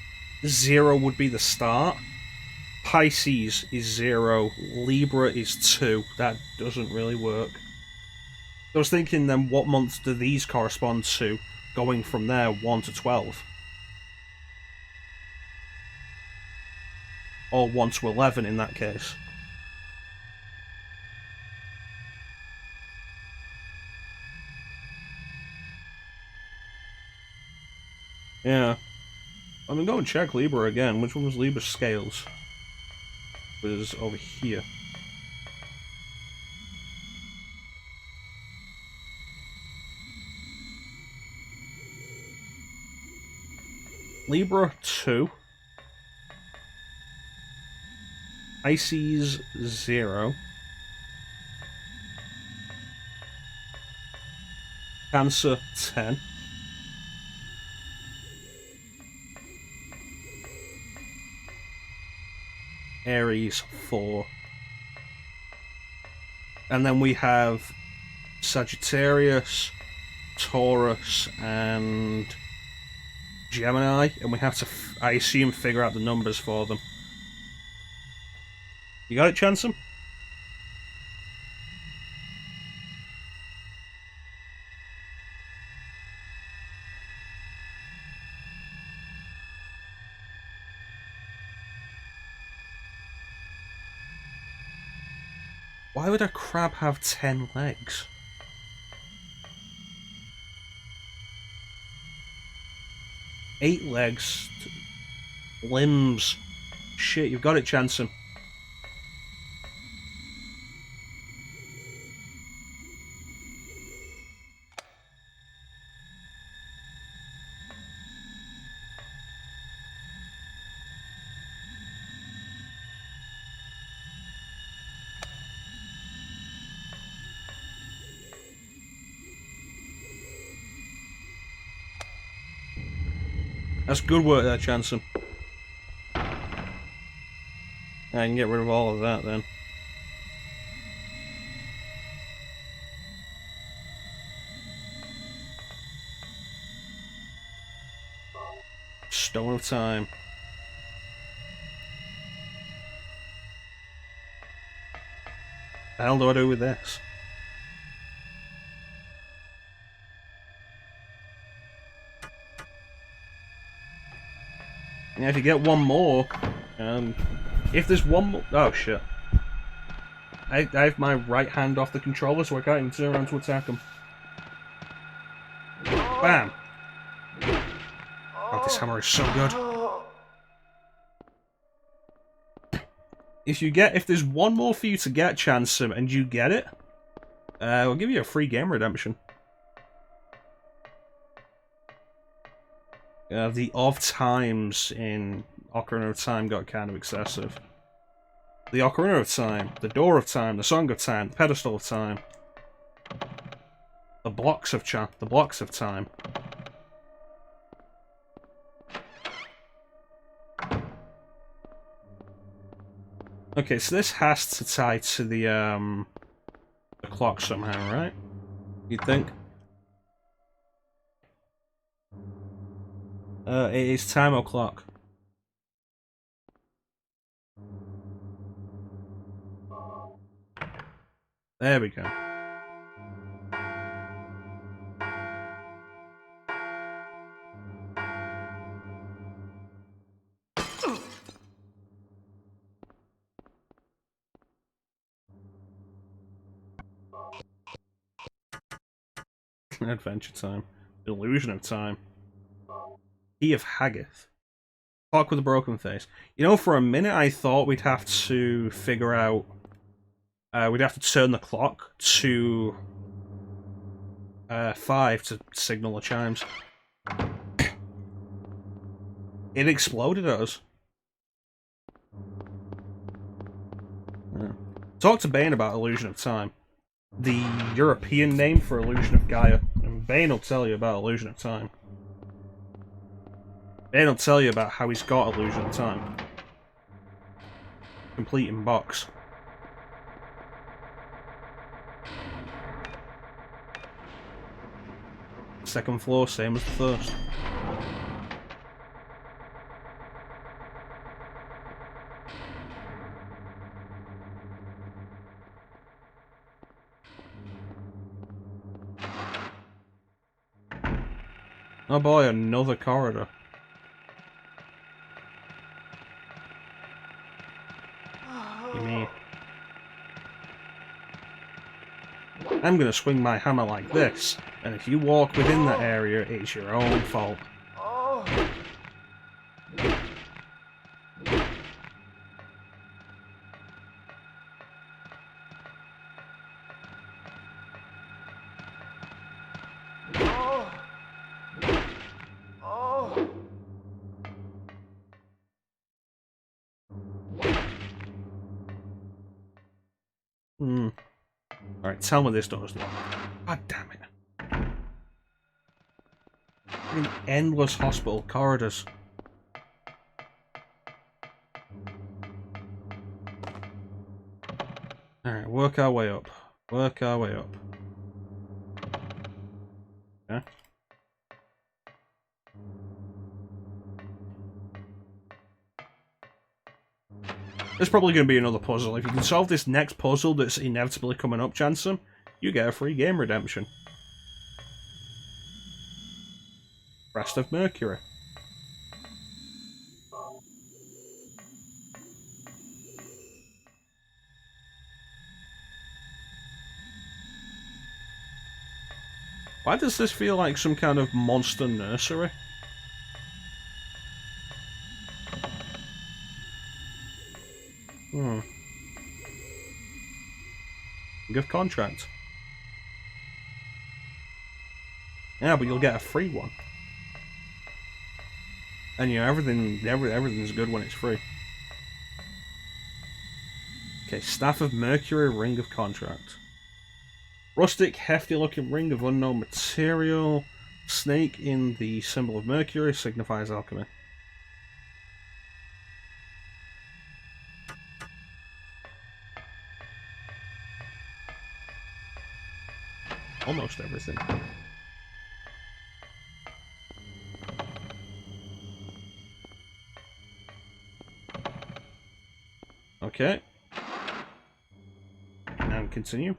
0 would be the start, Pisces is 0, Libra is 2. That doesn't really work. I was thinking then, what months do these correspond to, going from there 1 to 12? Or 1 to 11 in that case. Yeah. I'm gonna go and check Libra again. Which one was Libra's scales? It was over here. Libra 2. Pisces 0. Cancer 10. Aries 4. And then we have Sagittarius, Taurus, and Gemini, and we have to, I assume, figure out the numbers for them. You got it, Chansom? Why would a crab have 10 legs? Eight legs. Limbs. Shit, you've got it, Chansom. That's good work there, Chansom. I can get rid of all of that then. Stone of Time. The hell do I do with this? Yeah, if you get one more, if there's one more, oh shit. I have my right hand off the controller, so I can't even turn around to attack him. Bam! Oh, this hammer is so good. If there's one more for you to get, Chansom, and you get it, we'll give you a free game redemption. The of times in Ocarina of Time got kind of excessive. The Ocarina of Time, the Door of Time, the Song of Time, the Pedestal of Time. The blocks of time. Okay, so this has to tie to the clock somehow, right? You'd think? It is time o'clock. There we go. Adventure time. Illusion of time. Key of Haggith. Clock with a broken face. You know, for a minute I thought we'd have to figure out... we'd have to turn the clock to... 5 to signal the chimes. It exploded at us. Yeah. Talk to Bane about Illusion of Time. The European name for Illusion of Gaia. And Bane will tell you about Illusion of Time. Bane will tell you about how he's got Illusion of Time. Complete in box. Second floor, same as the first. Oh boy, another corridor. Me. I'm gonna swing my hammer like this, and if you walk within that area, it's your own fault. Alright, tell me this door's locked. God damn it. In endless hospital corridors. Alright, work our way up. Work our way up. Okay. There's probably going to be another puzzle. If you can solve this next puzzle that's inevitably coming up, Jansen, you get a free game redemption. Rest of Mercury. Why does this feel like some kind of monster nursery? Give contract. Yeah, but you'll get a free one. And you know, everything's good when it's free. Okay, Staff of Mercury, Ring of Contract. Rustic, hefty-looking ring of unknown material. Snake in the symbol of Mercury signifies alchemy. Almost everything. Okay. And continue.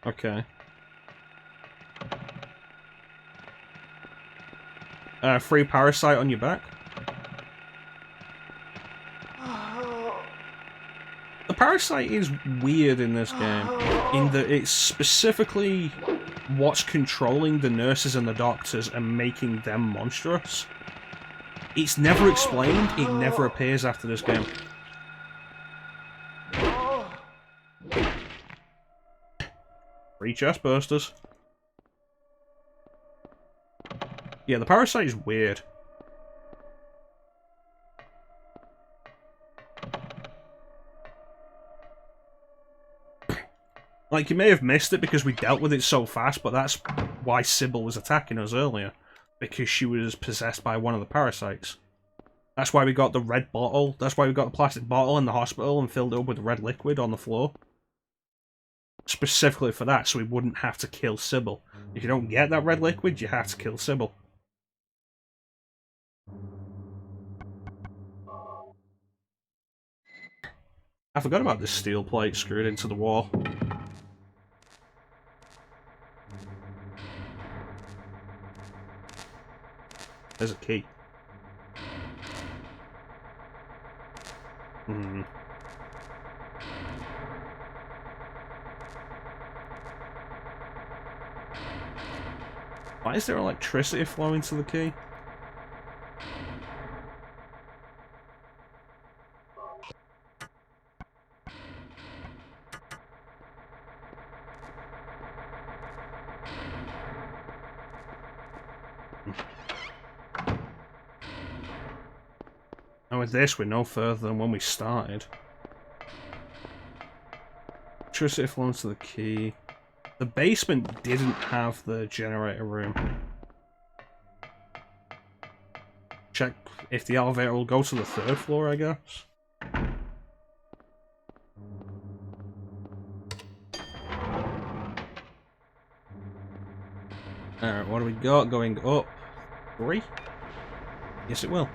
Okay. Free parasite on your back. The parasite is weird in this game, in that it's specifically what's controlling the nurses and the doctors and making them monstrous. It's never explained, it never appears after this game. Free chest bursters. Yeah, the parasite is weird. Like, you may have missed it because we dealt with it so fast, but that's why Sybil was attacking us earlier. Because she was possessed by one of the parasites. That's why we got the red bottle. That's why we got the plastic bottle in the hospital and filled it up with red liquid on the floor. Specifically for that, so we wouldn't have to kill Sybil. If you don't get that red liquid, you have to kill Sybil. I forgot about this steel plate screwed into the wall. There's a key. Why is there electricity flowing to the key? And with this, we're no further than when we started. Electricity flowing to the key. The basement didn't have the generator room. Check if the elevator will go to the 3rd floor, I guess. Alright, what do we got? Going up 3? Yes, it will.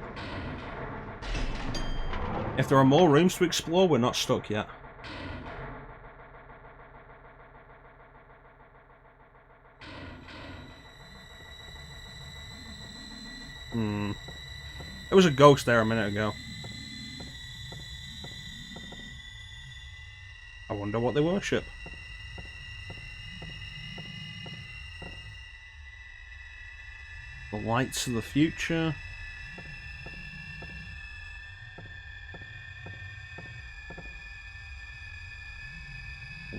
If there are more rooms to explore, we're not stuck yet. There was a ghost there a minute ago. I wonder what they worship. The lights of the future.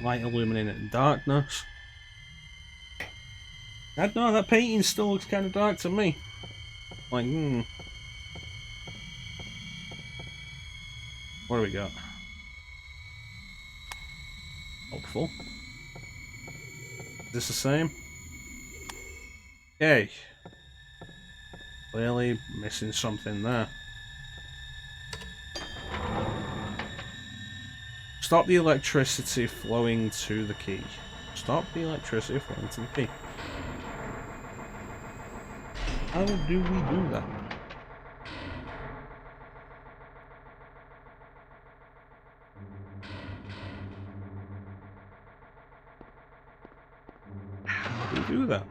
Light illuminating darkness. I don't know, that painting still looks kind of dark to me. Like, What do we got? Hopeful. Is this the same? Okay. Clearly missing something there. Stop the electricity flowing to the key. Stop the electricity flowing to the key. How do we do that? How do we do that?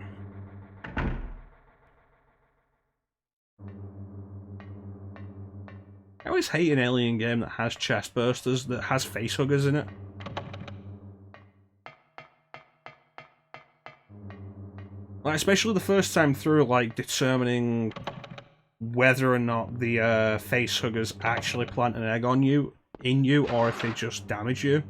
I always hate an alien game that has chest bursters, that has face huggers in it. Like, especially the first time through, like, determining whether or not the face huggers actually plant an egg on you, or if they just damage you.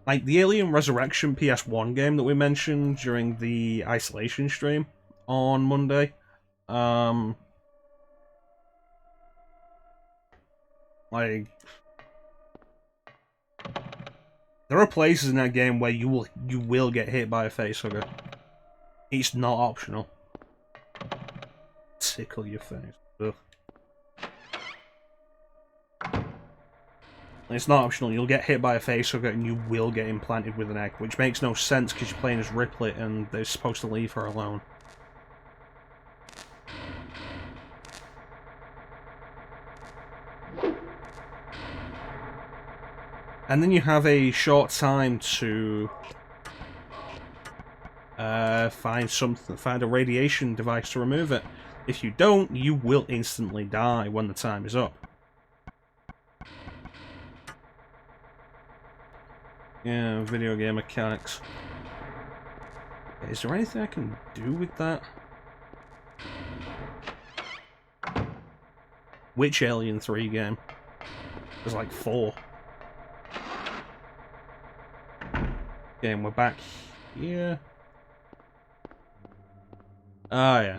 Like, the Alien Resurrection PS1 game that we mentioned during the Isolation stream on Monday. Like, there are places in that game where you will get hit by a facehugger. It's not optional. Tickle your face. Ugh. It's not optional. You'll get hit by a facehugger and you will get implanted with an egg, which makes no sense because you're playing as Ripley and they're supposed to leave her alone. And then you have a short time to find a radiation device to remove it. If you don't, you will instantly die when the time is up. Yeah, video game mechanics. Is there anything I can do with that? Which Alien 3 game? There's like 4. Okay, and we're back here. Oh, yeah.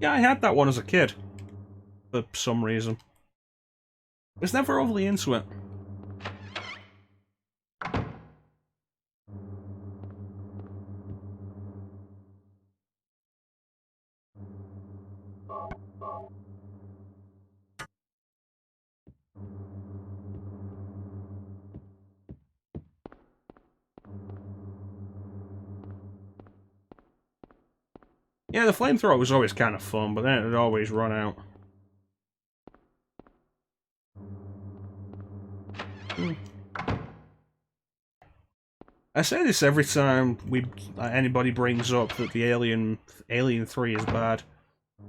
Yeah, I had that one as a kid. For some reason. I was never overly into it. Yeah, the flamethrower was always kind of fun, but then it would always run out. I say this every time anybody brings up that the Alien 3 is bad.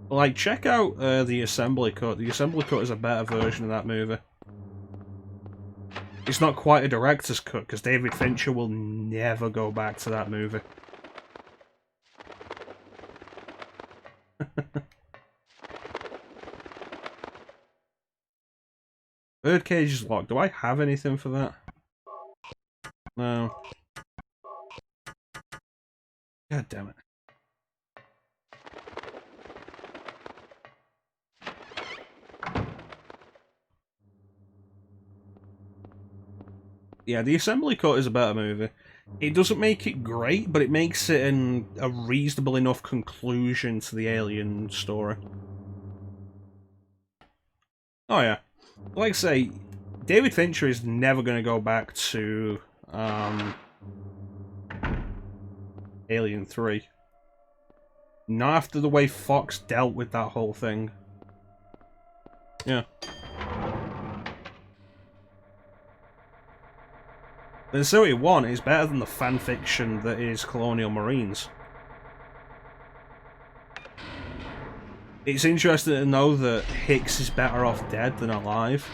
Like, check out the assembly cut. The assembly cut is a better version of that movie. It's not quite a director's cut, because David Fincher will never go back to that movie. Birdcage is locked. Do I have anything for that? No. God damn it. Yeah, the assembly cut is a better movie. It doesn't make it great, but it makes it a reasonable enough conclusion to the Alien story. Oh yeah. Like I say, David Fincher is never going to go back to Alien 3. Not after the way Fox dealt with that whole thing. Yeah. The Series 1 is better than the fanfiction that is Colonial Marines. It's interesting to know that Hicks is better off dead than alive.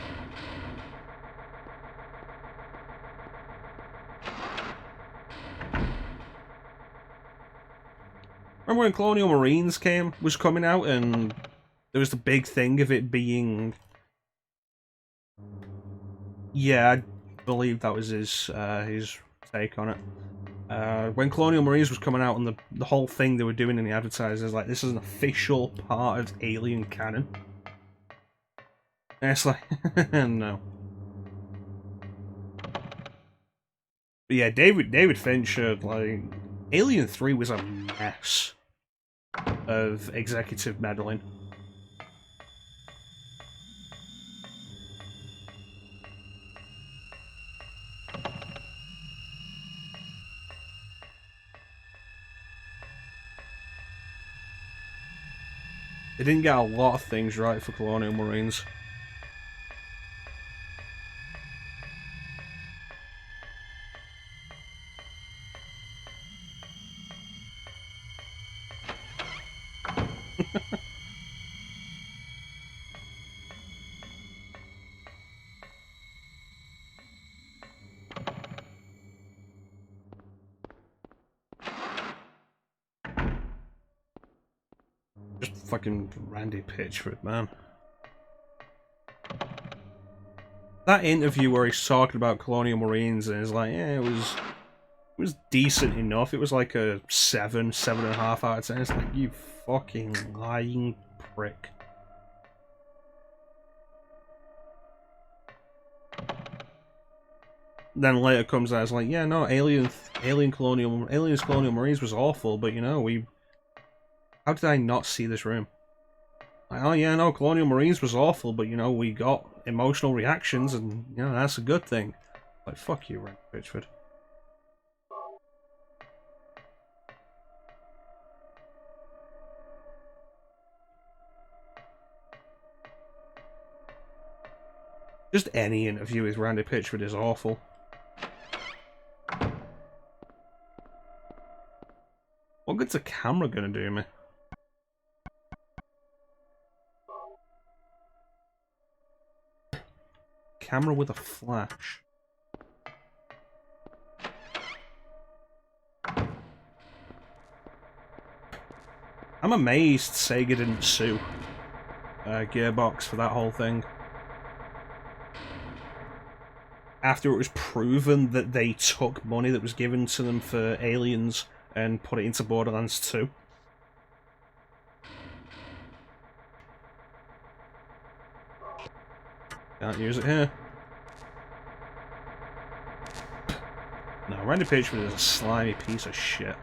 Remember when Colonial Marines was coming out, and there was the big thing of it being... Yeah, I believe that was his take on it. When Colonial Marines was coming out, and the whole thing they were doing in the advertising is like, this is an official part of Alien canon. And it's like, no. But yeah, David Fincher, like, Alien 3 was a mess of executive meddling. They didn't get a lot of things right for Colonial Marines. Just fucking Randy Pitchford, man. That interview where he's talking about Colonial Marines and is like, yeah, it was decent enough. It was like a 7.5 out of 10. It's like, you fucking lying prick. Then later comes out, it's like, yeah, no, Aliens Colonial Marines was awful, but you know, how did I not see this room? Like, oh yeah, no, Colonial Marines was awful, but you know, we got emotional reactions, and you know, that's a good thing. Like, fuck you, Randy Pitchford. Just any interview with Randy Pitchford is awful. What good's a camera gonna do me? Camera with a flash. I'm amazed Sega didn't sue Gearbox for that whole thing. After it was proven that they took money that was given to them for Aliens and put it into Borderlands 2. Can't use it here. No, Randy Pitchford is a slimy piece of shit.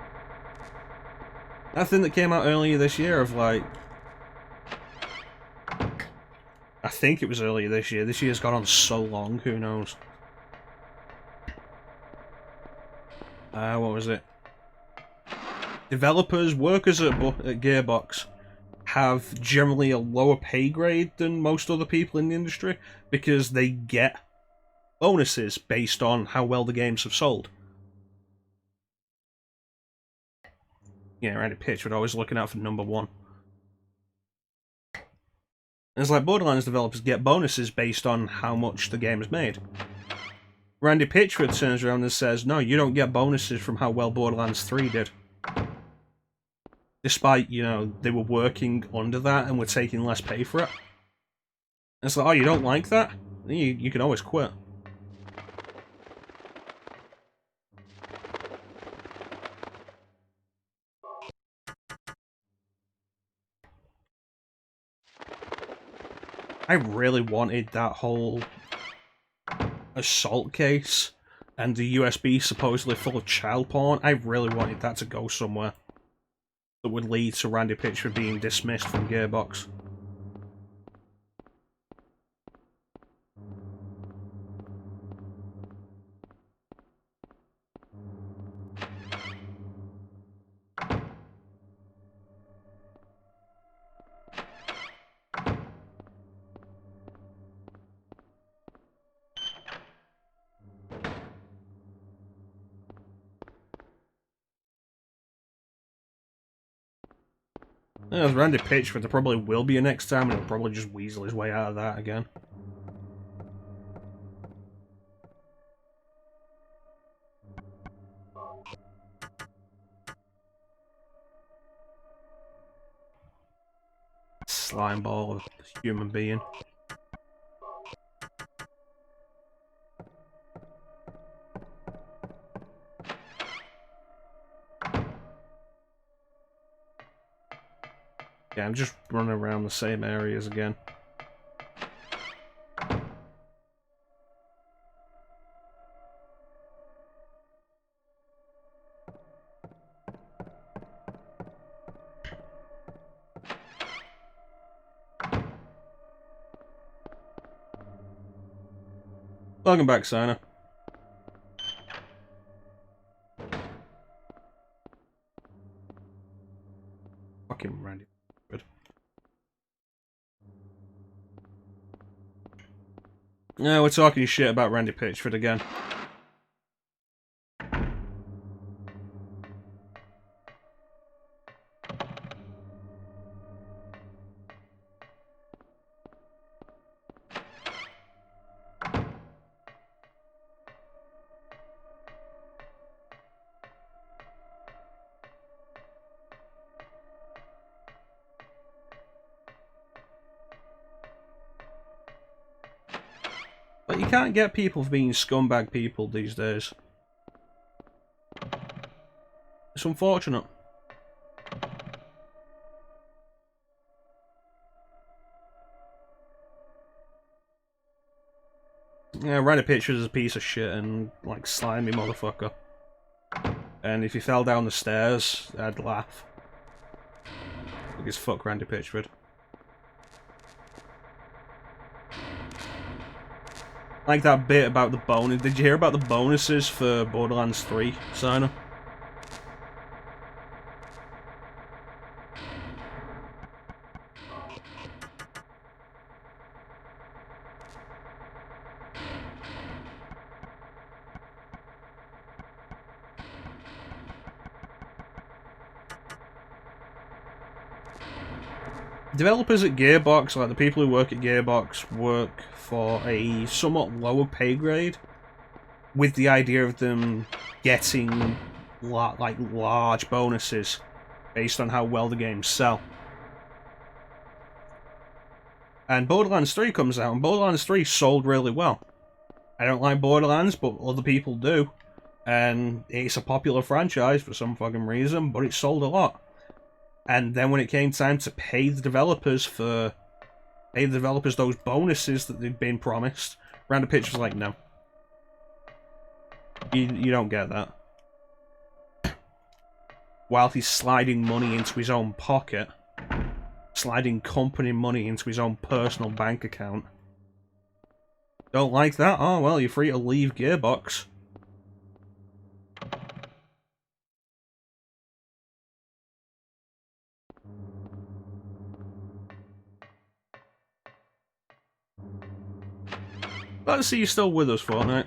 That thing that came out earlier this year of like... I think it was earlier this year. This year's gone on so long, who knows. What was it? Developers, workers at Gearbox have generally a lower pay grade than most other people in the industry because they get bonuses based on how well the games have sold. Yeah, Randy Pitchford always looking out for #1. And it's like Borderlands developers get bonuses based on how much the game has made. Randy Pitchford turns around and says, no, you don't get bonuses from how well Borderlands 3 did. Despite, you know, they were working under that and were taking less pay for it. And it's like, oh, you don't like that? You can always quit. I really wanted that whole assault case and the USB supposedly full of child porn. I really wanted that to go somewhere that would lead to Randy Pitchford being dismissed from Gearbox. Yeah, with Randy Pitchford, there probably will be a next time, and he'll probably just weasel his way out of that again. Slime ball of a human being. Yeah, I'm just running around the same areas again. Welcome back, Sana. Fucking Randy. Good. Yeah, we're talking shit about Randy Pitchford again. But you can't get people for being scumbag people these days. It's unfortunate. Yeah, Randy Pitchford is a piece of shit and, like, slimy motherfucker. And if he fell down the stairs, I'd laugh. Because fuck Randy Pitchford. Like that bit about the bonus. Did you hear about the bonuses for Borderlands 3, Sana? Developers at Gearbox, like the people who work at Gearbox, work for a somewhat lower pay grade, with the idea of them getting like large bonuses based on how well the games sell. And Borderlands 3 comes out, and Borderlands 3 sold really well. I don't like Borderlands, but other people do. And it's a popular franchise for some fucking reason, but it sold a lot. And then when it came time to pay the developers those bonuses that they'd been promised, Random Pitch was like, no. You don't get that. While he's sliding money into his own pocket, sliding company money into his own personal bank account. Don't like that? Oh, well, you're free to leave Gearbox. Glad to see you're still with us, Fortnite.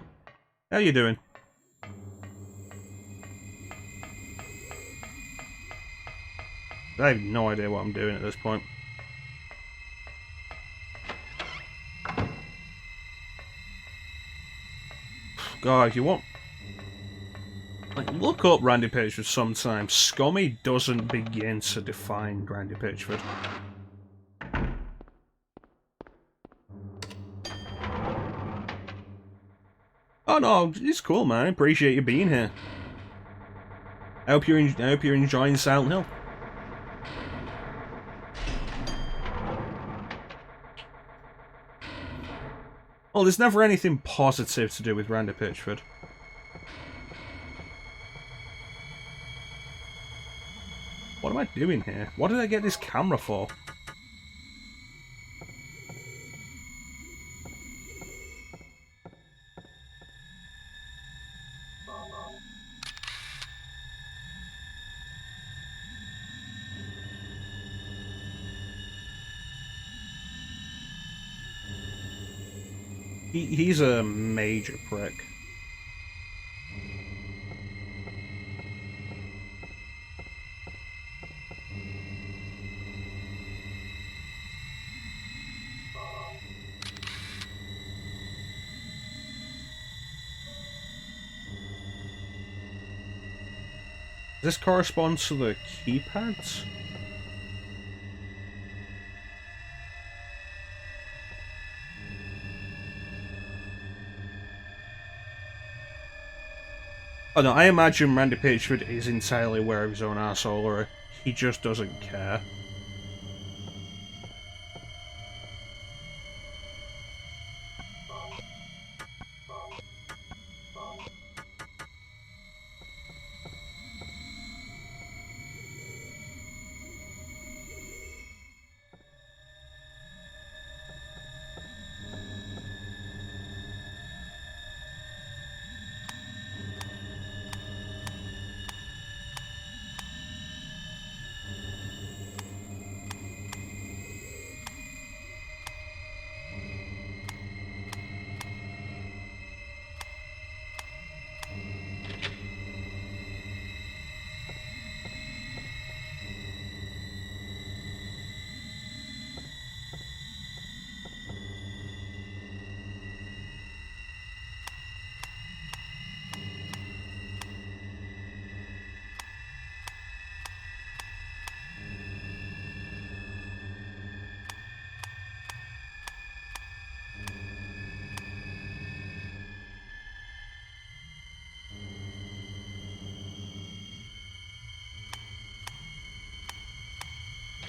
How you doing? I have no idea what I'm doing at this point. God, if you want... Like, look up Randy Pitchford sometime. Scummy doesn't begin to define Randy Pitchford. Oh no, it's cool, man. I appreciate you being here. I hope you're enjoying Silent Hill. Well, there's never anything positive to do with Randy Pitchford. What am I doing here? What did I get this camera for? He's a major prick. Does this correspond to the keypads? Oh no, I imagine Randy Pitchford is entirely aware of his own arsehole, or he just doesn't care.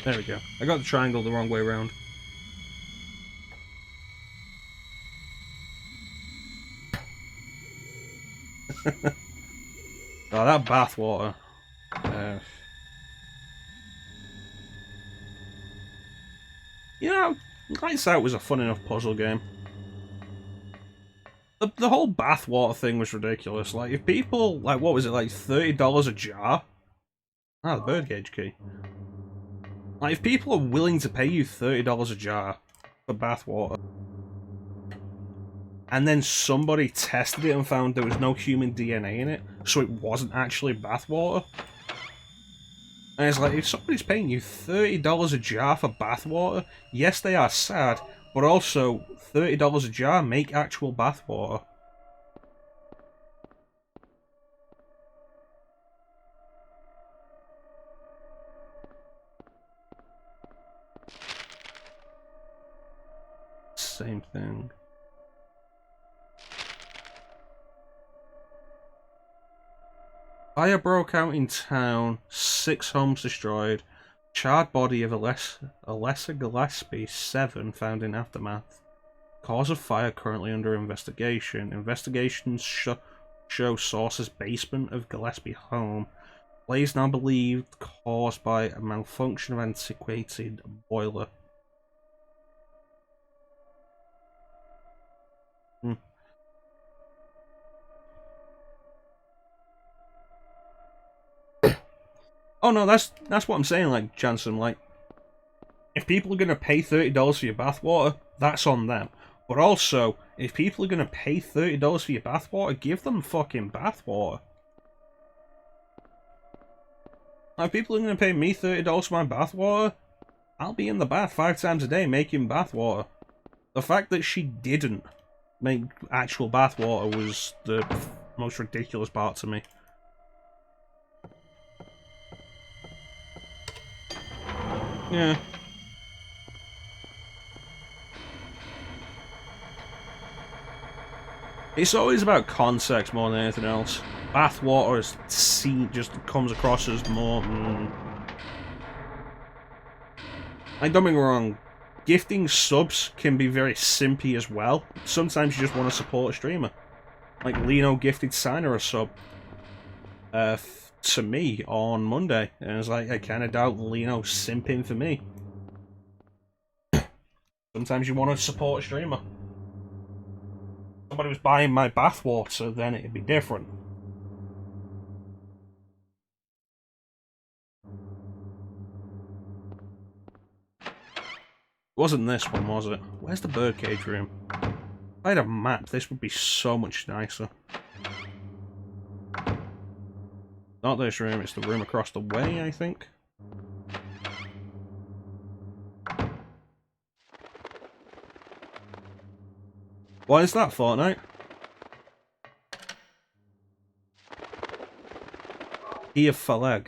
There we go. I got the triangle the wrong way around. Oh, that bathwater. You know, Lights Out was a fun enough puzzle game. The whole bathwater thing was ridiculous. Like, if people, like, what was it, like $30 a jar? Ah, the birdcage key. Like, if people are willing to pay you $30 a jar for bathwater, and then somebody tested it and found there was no human DNA in it, so it wasn't actually bathwater. And it's like, if somebody's paying you $30 a jar for bathwater, yes, they are sad, but also $30 a jar make actual bathwater. same thing. Fire broke out in town, 6 homes destroyed, charred body of Alessa Gillespie, 7 found in aftermath. Cause of fire currently under investigation. Investigations show sources basement of Gillespie home. Blaze now believed caused by a malfunction of antiquated boiler. Oh no, that's what I'm saying, like, Jansen, like, if people are gonna pay $30 for your bathwater, that's on them. But also, if people are gonna pay $30 for your bathwater, give them fucking bathwater. Like, people are gonna pay me $30 for my bathwater, I'll be in the bath 5 times a day making bathwater. The fact that she didn't make actual bathwater was the most ridiculous part to me. Yeah. It's always about context more than anything else. Bathwater is just comes across as more. Like, don't get me wrong, gifting subs can be very simpy as well. Sometimes you just want to support a streamer. Like Lino gifted Signer a sub to me on Monday, and it's like, I kind of doubt Lino's simping for me. Sometimes you want to support a streamer. If somebody was buying my bathwater, then it'd be different. It wasn't this one, was it? Where's the birdcage room? If I had a map, this would be so much nicer. Not this room, it's the room across the way, I think. What is that, Fortnite? Here, Faleg.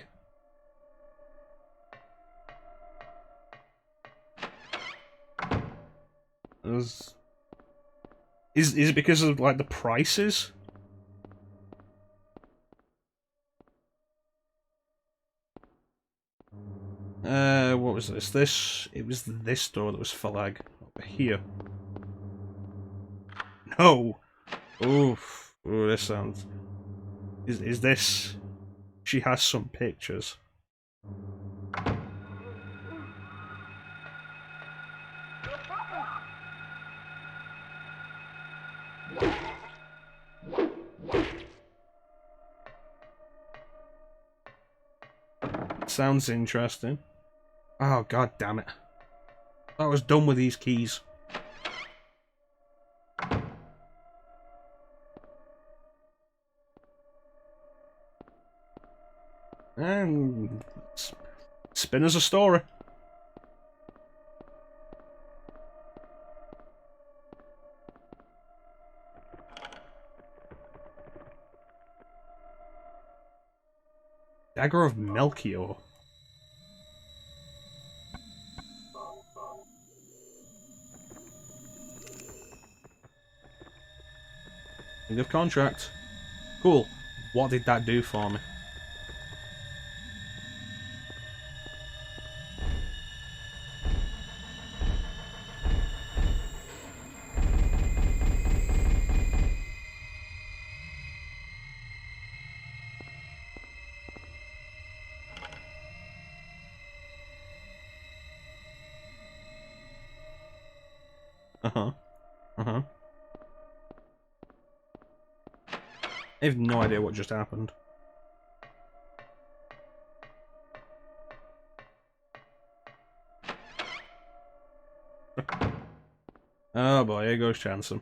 Is it because of, like, the prices? What was this? It was this door that was Faleg. Over here. No! Oof. Ooh, this sounds... Is this... She has some pictures. Sounds interesting. Oh, god damn it. I was done with these keys. And spin as a story. Dagger of Melchior. End of contract. Cool. What did that do for me? Uh-huh. Uh-huh. I have no idea what just happened. Oh boy, here goes Chanson.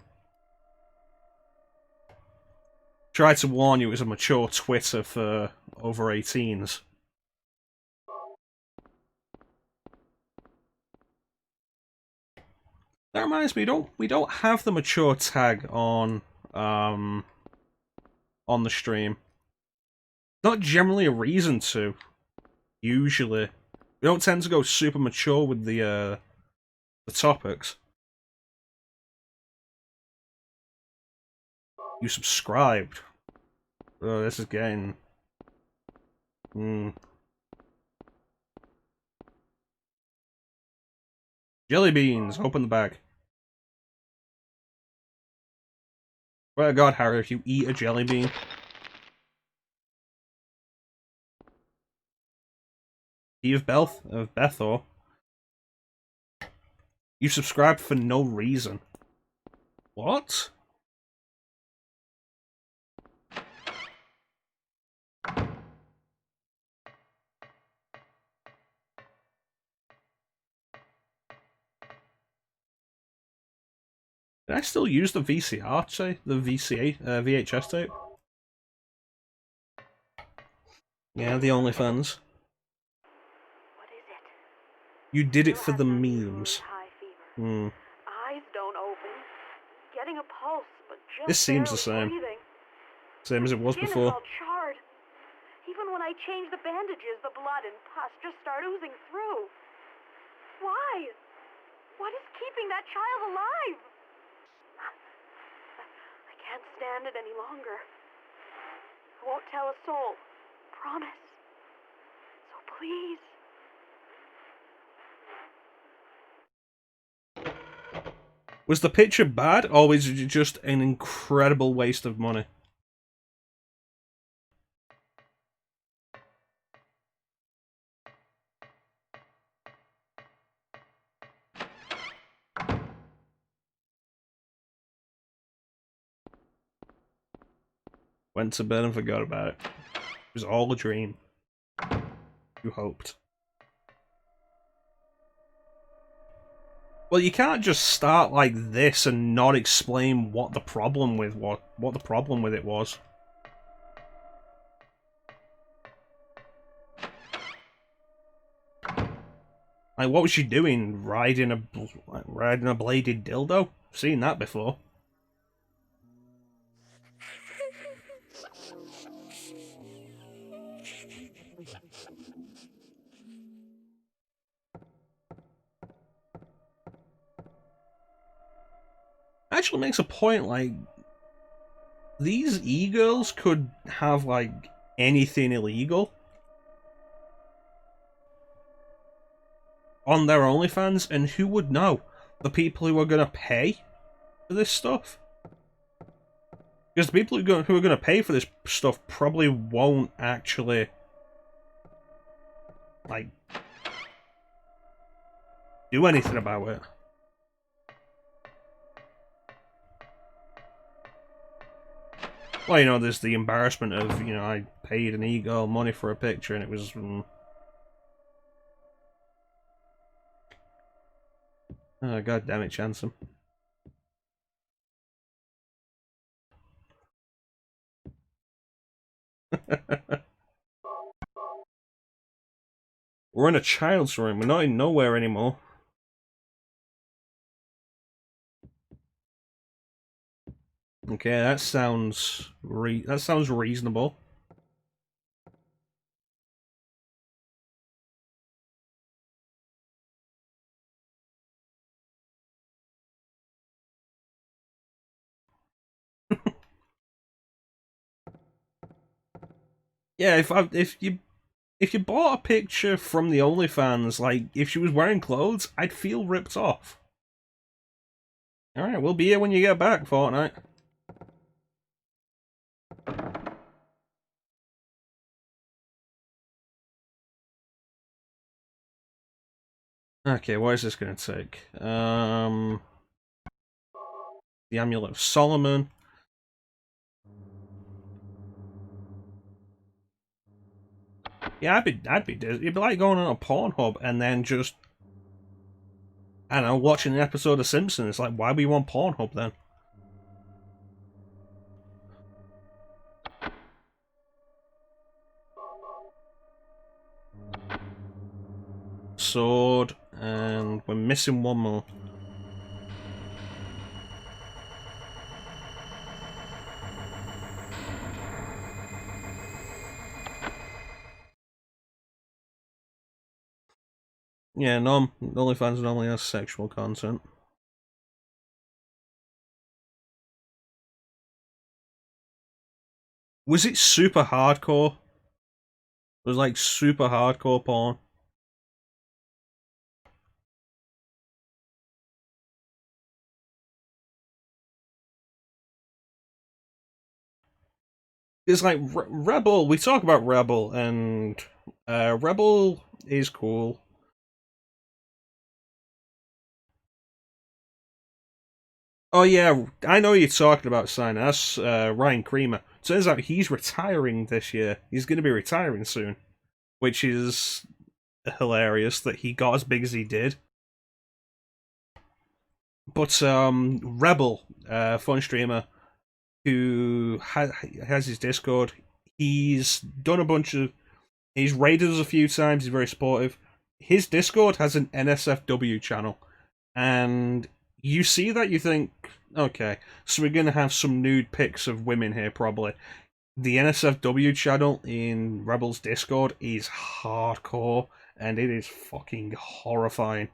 Tried to warn you it was a mature Twitter for over 18s. That reminds me, we don't have the mature tag on the stream. Not generally a reason to. Usually, we don't tend to go super mature with the topics. You subscribed. Oh, this is getting... Jelly beans, open the bag. Swear to God, Harry, if you eat a jelly bean... Eve of Bethor. You subscribed for no reason. What? Can I still use the VCR tape? The VHS tape? Yeah, the OnlyFans. What is it? You did it Still for the have that usually memes. high fever. Eyes don't open. Getting a pulse, but just This seems the barely same. breathing. Same as it was Skin is before. all charred. Even when I change the bandages, the blood and pus just start oozing through. Why? What is keeping that child alive? I can't stand it any longer. I won't tell a soul. Promise. So please. Was the picture bad, or was it just an incredible waste of money? Went to bed and forgot about it. It was all a dream. You hoped. Well, you can't just start like this and not explain what the problem with what the problem with it was. Like, what was she doing? Riding a bladed dildo? Seen that before. Actually makes a point, like, these e-girls could have, like, anything illegal on their OnlyFans, and who would know? The people who are gonna pay for this stuff? Because the people who are gonna pay for this stuff probably won't actually, like, do anything about it. Well, you know, there's the embarrassment of, you know, I paid an e-girl money for a picture and it was... Oh, God damn it, Chansom. We're in a child's room. We're not in nowhere anymore. Okay, that sounds reasonable. Yeah, if you bought a picture from the OnlyFans, like if she was wearing clothes, I'd feel ripped off. All right, we'll be here when you get back, Fortnite. Okay, what is this going to take? The Amulet of Solomon. Yeah, I'd be dizzy. It'd be like going on a Pornhub and then just, I don't know, watching an episode of Simpsons. It's like, why were you on Pornhub then? Sword, and we're missing one more. Yeah, no, OnlyFans normally has sexual content. Was it super hardcore? It was like super hardcore porn. It's like Rebel. We talk about Rebel, and Rebel is cool. Oh yeah, I know you're talking about Sign. That's Ryan Creamer. Turns out he's retiring this year. He's going to be retiring soon, which is hilarious that he got as big as he did. But Rebel, fun streamer who has his Discord, he's done a bunch of. He's raided us a few times. He's very supportive. His Discord has an NSFW channel, and you see that, you think, okay, so we're gonna have some nude pics of women here probably. The NSFW channel in Rebel's Discord is hardcore, and it is fucking horrifying.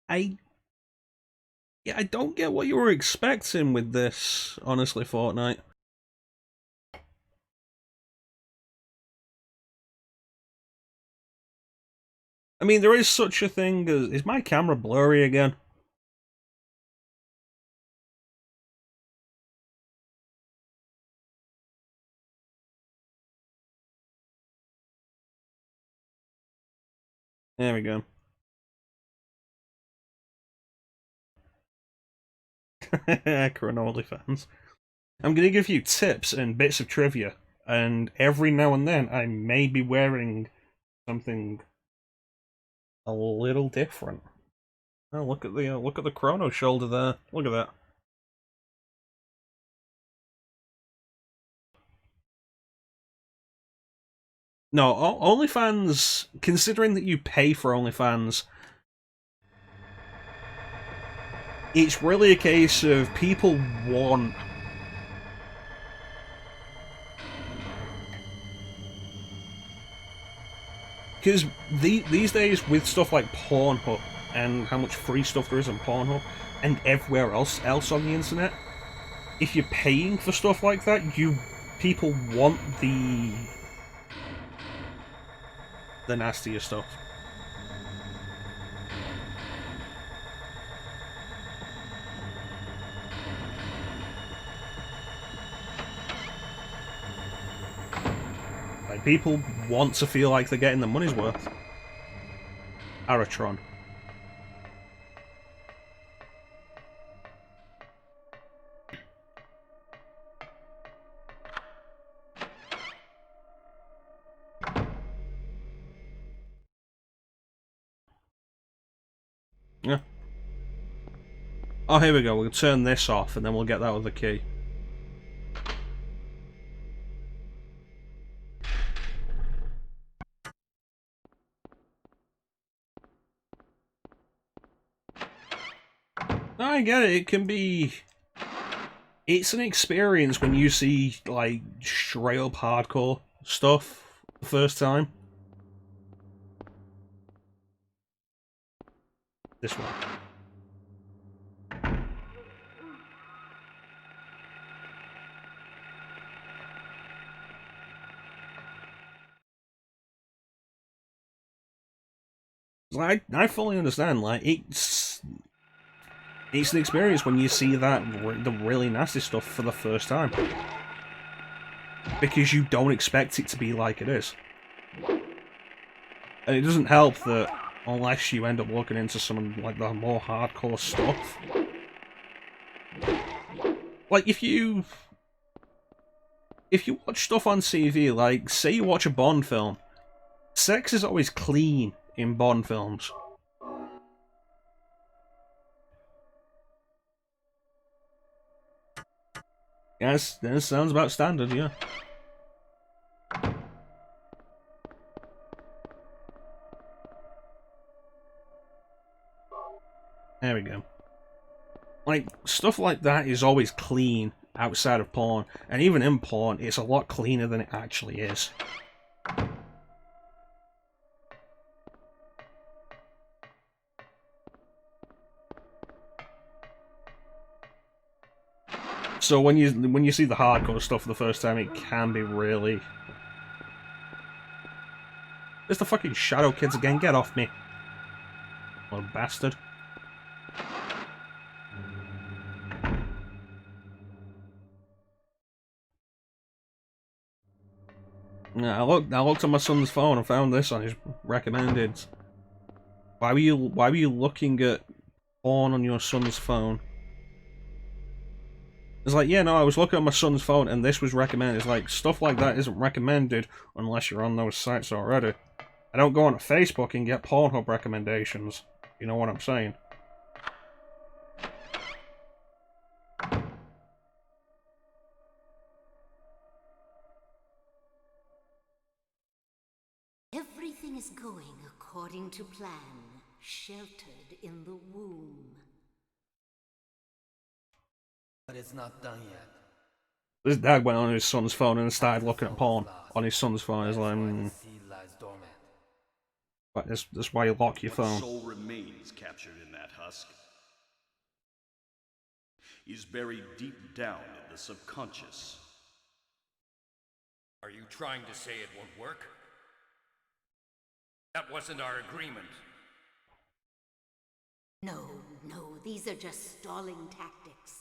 I Yeah, I don't get what you were expecting with this, honestly, Fortnite. I mean, there is such a thing as... Is my camera blurry again? There we go. Chrono OnlyFans. I'm going to give you tips and bits of trivia, and every now and then I may be wearing something a little different. Oh, look at the Chrono shoulder there. Look at that. No, OnlyFans, considering that you pay for OnlyFans, it's really a case of people want... Because these days, with stuff like Pornhub, and how much free stuff there is on Pornhub, and everywhere else on the internet, if you're paying for stuff like that, people want the nastier stuff. Like, people want to feel like they're getting their money's worth. Aratron. Yeah. Oh, here we go. We'll turn this off, and then we'll get that other key. I get it. It can be... It's an experience when you see, like, straight up hardcore stuff the first time. This one. I fully understand. Like, it's an experience when you see the really nasty stuff for the first time, because you don't expect it to be like it is, and it doesn't help that unless you end up looking into some like the more hardcore stuff, like if you watch stuff on TV, like say you watch a Bond film, sex is always clean in Bond films. Yes, that sounds about standard, yeah. There we go. Like, stuff like that is always clean outside of porn, and even in porn, it's a lot cleaner than it actually is. So when you see the hardcore stuff for the first time, it can be really... There's the fucking shadow kids again, get off me. Little bastard. Yeah, I looked on my son's phone and found this on his recommended. Why were you looking at porn on your son's phone? It's like, yeah, no, I was looking at my son's phone and this was recommended. It's like, stuff like that isn't recommended unless you're on those sites already. I don't go on Facebook and get Pornhub recommendations. You know what I'm saying? Everything is going according to plan, sheltered in the womb. But it's not done yet. This dad went on his son's phone and started looking at porn on his son's phone. He's like, that's why you lock your phone. What soul remains captured in that husk is buried deep down in the subconscious. Are you trying to say it won't work? That wasn't our agreement. No, these are just stalling tactics.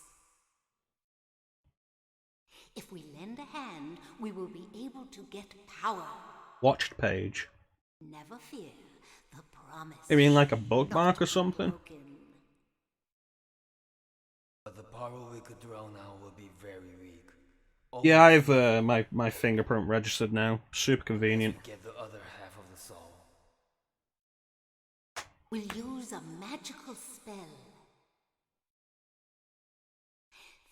If we lend a hand, we will be able to get power. Watched page. Never fear, the promise. You mean like a bookmark or something? But the power we could draw now will be very weak. Yeah, I have my fingerprint registered now. Super convenient. Get the other half of the soul. We'll use a magical spell.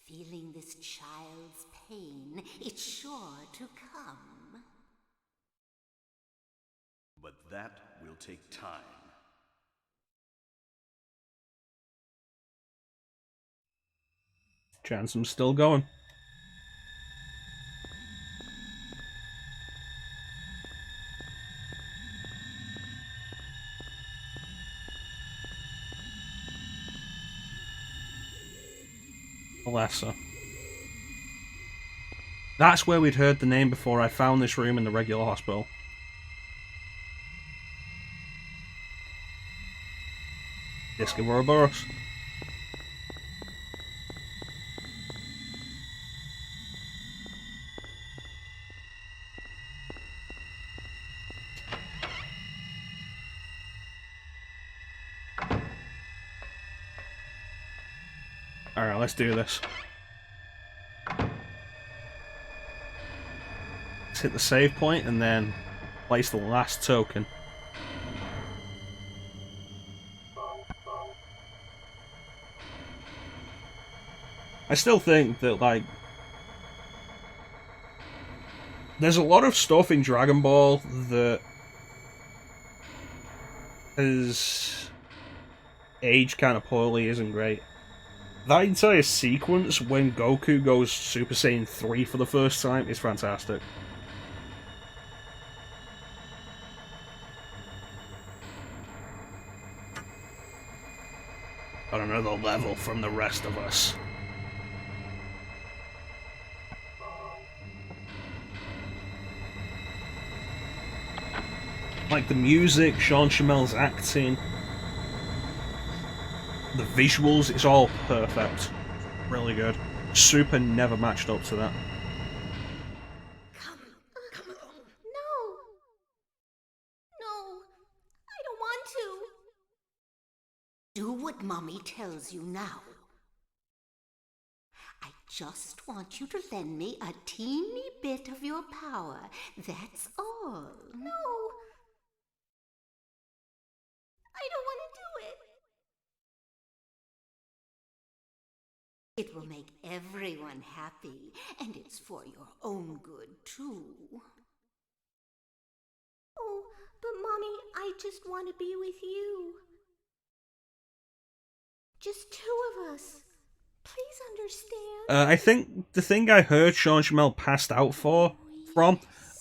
Feeling this child's pain, it's sure to come. But that will take time. Chansom's still going. Alessa. That's where we'd heard the name before. I found this room in the regular hospital. Disc of Ouroboros. Alright, let's do this. Let's hit the save point and then place the last token. I still think that, like, there's a lot of stuff in Dragon Ball that has aged kind of poorly, isn't great. That entire sequence when Goku goes Super Saiyan 3 for the first time is fantastic. On another level from the rest of us. Like the music, Shaun Chamel's acting, the visuals, it's all perfect. Really good. Super never matched up to that. Come along. No, I don't want to. Do what Mommy tells you now. I just want you to lend me a teeny bit of your power. That's all. No. I don't want to do it. It will make everyone happy, and it's for your own good, too. Oh, but Mommy, I just want to be with you. Just two of us. Please understand. I think the thing I heard Shaun passed out from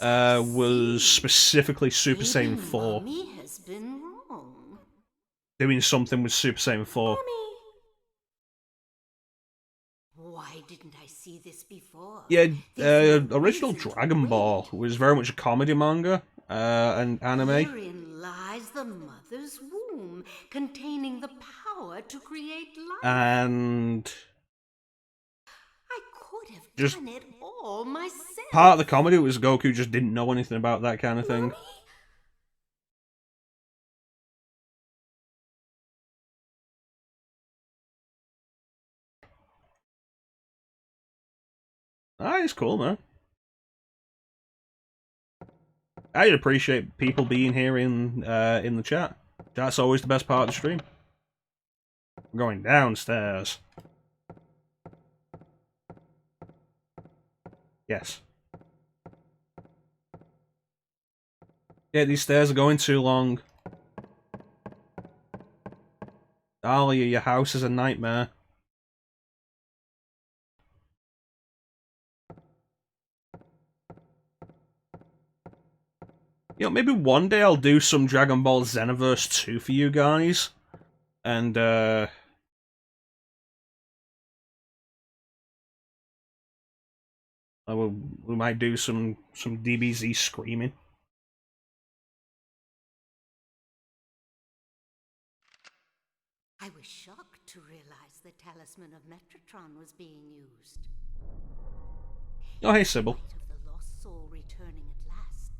was specifically Super Saiyan 4. Mommy has been wrong. Doing something with Super Saiyan 4. Mommy. Why didn't I see this before? Yeah, There's no original reason to Dragon Ball wait. was very much a comedy manga and anime. Herein lies the mother's womb, containing the power to create life. And I could have just done it all myself. part of the comedy was Goku just didn't know anything about that kind of thing. Mommy? Ah, it's cool, man. I appreciate people being here in the chat. That's always the best part of the stream. I'm going downstairs. Yes. Yeah, these stairs are going too long. Dahlia, your house is a nightmare. You know, maybe one day I'll do some Dragon Ball Xenoverse 2 for you guys. And, we might do some DBZ screaming. I was shocked to realize the talisman of MechaChrono was being used. Oh, hey, Sybil. Light of the lost soul returning at last.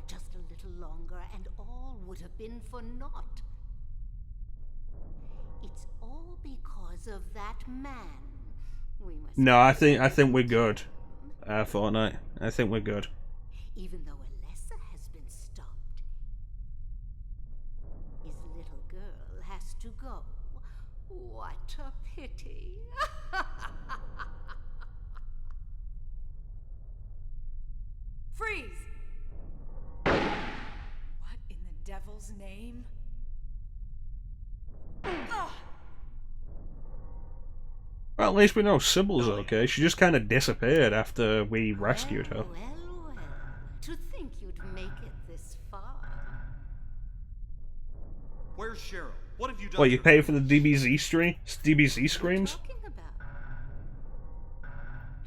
Just a little longer, and all would have been for naught. It's all because of that man. We must. No, I think we're good. Fortnite. I think we're good. Even though Alessa has been stopped, his little girl has to go. What a pity. Freeze! What in the devil's name? Ugh. Well, at least we know Sybil's okay. She just kind of disappeared after we rescued her. Well. To think you'd make it this far. Where's Cheryl? What have you done? What, you to her? pay for the DBZ DBZ screams? What are you talking about?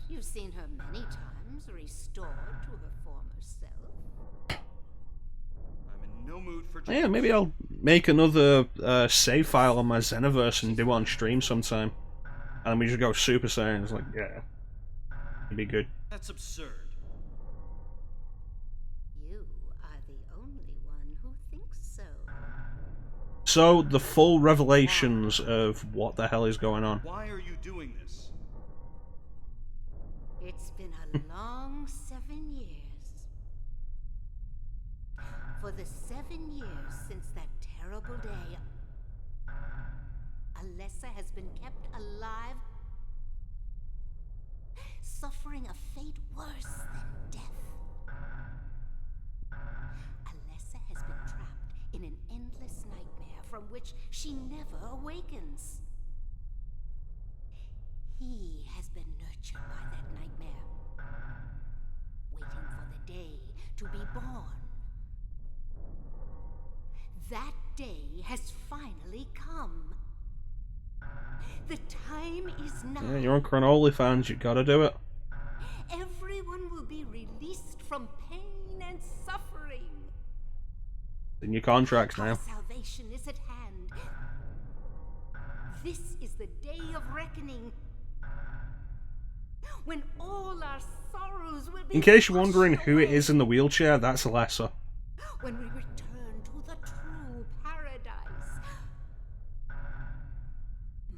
You've seen her many times, restored to her former self. I'm in no mood for. Yeah, maybe I'll make another save file on my Xenoverse and do it on stream sometime. And then we just go Super Saiyan. It's like, yeah, it'd be good. That's absurd. You are the only one who thinks so. So, the full revelations of what the hell is going on. Why are you doing this? It's been a long 7 years. For the 7 years since that terrible day, Alessa has been kept alive, suffering a fate worse than death. Alessa has been trapped in an endless nightmare from which she never awakens. He has been nurtured by that nightmare, waiting for the day to be born. That day has finally come. The time is now. Yeah, you're on Chrono fans, you gotta do it. Everyone will be released from pain and suffering. In your contracts Our now. salvation is at hand. This is the day of reckoning, when all our sorrows will be. In case you're washed wondering who it away. is in the wheelchair, that's Alessa. When we return to the true paradise.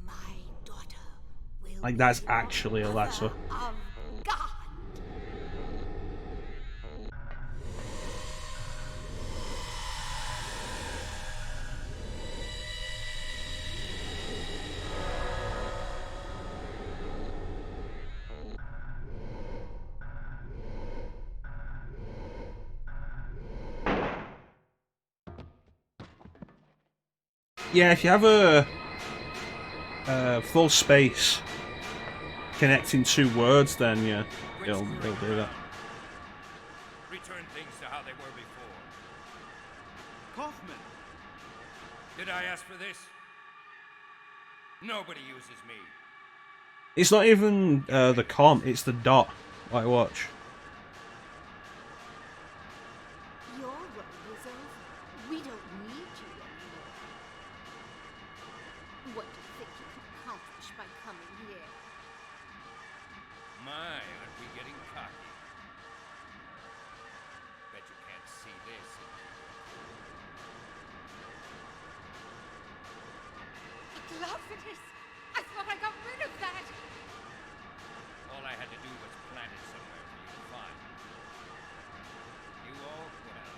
My daughter will Like, be that's the actually mother Alessa. of God. Yeah, if you have a full space connecting two words, then yeah, it'll do that. Return things to how they were before. Kaufman! Did I ask for this? Nobody uses me. It's not even the com, it's the dot. Like, watch. Your role is over. We don't need you anymore. What do you think you can accomplish by coming here? My, aren't we getting cocky? Bet you can't see this. Glorious! I thought I got rid of that! All I had to do was plant it somewhere for you to find. You all, well,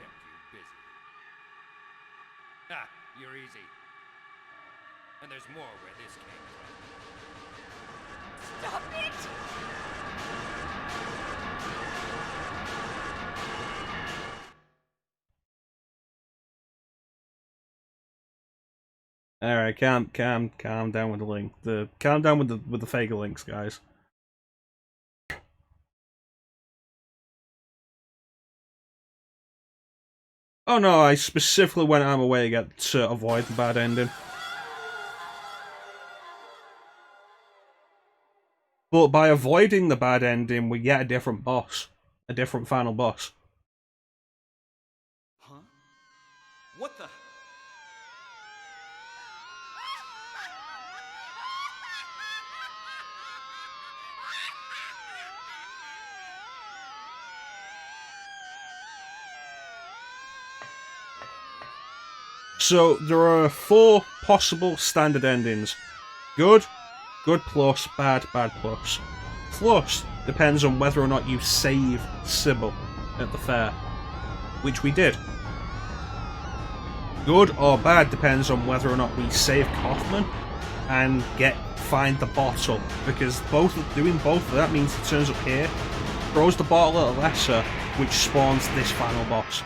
kept you busy. Ah, you're easy. And there's more where this came from. Stop it! All right, calm down with the link. Calm down with the fake links, guys. Oh no, I specifically went out of my way to avoid the bad ending. But by avoiding the bad ending, we get a different boss, a different final boss. Huh? What the? So there are 4 possible standard endings: good, good plus, bad, bad plus. Plus depends on whether or not you save Sybil at the fair, which we did. Good or bad depends on whether or not we save Kaufman and find the bottle, because doing both of that means he turns up here, throws the bottle at Alessa, which spawns this final boss.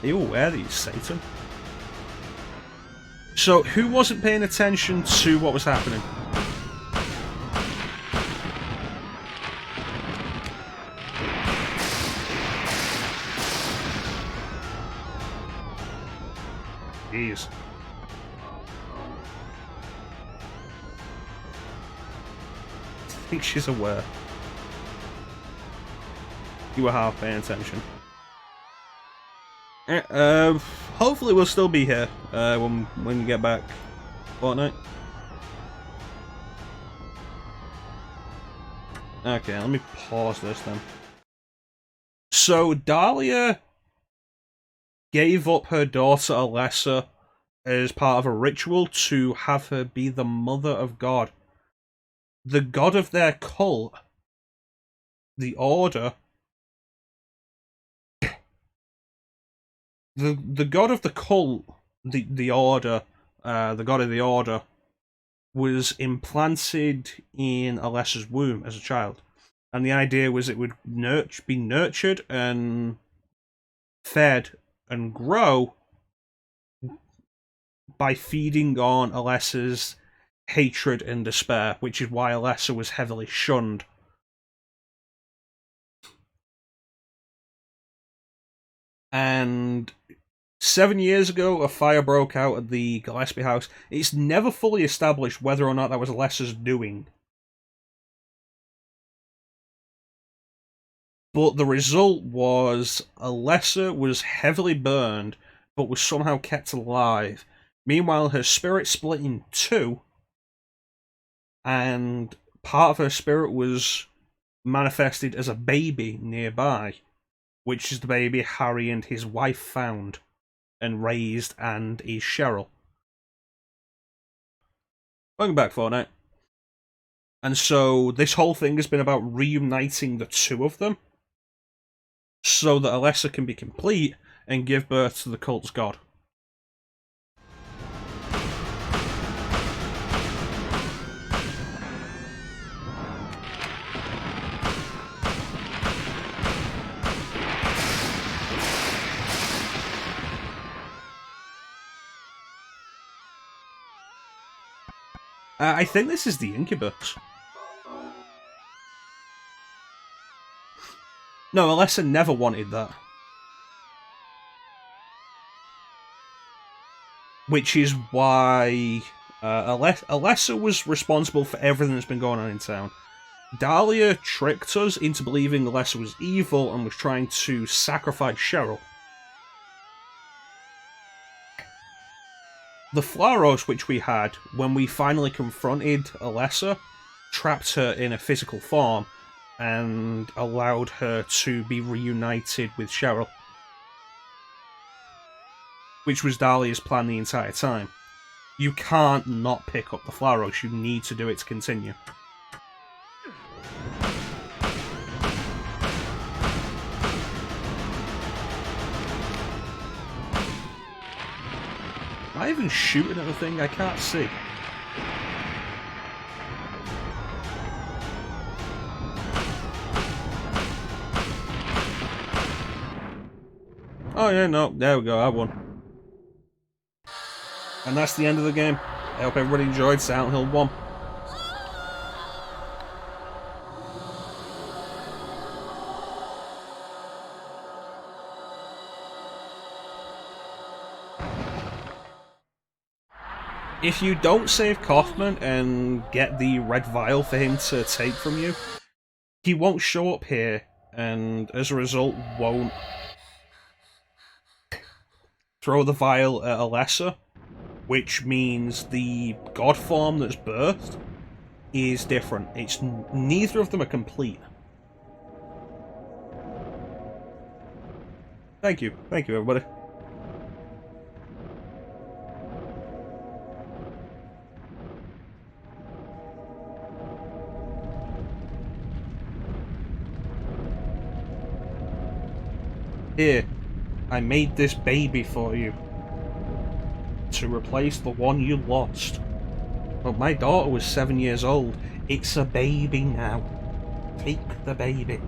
Are you aware that he's Satan? So, who wasn't paying attention to what was happening? Jeez. I think she's aware. You were half paying attention. Hopefully we'll still be here when we get back. Fortnite. Okay, let me pause this then. So Dahlia gave up her daughter Alessa as part of a ritual to have her be the mother of God. The god of their cult, the Order. The god of the cult, the Order, the god of the Order, was implanted in Alessa's womb as a child, and the idea was it would be nurtured and fed and grow by feeding on Alessa's hatred and despair, which is why Alessa was heavily shunned. And 7 years ago, a fire broke out at the Gillespie house. It's never fully established whether or not that was Alessa's doing. But the result was Alessa was heavily burned, but was somehow kept alive. Meanwhile, her spirit split in 2, and part of her spirit was manifested as a baby nearby, which is the baby Harry and his wife found and raised, and is Cheryl. Welcome back, Fortnite. And so this whole thing has been about reuniting the 2 of them so that Alessa can be complete and give birth to the cult's god. I think this is the incubus. No, Alessa never wanted that. Which is why Alessa was responsible for everything that's been going on in town. Dahlia tricked us into believing Alessa was evil and was trying to sacrifice Cheryl. The Flaros which we had, when we finally confronted Alessa, trapped her in a physical form and allowed her to be reunited with Cheryl. Which was Dahlia's plan the entire time. You can't not pick up the Flaros, you need to do it to continue. Am I even shooting at the thing? I can't see. Oh yeah, no, there we go, I won. And that's the end of the game. I hope everybody enjoyed Silent Hill 1. If you don't save Kaufman and get the red vial for him to take from you, he won't show up here, and as a result won't throw the vial at Alessa, which means the god form that's birthed is different. It's neither of them are complete. Thank you everybody. Here, I made this baby for you to replace the one you lost. But my daughter was 7 years old. It's a baby now. Take the baby.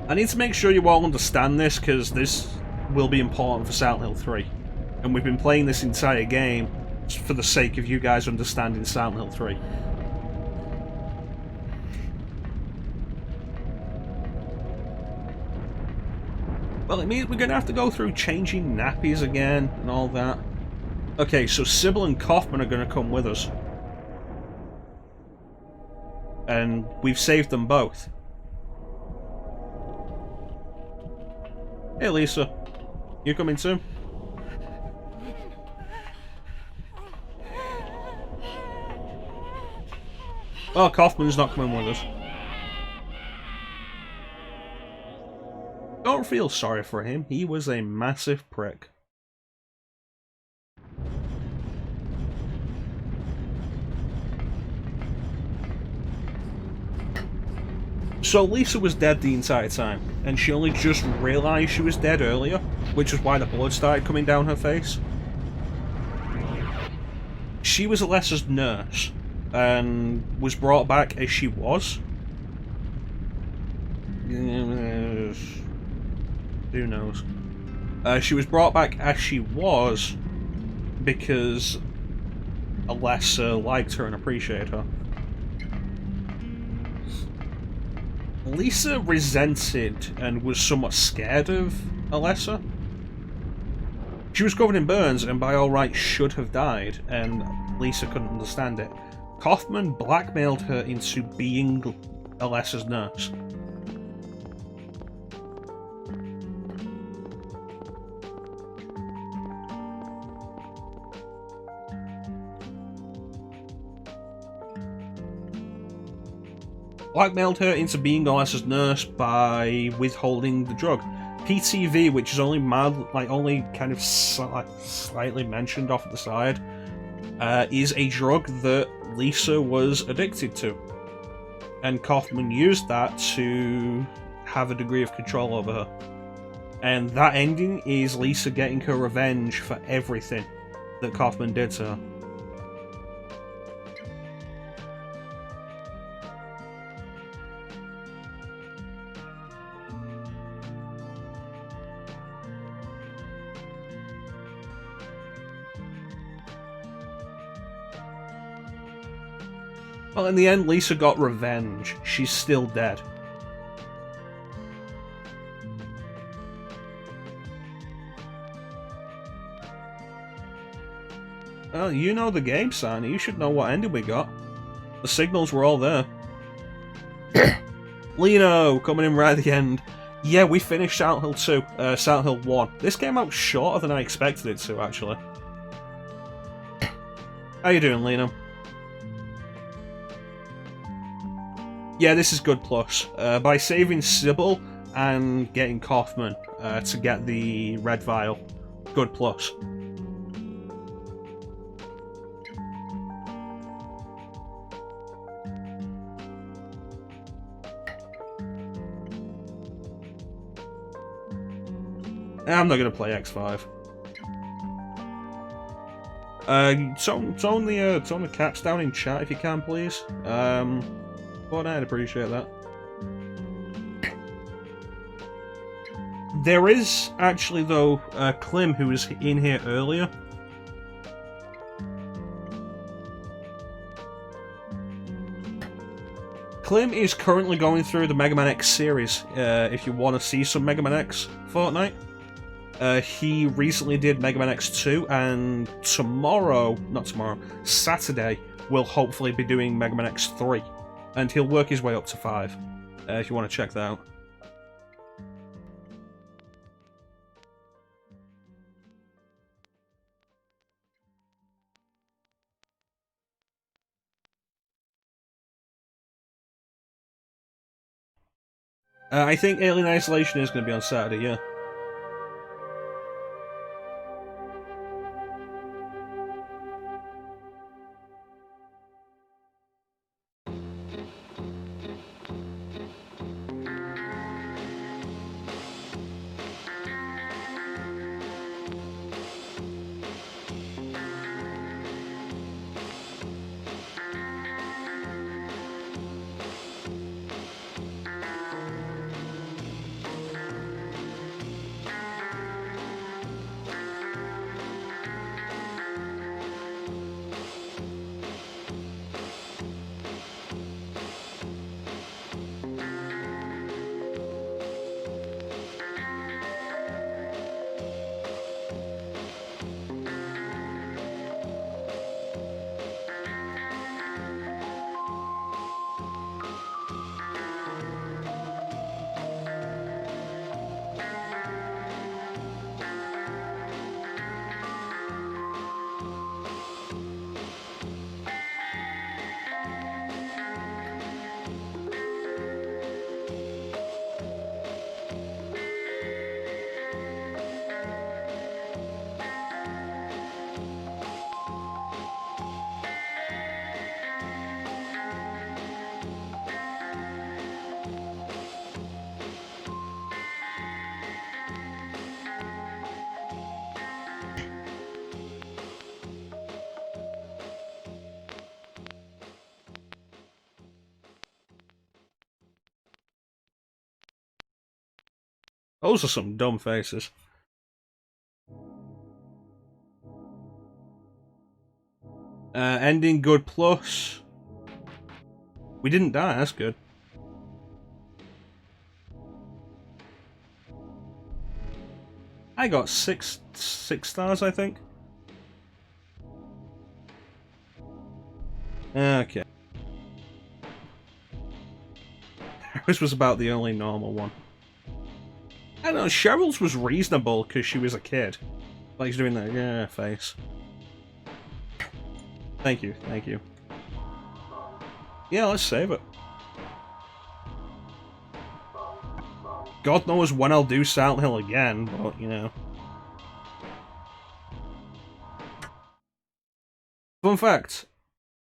I need to make sure you all understand this, because this will be important for Silent Hill 3. And we've been playing this entire game for the sake of you guys understanding Silent Hill 3. Well, it means we're going to have to go through changing nappies again and all that. Okay, so Sybil and Kaufman are going to come with us. And we've saved them both. Hey Lisa, you coming too? Oh, Kaufman's not coming with us. Don't feel sorry for him, he was a massive prick. So Lisa was dead the entire time, and she only just realised she was dead earlier, which is why the blood started coming down her face. She was Alessa's nurse, and was brought back as she was. Who knows? She was brought back as she was because Alessa liked her and appreciated her. Lisa resented and was somewhat scared of Alessa. She was covered in burns and by all rights should have died, and Lisa couldn't understand it. Kaufman blackmailed her into being Alessa's nurse. Blackmailed her into being Alessa's nurse by withholding the drug. PTV, which is only mild, like only kind of slightly mentioned off at the side, is a drug that Lisa was addicted to, and Kaufman used that to have a degree of control over her. And that ending is Lisa getting her revenge for everything that Kaufman did to her. Well, in the end, Lisa got revenge. She's still dead. Well, you know the game, Sani. You should know what ending we got. The signals were all there. Lino, coming in right at the end. Yeah, we finished Silent Hill 2, Silent Hill 1. This came out shorter than I expected it to, actually. How you doing, Lino? Yeah, this is good plus. By saving Sybil and getting Kaufman to get the red vial. Good plus. I'm not going to play X5. Tone the caps down in chat if you can, please. But I'd appreciate that. There is actually, though, Clem, who was in here earlier. Clem is currently going through the Mega Man X series, if you want to see some Mega Man X Fortnite. He recently did Mega Man X2, and Saturday, we'll hopefully be doing Mega Man X3. And he'll work his way up to 5, if you want to check that out. I think Alien Isolation is going to be on Saturday, yeah. Those are some dumb faces. Ending good plus. We didn't die, that's good. I got six stars, I think. Okay. This was about the only normal one. I don't know, Cheryl's was reasonable because she was a kid. Like she's doing that, yeah, face. Thank you, thank you. Yeah, let's save it. God knows when I'll do Silent Hill again, but, you know. Fun fact,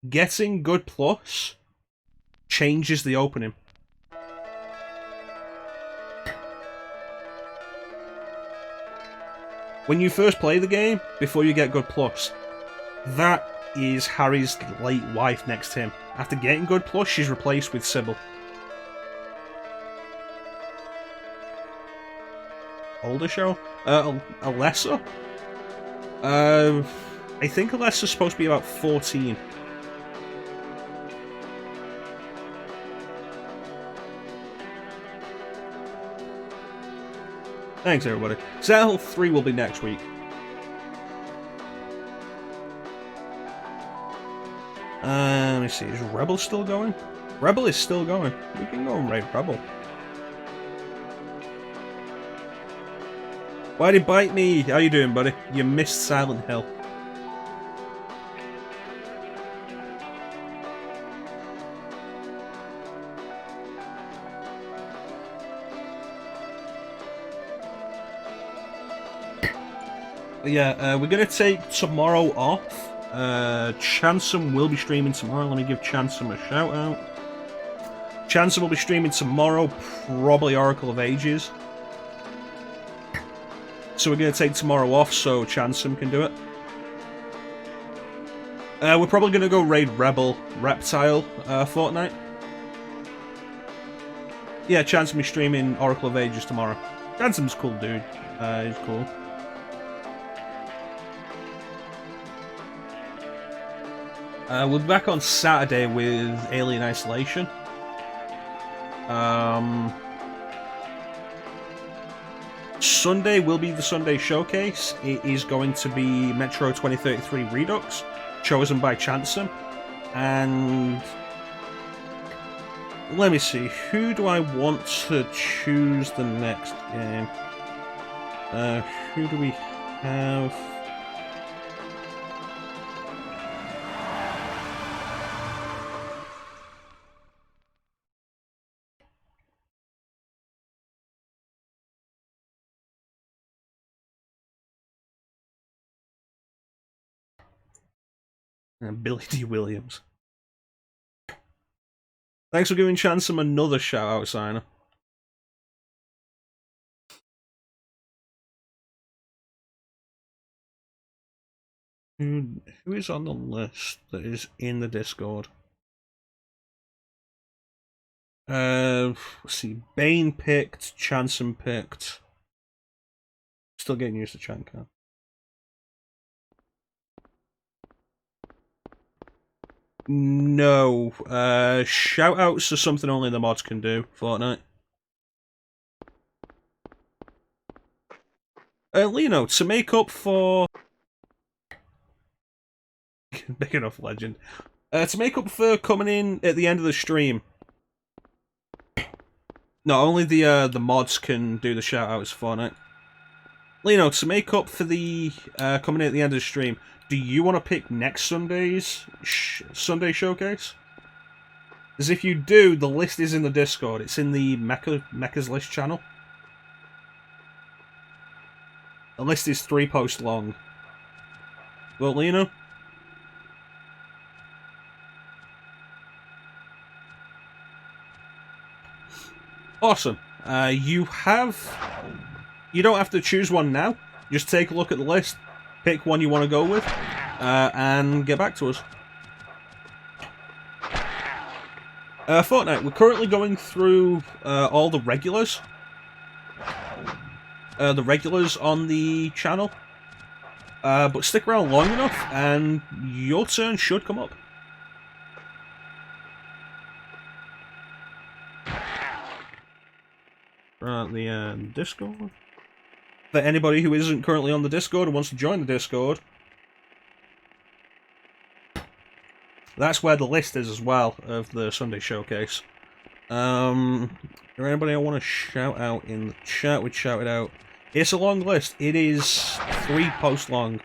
getting Good Plus changes the opening. When you first play the game, before you get Good Plus, that is Harry's late wife next to him. After getting Good Plus, she's replaced with Sybil. Older show? Alessa? I think Alessa's supposed to be about 14. Thanks, everybody. Silent Hill 3 will be next week. Let me see, is Rebel still going? Rebel is still going. We can go and raid Rebel. Why'd he bite me? How you doing, buddy? You missed Silent Hill. Yeah, we're going to take tomorrow off. Chansum will be streaming tomorrow. Let me give Chansum a shout out. Chansum will be streaming tomorrow, probably Oracle of Ages. So we're going to take tomorrow off so Chansum can do it. We're probably going to go raid Rebel Reptile Fortnite. Yeah, Chansum will be streaming Oracle of Ages tomorrow. Chansum's a cool dude. He's cool. We'll be back on Saturday with Alien Isolation. Sunday will be the Sunday showcase. It is going to be Metro 2033 Redux, chosen by Chansum. And let me see, who do I want to choose the next game? Who do we have? And Billy D. Williams. Thanks for giving Chansum another shout out, Signer. Who is on the list that is in the Discord? Let's see. Bane picked, Chansum picked. Still getting used to Chanka. No. Shoutouts are something only the mods can do, Fortnite. Lino, to make up for... Big enough legend. To make up for coming in at the end of the stream. Not only the mods can do the shoutouts, Fortnite. Lino, to make up for the coming in at the end of the stream, do you want to pick next Sunday's Sunday showcase? As if you do, the list is in the Discord. It's in the Mecha's List channel. The list is 3 posts long. Well, Lino? Awesome. You don't have to choose one now. Just take a look at the list. Pick one you want to go with, and get back to us. Fortnite, we're currently going through all the regulars. The regulars on the channel. But stick around long enough, and your turn should come up. Right, the Discord. For anybody who isn't currently on the Discord and wants to join the Discord, that's where the list is as well of the Sunday showcase. Is there anybody I want to shout out in the chat? We'd shout it out. It's a long list. It is 3 posts long.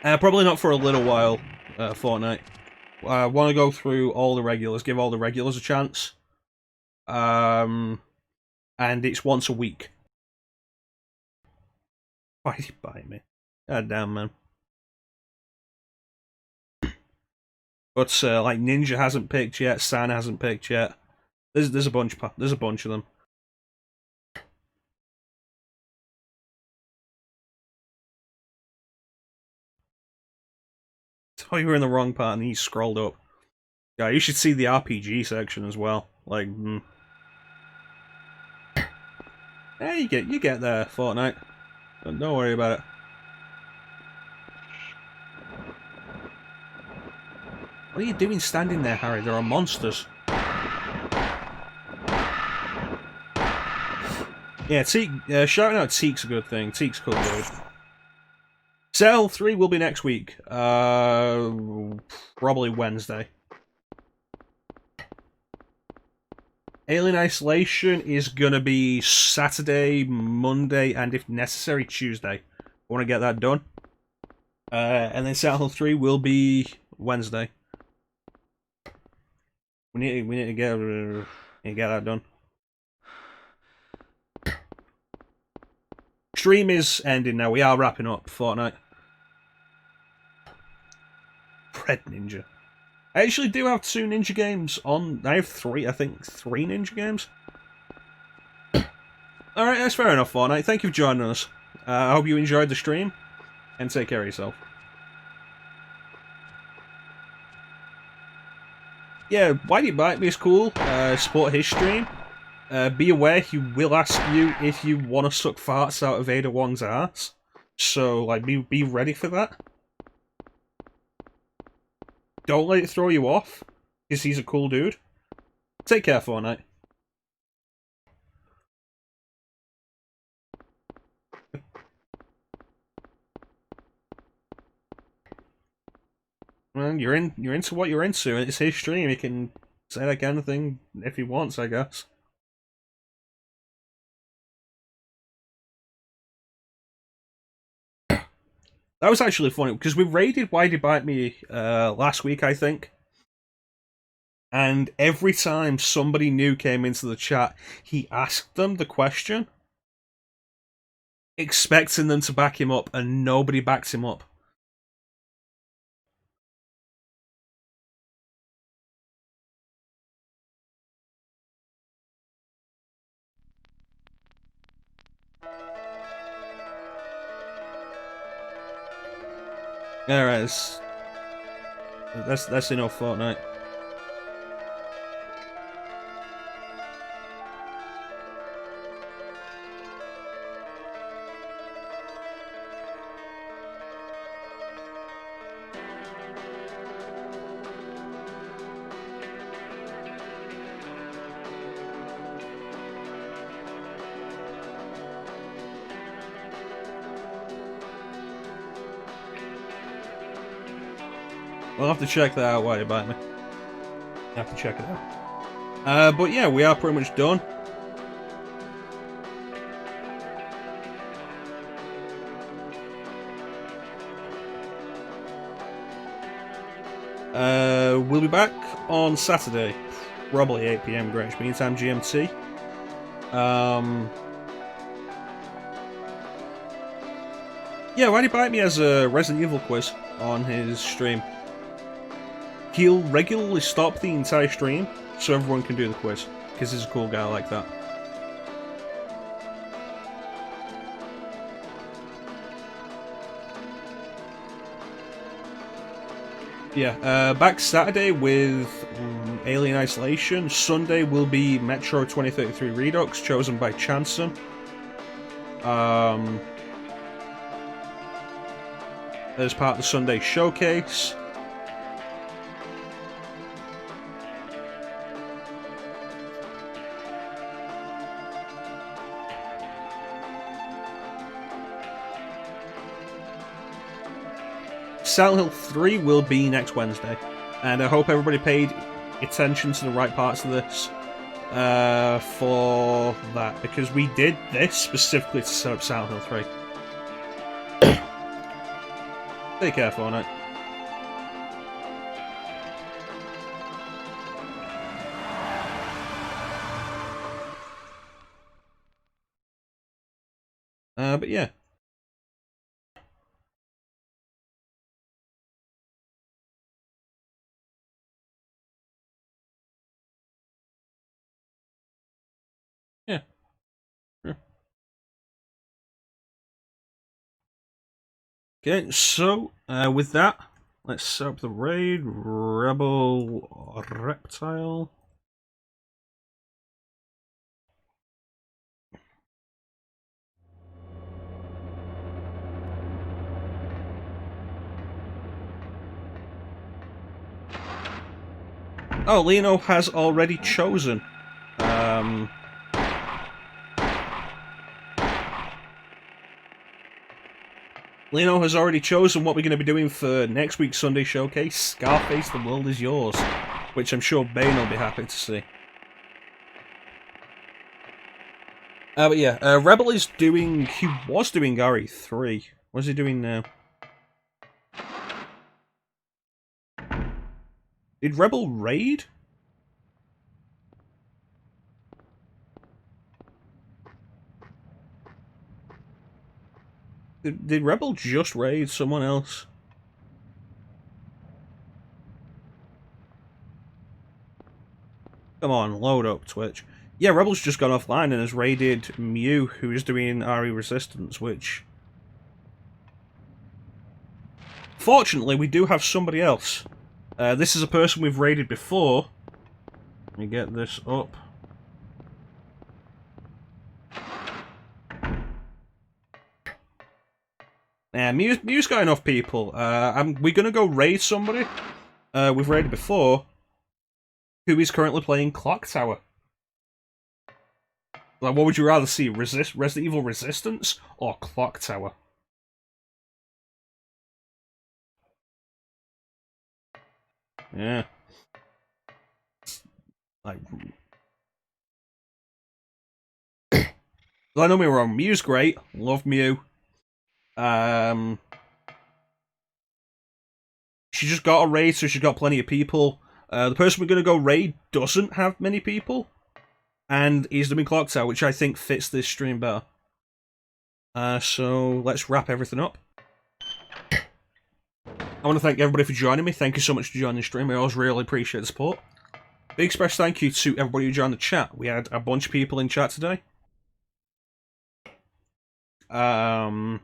Probably not for a little while, Fortnite. I want to go through all the regulars, give all the regulars a chance. and it's once a week. Why did you bite me? God damn, man. But like Ninja hasn't picked yet, San hasn't picked yet. There's a bunch of them. Oh, you were in the wrong part and you scrolled up. Yeah, you should see the RPG section as well. Like, yeah, you get there, Fortnite. Don't worry about it. What are you doing standing there, Harry? There are monsters. Yeah, shouting out Teek's a good thing. Teek's cool, dude. Cell 3 will be next week. Probably Wednesday. Alien Isolation is gonna be Saturday, Monday, and if necessary, Tuesday. I want to get that done. And then Silent Hill 3 will be Wednesday. We need to get that done. Stream is ending now. We are wrapping up Fortnite. Red Ninja. I actually do have 2 Ninja games on. I have 3, I think 3 Ninja games. Alright, that's fair enough, Fortnite. Thank you for joining us. I hope you enjoyed the stream, and take care of yourself. Yeah, Why Do You Bite Me is cool. Support his stream. Be aware he will ask you if you want to suck farts out of Ada Wong's ass. So, like, be ready for that. Don't let it throw you off, because he's a cool dude. Take care, Fortnite. Well, you're into what you're into, and it's his stream. He can say that kind of thing if he wants, I guess. That was actually funny, because we raided Why Did You Bite Me last week, I think. And every time somebody new came into the chat, he asked them the question, expecting them to back him up, and nobody backed him up. Alright, that's enough Fortnite. We'll have to check that out while you bite me. Have to check it out. But yeah, we are pretty much done. We'll be back on Saturday, probably 8 PM Greenwich Mean Time GMT. Yeah, Why Do You Bite Me has a Resident Evil quiz on his stream. He'll regularly stop the entire stream so everyone can do the quiz, because he's a cool guy like that. Yeah, back Saturday with Alien Isolation. Sunday will be Metro 2033 Redux, chosen by Chanson. As part of the Sunday showcase. Silent Hill 3 will be next Wednesday, and I hope everybody paid attention to the right parts of this for that, because we did this specifically to set up Silent Hill 3. Take care, Fortnite. But yeah. Yeah. Sure. Okay, so with that, let's set up the raid. Rebel Reptile. Oh, Lino has already chosen. Lino has already chosen what we're going to be doing for next week's Sunday Showcase, Scarface, The World Is Yours, which I'm sure Bane will be happy to see. But yeah, Rebel is doing... He was doing RE3. What is he doing now? Did Rebel raid? Did Rebel just raid someone else? Come on, load up, Twitch. Yeah, Rebel's just gone offline and has raided Mew, who is doing RE Resistance, which... Fortunately, we do have somebody else. This is a person we've raided before. Let me get this up. Yeah, Mew's got enough people. We're gonna go raid somebody we've raided before, who is currently playing Clock Tower. Like, what would you rather see, Resident Evil Resistance or Clock Tower? Yeah. Like, don't know me wrong, Mew's great. Love Mew. She just got a raid, so she's got plenty of people. The person we're going to go raid doesn't have many people. And he's doing Clock Tower, which I think fits this stream better. So let's wrap everything up. I want to thank everybody for joining me. Thank you so much for joining the stream. I always really appreciate the support. Big special thank you to everybody who joined the chat. We had a bunch of people in chat today. We had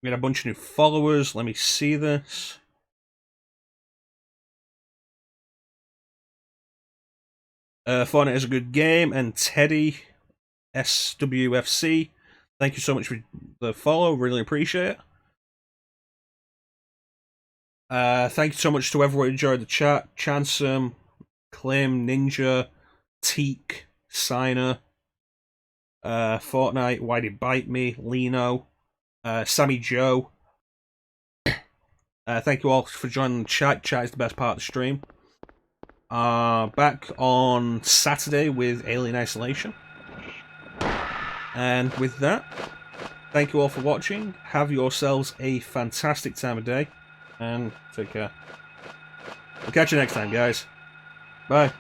a bunch of new followers. Let me see this. Fortnite is a good game. And Teddy SWFC, thank you so much for the follow. Really appreciate it. Thank you so much to everyone who enjoyed the chat. Chansum, Claim, Ninja, Teak, Signer, Fortnite, Why Did Bite Me, Lino, Sammy Joe. Thank you all for joining the chat. Chat is the best part of the stream. Back on Saturday with Alien Isolation. And with that, thank you all for watching. Have yourselves a fantastic time of day. And take care. We'll catch you next time, guys. Bye.